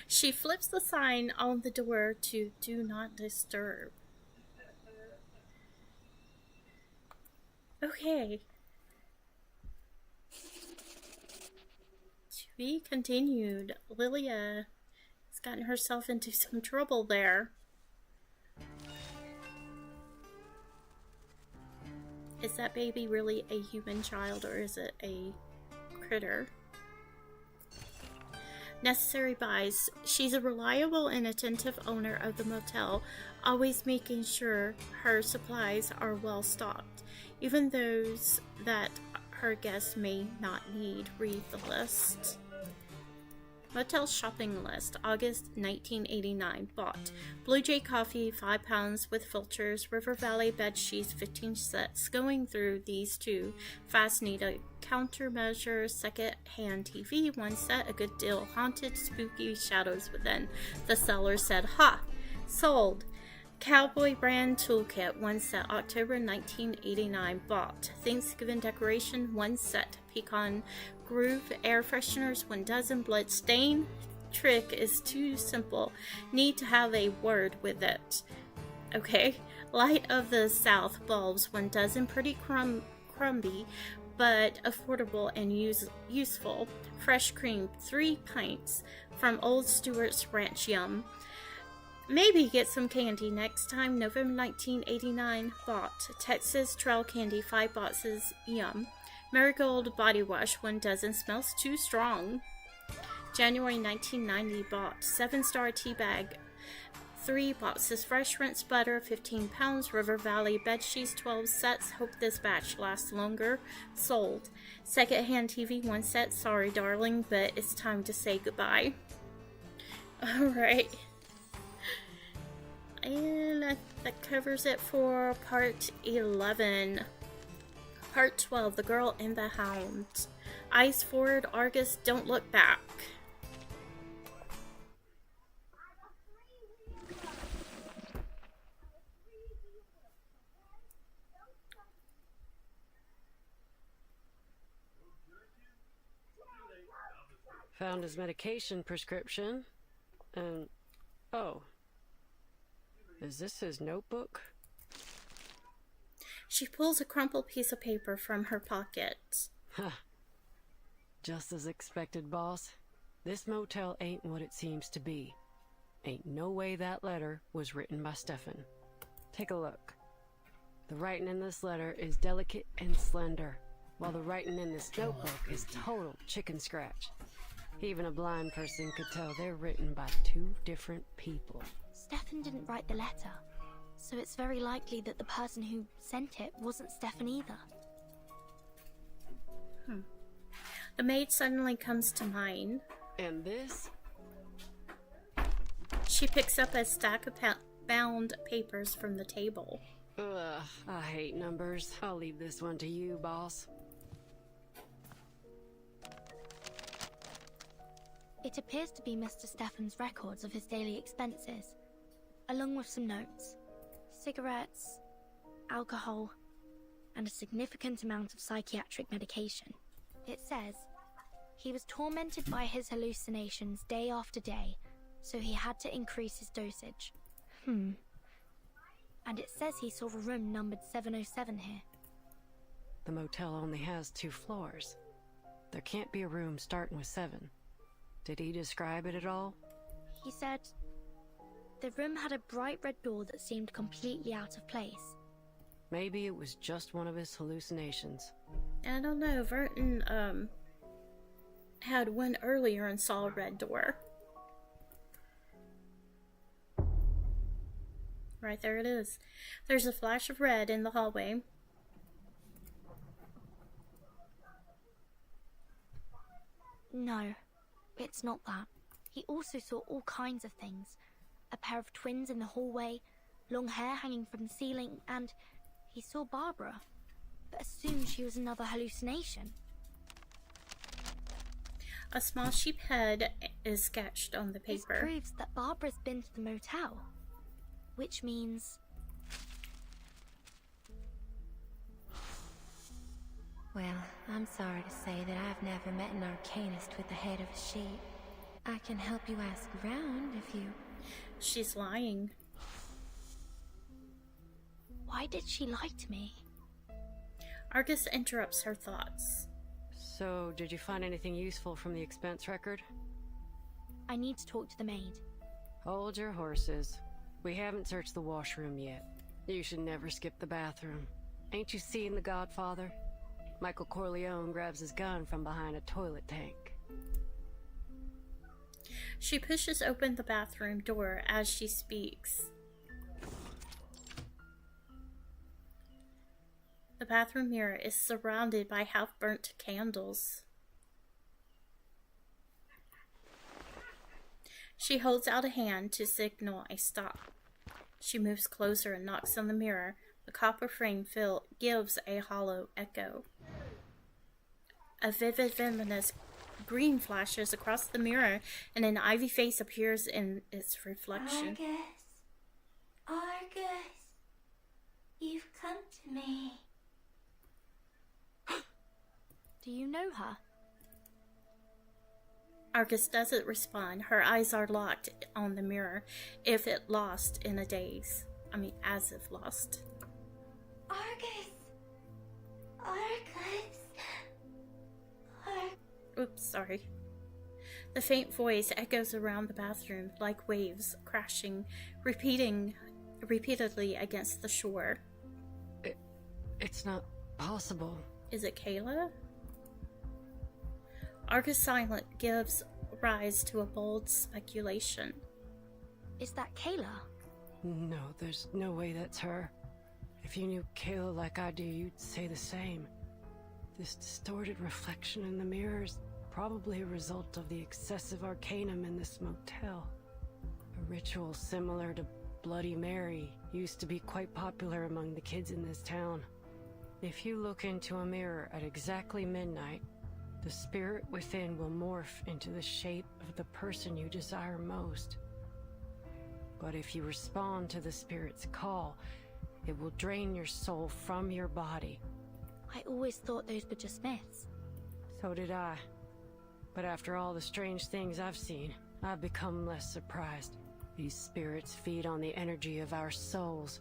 She flips the sign on the door to "Do Not Disturb." Okay. To be continued. Lilia has gotten herself into some trouble there. Is that baby really a human child or is it a critter? Necessary buys. She's a reliable and attentive owner of the motel, always making sure her supplies are well stocked, even those that her guests may not need. Read the list. Motel shopping list, August 1989. Bought Blue Jay coffee, 5 pounds with filters. River Valley bed sheets, 15 sets. Going through these two. Fast need a countermeasure. Second-hand TV, 1 set. A good deal. Haunted, spooky shadows within. The seller said, "Ha! Sold." Cowboy brand toolkit, 1 set. October 1989. Bought Thanksgiving decoration, 1 set. Pecan Groove air fresheners, 1 dozen. Blood stain trick is too simple. Need to have a word with it. Okay. Light of the South bulbs, 1 dozen, pretty crumby, but affordable and useful. Fresh cream, 3 pints from Old Stewart's Ranch. Yum. Maybe get some candy next time. November 1989. Bought. Texas Trail Candy, 5 boxes. Yum. Marigold body wash, 1 dozen. Smells too strong. January 1990. Bought. 7-star tea bag, 3 boxes. Fresh rinsed butter, 15 pounds. River Valley bed sheets, 12 sets. Hope this batch lasts longer. Sold. Secondhand TV, 1 set. Sorry, darling, but it's time to say goodbye. Alright. And that covers it for part 11. Part 12, The Girl and the Hound. Eyes forward, Argus, don't look back.
Found his medication prescription. And, oh. Is this his notebook?
She pulls a crumpled piece of paper from her pocket.
Huh. Just as expected, boss. This motel ain't what it seems to be. Ain't no way that letter was written by Stefan. Take a look. The writing in this letter is delicate and slender, while the writing in this notebook is total chicken scratch. Even a blind person could tell they're written by 2 different people.
Stefan didn't write the letter, so it's very likely that the person who sent it wasn't Stefan either.
The maid suddenly comes to mind.
And this?
She picks up a stack of bound papers from the table.
Ugh, I hate numbers. I'll leave this one to you, boss.
It appears to be Mr. Stefan's records of his daily expenses, along with some notes, cigarettes, alcohol, and a significant amount of psychiatric medication. It says, he was tormented by his hallucinations day after day, so he had to increase his dosage. And it says he saw a room numbered 707 here.
The motel only has 2 floors. There can't be a room starting with 7. Did he describe it at all?
He said the room had a bright red door that seemed completely out of place.
Maybe it was just one of his hallucinations.
I don't know. Vernon, had one earlier and saw a red door. Right there it is. There's a flash of red in the hallway.
No, it's not that. He also saw all kinds of things. A pair of twins in the hallway, long hair hanging from the ceiling, and he saw Barbara, but assumed she was another hallucination.
A small sheep head is sketched on the paper.
This proves that Barbara's been to the motel, which means...
Well, I'm sorry to say that I've never met an arcanist with the head of a sheep. I can help you ask around if you...
She's lying.
Why did she lie to me?
Argus interrupts her thoughts.
So, did you find anything useful from the expense record?
I need to talk to the maid.
Hold your horses. We haven't searched the washroom yet. You should never skip the bathroom. Ain't you seen The Godfather? Michael Corleone grabs his gun from behind a toilet tank.
She pushes open the bathroom door as she speaks. The bathroom mirror is surrounded by half-burnt candles. She holds out a hand to signal a stop. She moves closer and knocks on the mirror. The copper frame gives a hollow echo. A vivid luminous green flashes across the mirror, and an ivy face appears in its reflection.
Argus, you've come to me.
Do you know her?
Argus doesn't respond. Her eyes are locked on the mirror, if it lost in a daze. I mean, as if lost.
Argus! Argus!
Oops, sorry. The faint voice echoes around the bathroom like waves crashing, repeatedly against the shore.
It's not possible.
Is it Kayla? Argus' silence gives rise to a bold speculation.
Is that Kayla?
No, there's no way that's her. If you knew Kayla like I do, you'd say the same. This distorted reflection in the mirrors, probably a result of the excessive arcanum in this motel. A ritual similar to Bloody Mary used to be quite popular among the kids in this town. If you look into a mirror at exactly midnight, the spirit within will morph into the shape of the person you desire most. But if you respond to the spirit's call, it will drain your soul from your body.
I always thought those were just myths.
So did I. But after all the strange things I've seen, I've become less surprised. These spirits feed on the energy of our souls.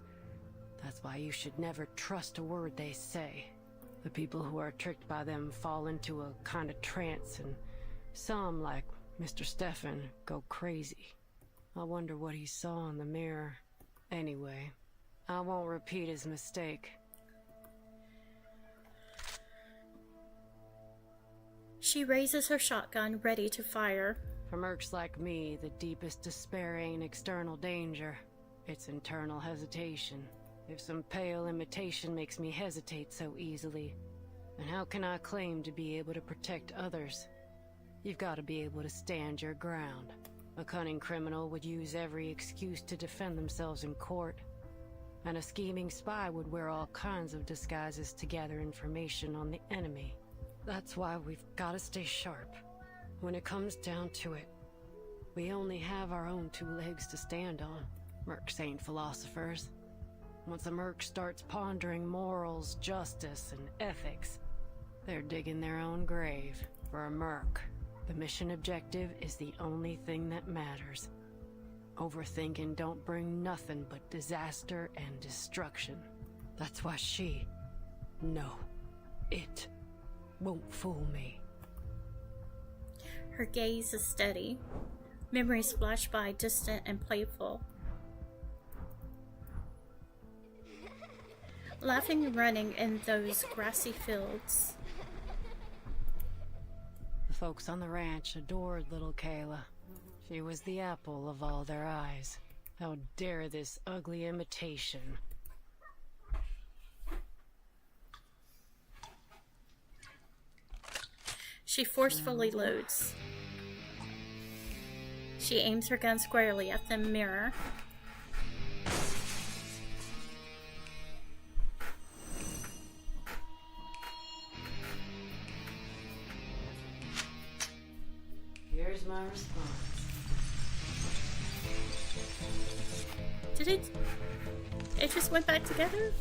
That's why you should never trust a word they say. The people who are tricked by them fall into a kind of trance, and some, like Mr. Stefan, go crazy. I wonder what he saw in the mirror. Anyway, I won't repeat his mistake.
She raises her shotgun, ready to fire.
For mercs like me, the deepest despair ain't external danger. It's internal hesitation. If some pale imitation makes me hesitate so easily, then how can I claim to be able to protect others? You've got to be able to stand your ground. A cunning criminal would use every excuse to defend themselves in court, and a scheming spy would wear all kinds of disguises to gather information on the enemy. That's why we've got to stay sharp. When it comes down to it, we only have our own two legs to stand on. Mercs ain't philosophers. Once a merc starts pondering morals, justice, and ethics, they're digging their own grave. For a merc, the mission objective is the only thing that matters. Overthinking don't bring nothing but disaster and destruction. That's why it won't fool me.
Her gaze is steady. Memories flash by, distant and playful. Laughing and running in those grassy fields.
The folks on the ranch adored little Kayla. She was the apple of all their eyes. How dare this ugly imitation?
She forcefully loads. She aims her gun squarely at the mirror.
Here's my response.
Did it just went back together?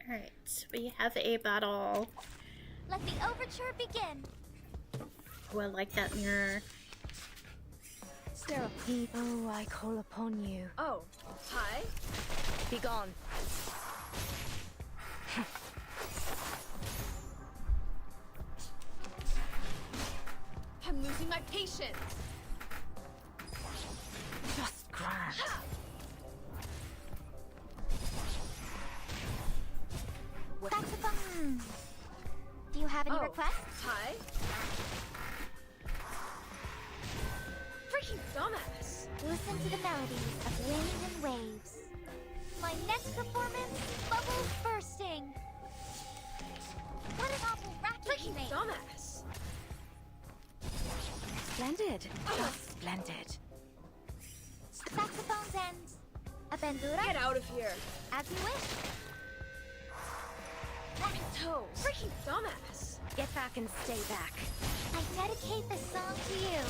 Alright, we have a battle.
Let the overture begin.
Oh, I like that mirror.
There are people I call upon you.
Oh, hi. Be gone. I'm losing my patience.
Just grant.
Saxophone. Do you have any requests?
Hi. Freaking dumbass.
Listen to the melodies of wind and waves. My next performance, bubbles bursting. What an awful racket you
Freaking
made.
dumbass.
Splendid. Just splendid.
Saxophone's end. A bandura.
Get out of here.
As you wish.
My toes. Freaking dumbass.
Get back and stay back.
I dedicate this song to you.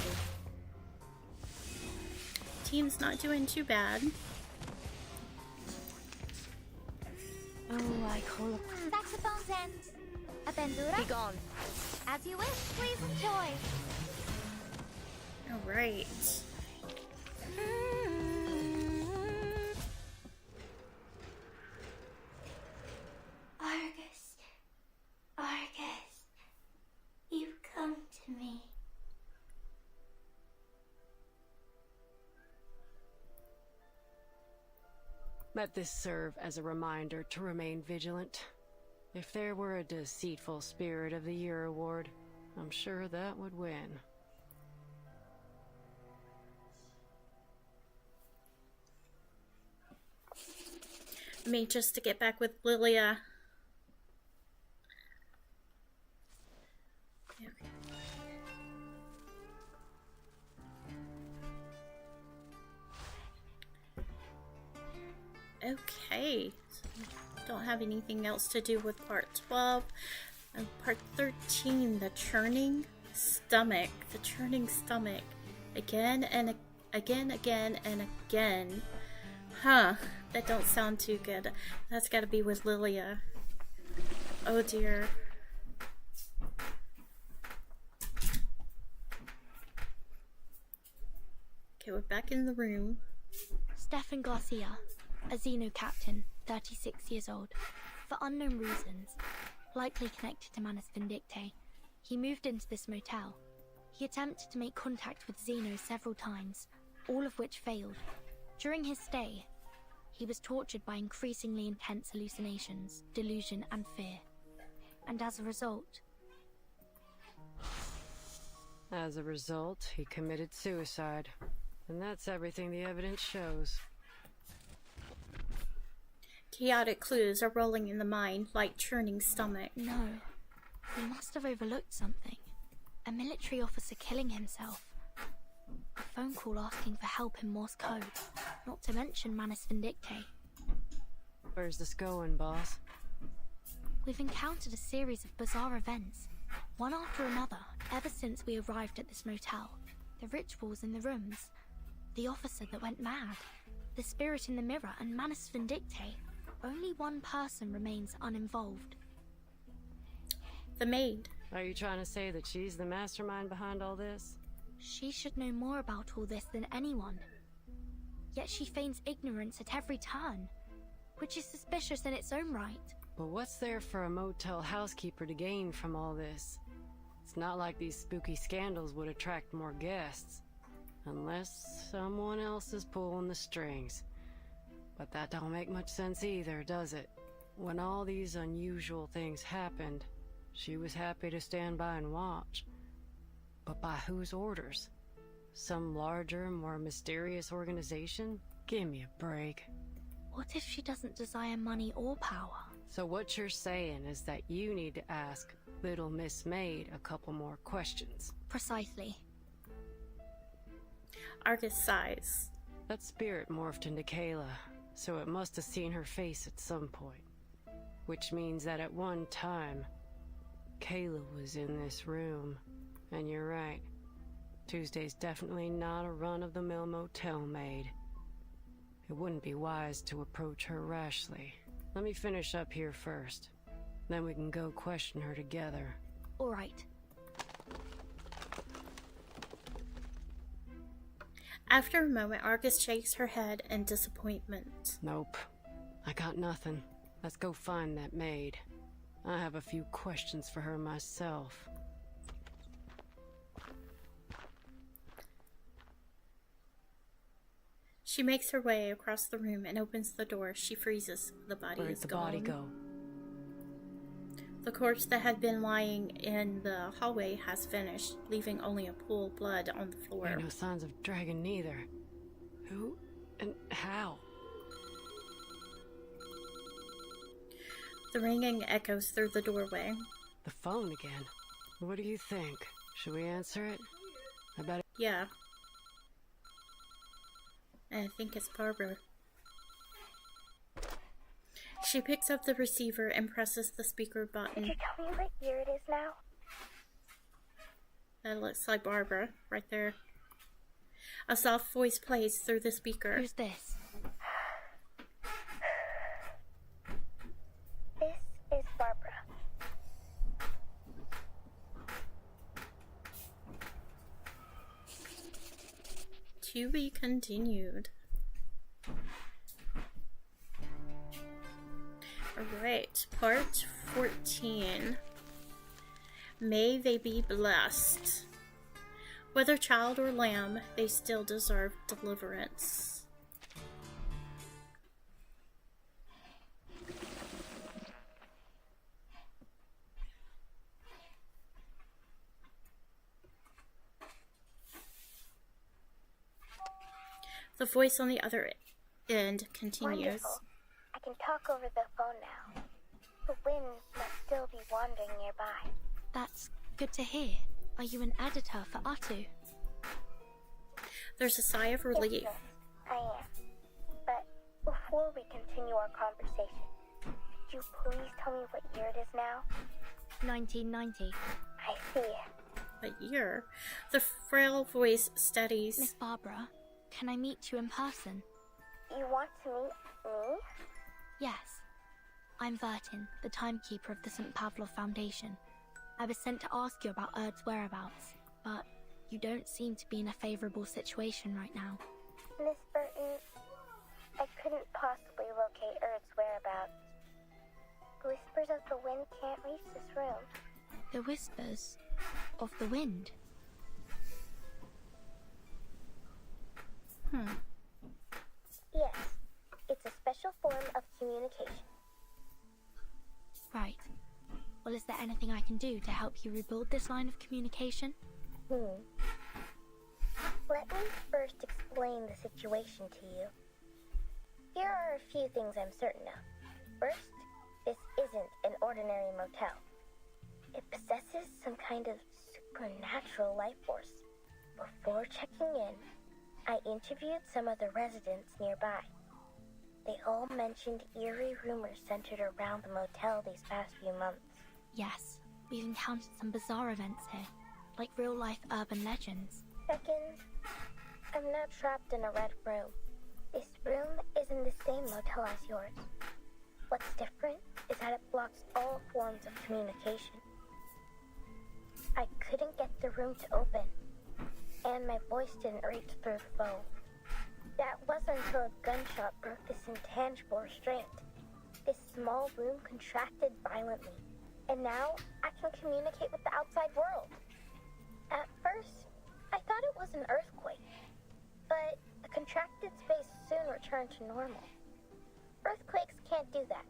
Team's not doing too bad.
Oh, I call up.
Saxophones end. A bendura?
Be gone.
As you wish, please enjoy.
Alright.
Argus. Argus. You've come to me.
Let this serve as a reminder to remain vigilant. If there were a deceitful Spirit of the Year award, I'm sure that would win.
Me just to get back with Lilia. Okay. Don't have anything else to do with part 12. And part 13, the churning stomach. The churning stomach. Again and again and again. Huh. That don't sound too good. That's gotta be with Lilia. Oh dear. Okay, we're back in the room.
Stefan Garcia, a Xeno captain, 36 years old. For unknown reasons, likely connected to Manus Vindictae, he moved into this motel. He attempted to make contact with Xeno several times, all of which failed. During his stay, he was tortured by increasingly intense hallucinations, delusion, and fear. And as a result,
he committed suicide. And that's everything the evidence shows.
Chaotic clues are rolling in the mind like churning stomach.
No, we must have overlooked something. A military officer killing himself. A phone call asking for help in Morse code, not to mention Manus Vindictae.
Where's this going, boss?
We've encountered a series of bizarre events, one after another, ever since we arrived at this motel. The rituals in the rooms, the officer that went mad, the spirit in the mirror, and Manus Vindictae. Only one person remains uninvolved.
The maid.
Are you trying to say that she's the mastermind behind all this?
She should know more about all this than anyone. Yet she feigns ignorance at every turn, which is suspicious in its own right.
But what's there for a motel housekeeper to gain from all this? It's not like these spooky scandals would attract more guests. Unless someone else is pulling the strings. But that don't make much sense either, does it? When all these unusual things happened, she was happy to stand by and watch. But by whose orders? Some larger, more mysterious organization? Give me a break.
What if she doesn't desire money or power?
So what you're saying is that you need to ask Little Miss Maid a couple more questions.
Precisely.
Argus sighs.
That spirit morphed into Kayla, so it must have seen her face at some point. Which means that at one time, Kayla was in this room. And you're right. Tuesday's definitely not a run-of-the-mill motel maid. It wouldn't be wise to approach her rashly. Let me finish up here first. Then we can go question her together.
All right.
After a moment, Argus shakes her head in disappointment.
Nope. I got nothing. Let's go find that maid. I have a few questions for her myself.
She makes her way across the room and opens the door. She freezes. The body
Where'd
is
the
gone.
body go?
The corpse that had been lying in the hallway has vanished, leaving only a pool of blood on the floor.
Ain't no signs of dragon neither. Who and how?
The ringing echoes through the doorway.
The phone again. What do you think? Should we answer it? I bet it...
Yeah. I think it's Barbara. She picks up the receiver and presses the speaker button.
Did you tell me what year it is now?
That looks like Barbara right there. A soft voice plays through the speaker.
Who's this?
This is Barbara.
To be continued. Alright, part 14. May they be blessed. Whether child or lamb, they still deserve deliverance. The voice on the other end continues.
Wonderful. I can talk over the phone now. The wind must still be wandering nearby.
That's good to hear. Are you an editor for Atu?
There's a sigh of relief.
Yes, I am. But before we continue our conversation, could you please tell me what year it is now?
1990.
I see.
A year? The frail voice steadies.
Miss Barbara, can I meet you in person?
You want to meet me?
Yes. I'm Vertin, the timekeeper of the St. Pavlov Foundation. I was sent to ask you about Erd's whereabouts, but you don't seem to be in a favorable situation right now.
Miss Burton, I couldn't possibly locate Erd's whereabouts. The whispers of the wind can't reach this room.
The whispers of the wind?
Yes, it's a special form of communication.
Right. Well, is there anything I can do to help you rebuild this line of communication?
Let me first explain the situation to you. Here are a few things I'm certain of. First, this isn't an ordinary motel. It possesses some kind of supernatural life force. Before checking in, I interviewed some of the residents nearby. They all mentioned eerie rumors centered around the motel these past few months.
Yes, we've encountered some bizarre events here, like real-life urban legends.
Second, I'm not trapped in a red room. This room is in the same motel as yours. What's different is that it blocks all forms of communication. I couldn't get the room to open, and my voice didn't reach through the phone. That wasn't until a gunshot broke this intangible restraint. This small room contracted violently, and now I can communicate with the outside world. At first, I thought it was an earthquake, but the contracted space soon returned to normal. Earthquakes can't do that,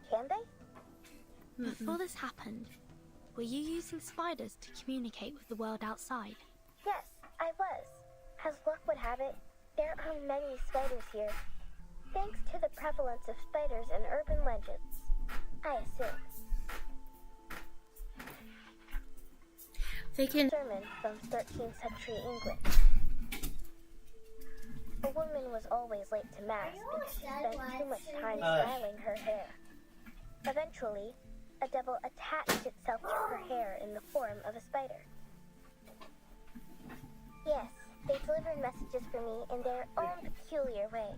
can they?
Before this happened, were you using spiders to communicate with the world outside?
Yes, I was. As luck would have it, there are many spiders here. Thanks to the prevalence of spiders in urban legends, I assume.
They can...
Sermon from 13th century England. A woman was always late to mass because she spent too much time styling her hair. Eventually, a devil attached itself to her hair in the form of a spider. Yes, they delivered messages for me in their own peculiar way.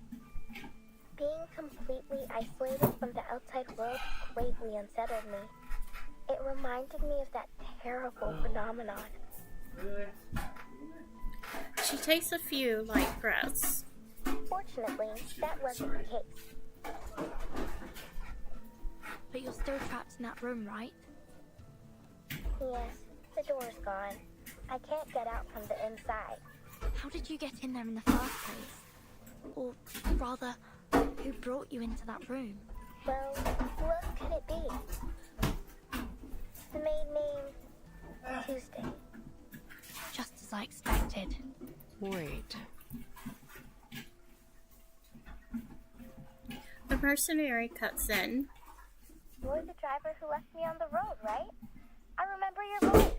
Being completely isolated from the outside world greatly unsettled me. It reminded me of that terrible phenomenon.
She takes a few light breaths.
Fortunately, that wasn't the case.
But you're still trapped in that room, right?
Yes, the door's gone. I can't get out from the inside.
How did you get in there in the first place? Or rather, who brought you into that room?
Well, who else could it be? The maid named Tuesday.
Just as I expected.
Wait.
The mercenary cuts in.
You're the driver who left me on the road, right? I remember your voice.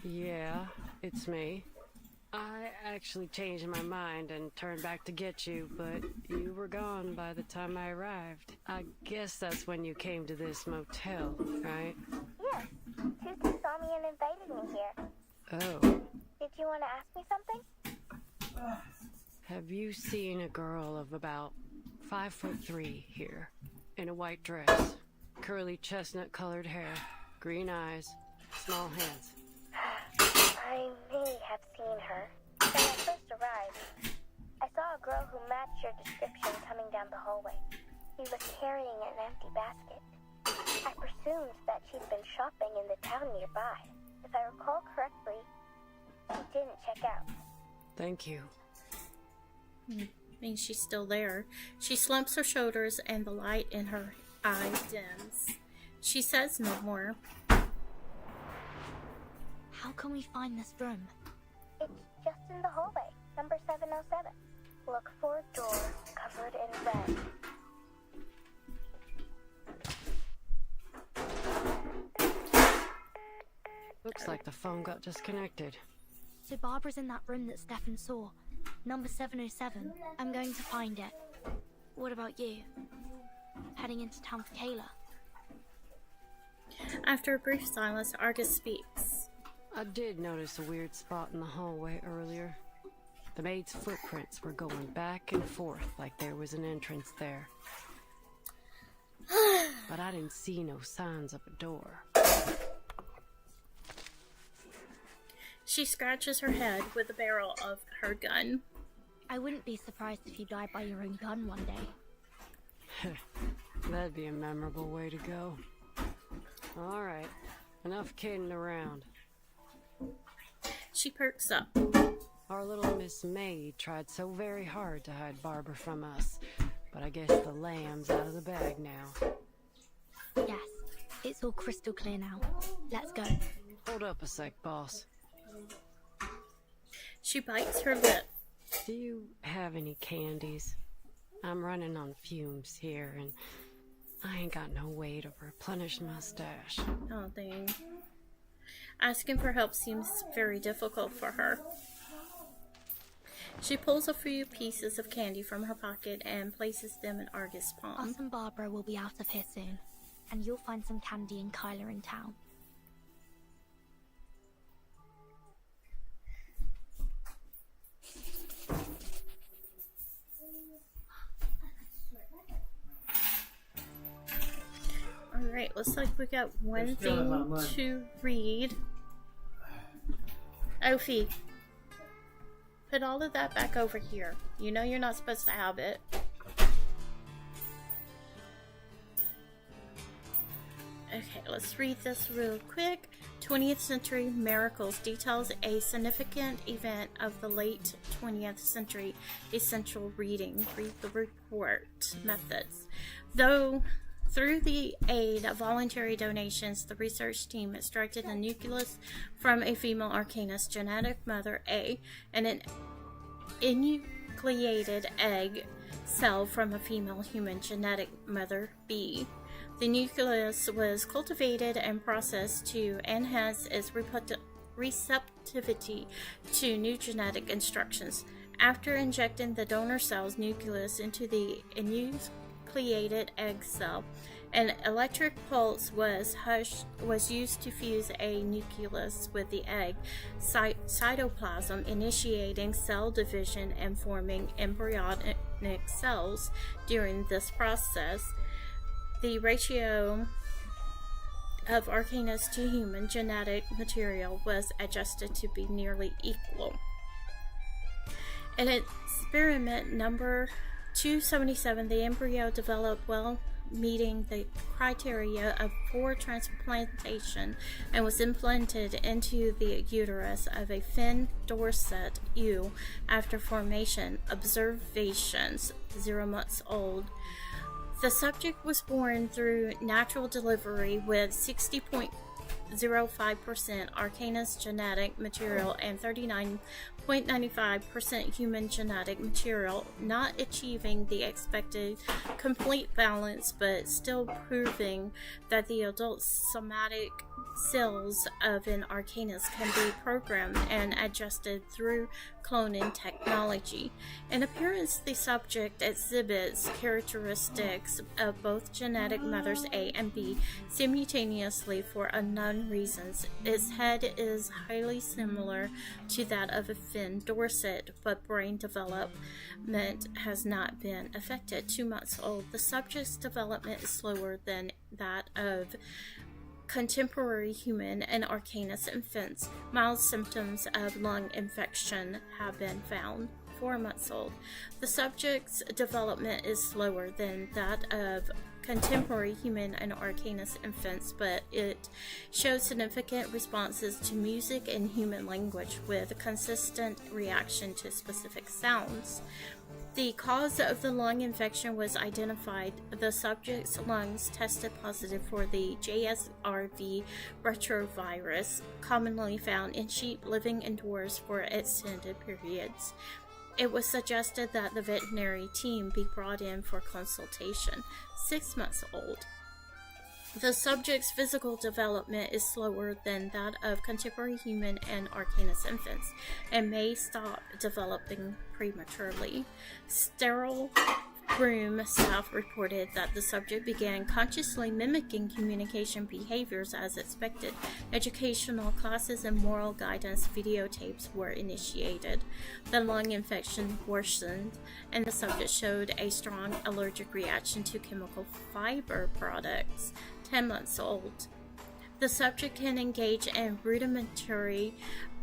Yeah, it's me. I actually changed my mind and turned back to get you, but you were gone by the time I arrived. I guess that's when you came to this motel, right?
Yes, Tutu saw me and invited me here.
Oh.
Did you want to ask me something?
Have you seen a girl of about 5'3" here? In a white dress, curly chestnut-colored hair, green eyes, small hands.
I may have seen her. When I first arrived, I saw a girl who matched your description coming down the hallway. She was carrying an empty basket. I presumed that she'd been shopping in the town nearby. If I recall correctly, she didn't check out.
Thank you.
Means she's still there. She slumps her shoulders and the light in her eye dims. She says no more.
How can we find this room?
It's just in the hallway, number 707. Look for a door covered in red.
Looks like the phone got disconnected.
So Barbara's in that room that Stefan saw. Number 707. I'm going to find it. What about you? Heading into town for Kayla?
After a brief silence, Argus speaks.
I did notice a weird spot in the hallway earlier. The maid's footprints were going back and forth like there was an entrance there. But I didn't see no signs of a door.
She scratches her head with the barrel of her gun.
I wouldn't be surprised if you died by your own gun one day.
That'd be a memorable way to go. Alright, enough kidding around.
She perks up.
Our little Miss Maid tried so very hard to hide Barbara from us, but I guess the lamb's out of the bag now.
Yes, it's all crystal clear now. Let's go.
Hold up a sec, boss.
She bites her lip.
Do you have any candies? I'm running on fumes here, and I ain't got no way to replenish my stash.
Oh, dang. Asking for help seems very difficult for her. She pulls a few pieces of candy from her pocket and places them in Argus' palm.
Us and Barbara will be out of here soon, and you'll find some candy in Kyla in town.
Alright, looks like we got one thing to read. Ophi, put all of that back over here. You know you're not supposed to have it. Okay, let's read this real quick. 20th Century Miracles details a significant event of the late 20th century. Essential reading. Read the report. Methods. Through the aid of voluntary donations, the research team extracted the nucleus from a female Arcanist genetic mother A and an enucleated egg cell from a female human genetic mother B. The nucleus was cultivated and processed to enhance its receptivity to new genetic instructions. After injecting the donor cell's nucleus into the enucleated egg cell, an electric pulse was used to fuse a nucleus with the egg cytoplasm, initiating cell division and forming embryonic cells. During this process, the ratio of Arcanist to human genetic material was adjusted to be nearly equal. In experiment number 277, the embryo developed well, meeting the criteria for transplantation, and was implanted into the uterus of a Finn Dorset ewe after formation. Observations: 0 months old. The subject was born through natural delivery with 60.05% Arcanist genetic material and 39.95% human genetic material, not achieving the expected complete balance, but still proving that the adult somatic cells of an Arcanist can be programmed and adjusted through cloning technology. In appearance, the subject exhibits characteristics of both genetic mothers A and B simultaneously for a common reasons. Its head is highly similar to that of a Finn Dorset, but brain development has not been affected. 2 months old. The subject's development is slower than that of contemporary human and Arcanus infants. Mild symptoms of lung infection have been found. 4 months old. The subject's development is slower than that of contemporary human and Arcanus infants, but it shows significant responses to music and human language with a consistent reaction to specific sounds. The cause of the lung infection was identified. The subject's lungs tested positive for the JSRV retrovirus, commonly found in sheep living indoors for extended periods. It was suggested that the veterinary team be brought in for consultation. 6 months old. The subject's physical development is slower than that of contemporary human and Arcanus infants and may stop developing prematurely. Sterile Room staff reported that the subject began consciously mimicking communication behaviors as expected. Educational classes and moral guidance videotapes were initiated. The lung infection worsened, and the subject showed a strong allergic reaction to chemical fiber products. 10 months old. The subject can engage in rudimentary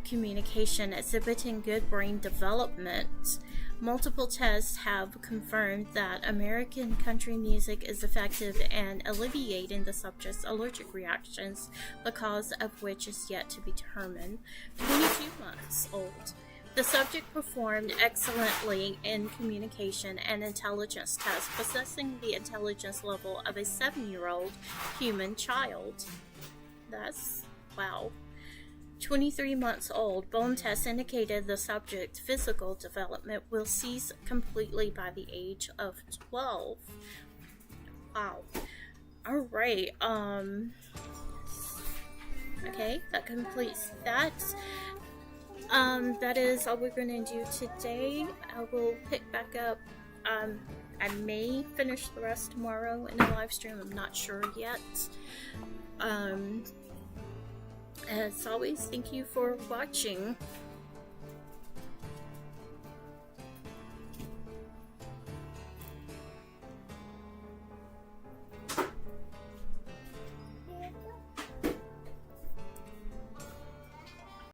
communication, exhibiting good brain development. Multiple tests have confirmed that American country music is effective in alleviating the subject's allergic reactions, the cause of which is yet to be determined. 22 months old. The subject performed excellently in communication and intelligence tests, possessing the intelligence level of a 7-year-old human child. That's wow. 23 months old. Bone tests indicated the subject's physical development will cease completely by the age of 12. Wow. Alright, okay, that completes that. That is all we're gonna do today. I will pick back up. I may finish the rest tomorrow in a live stream. I'm not sure yet. As always, thank you for watching.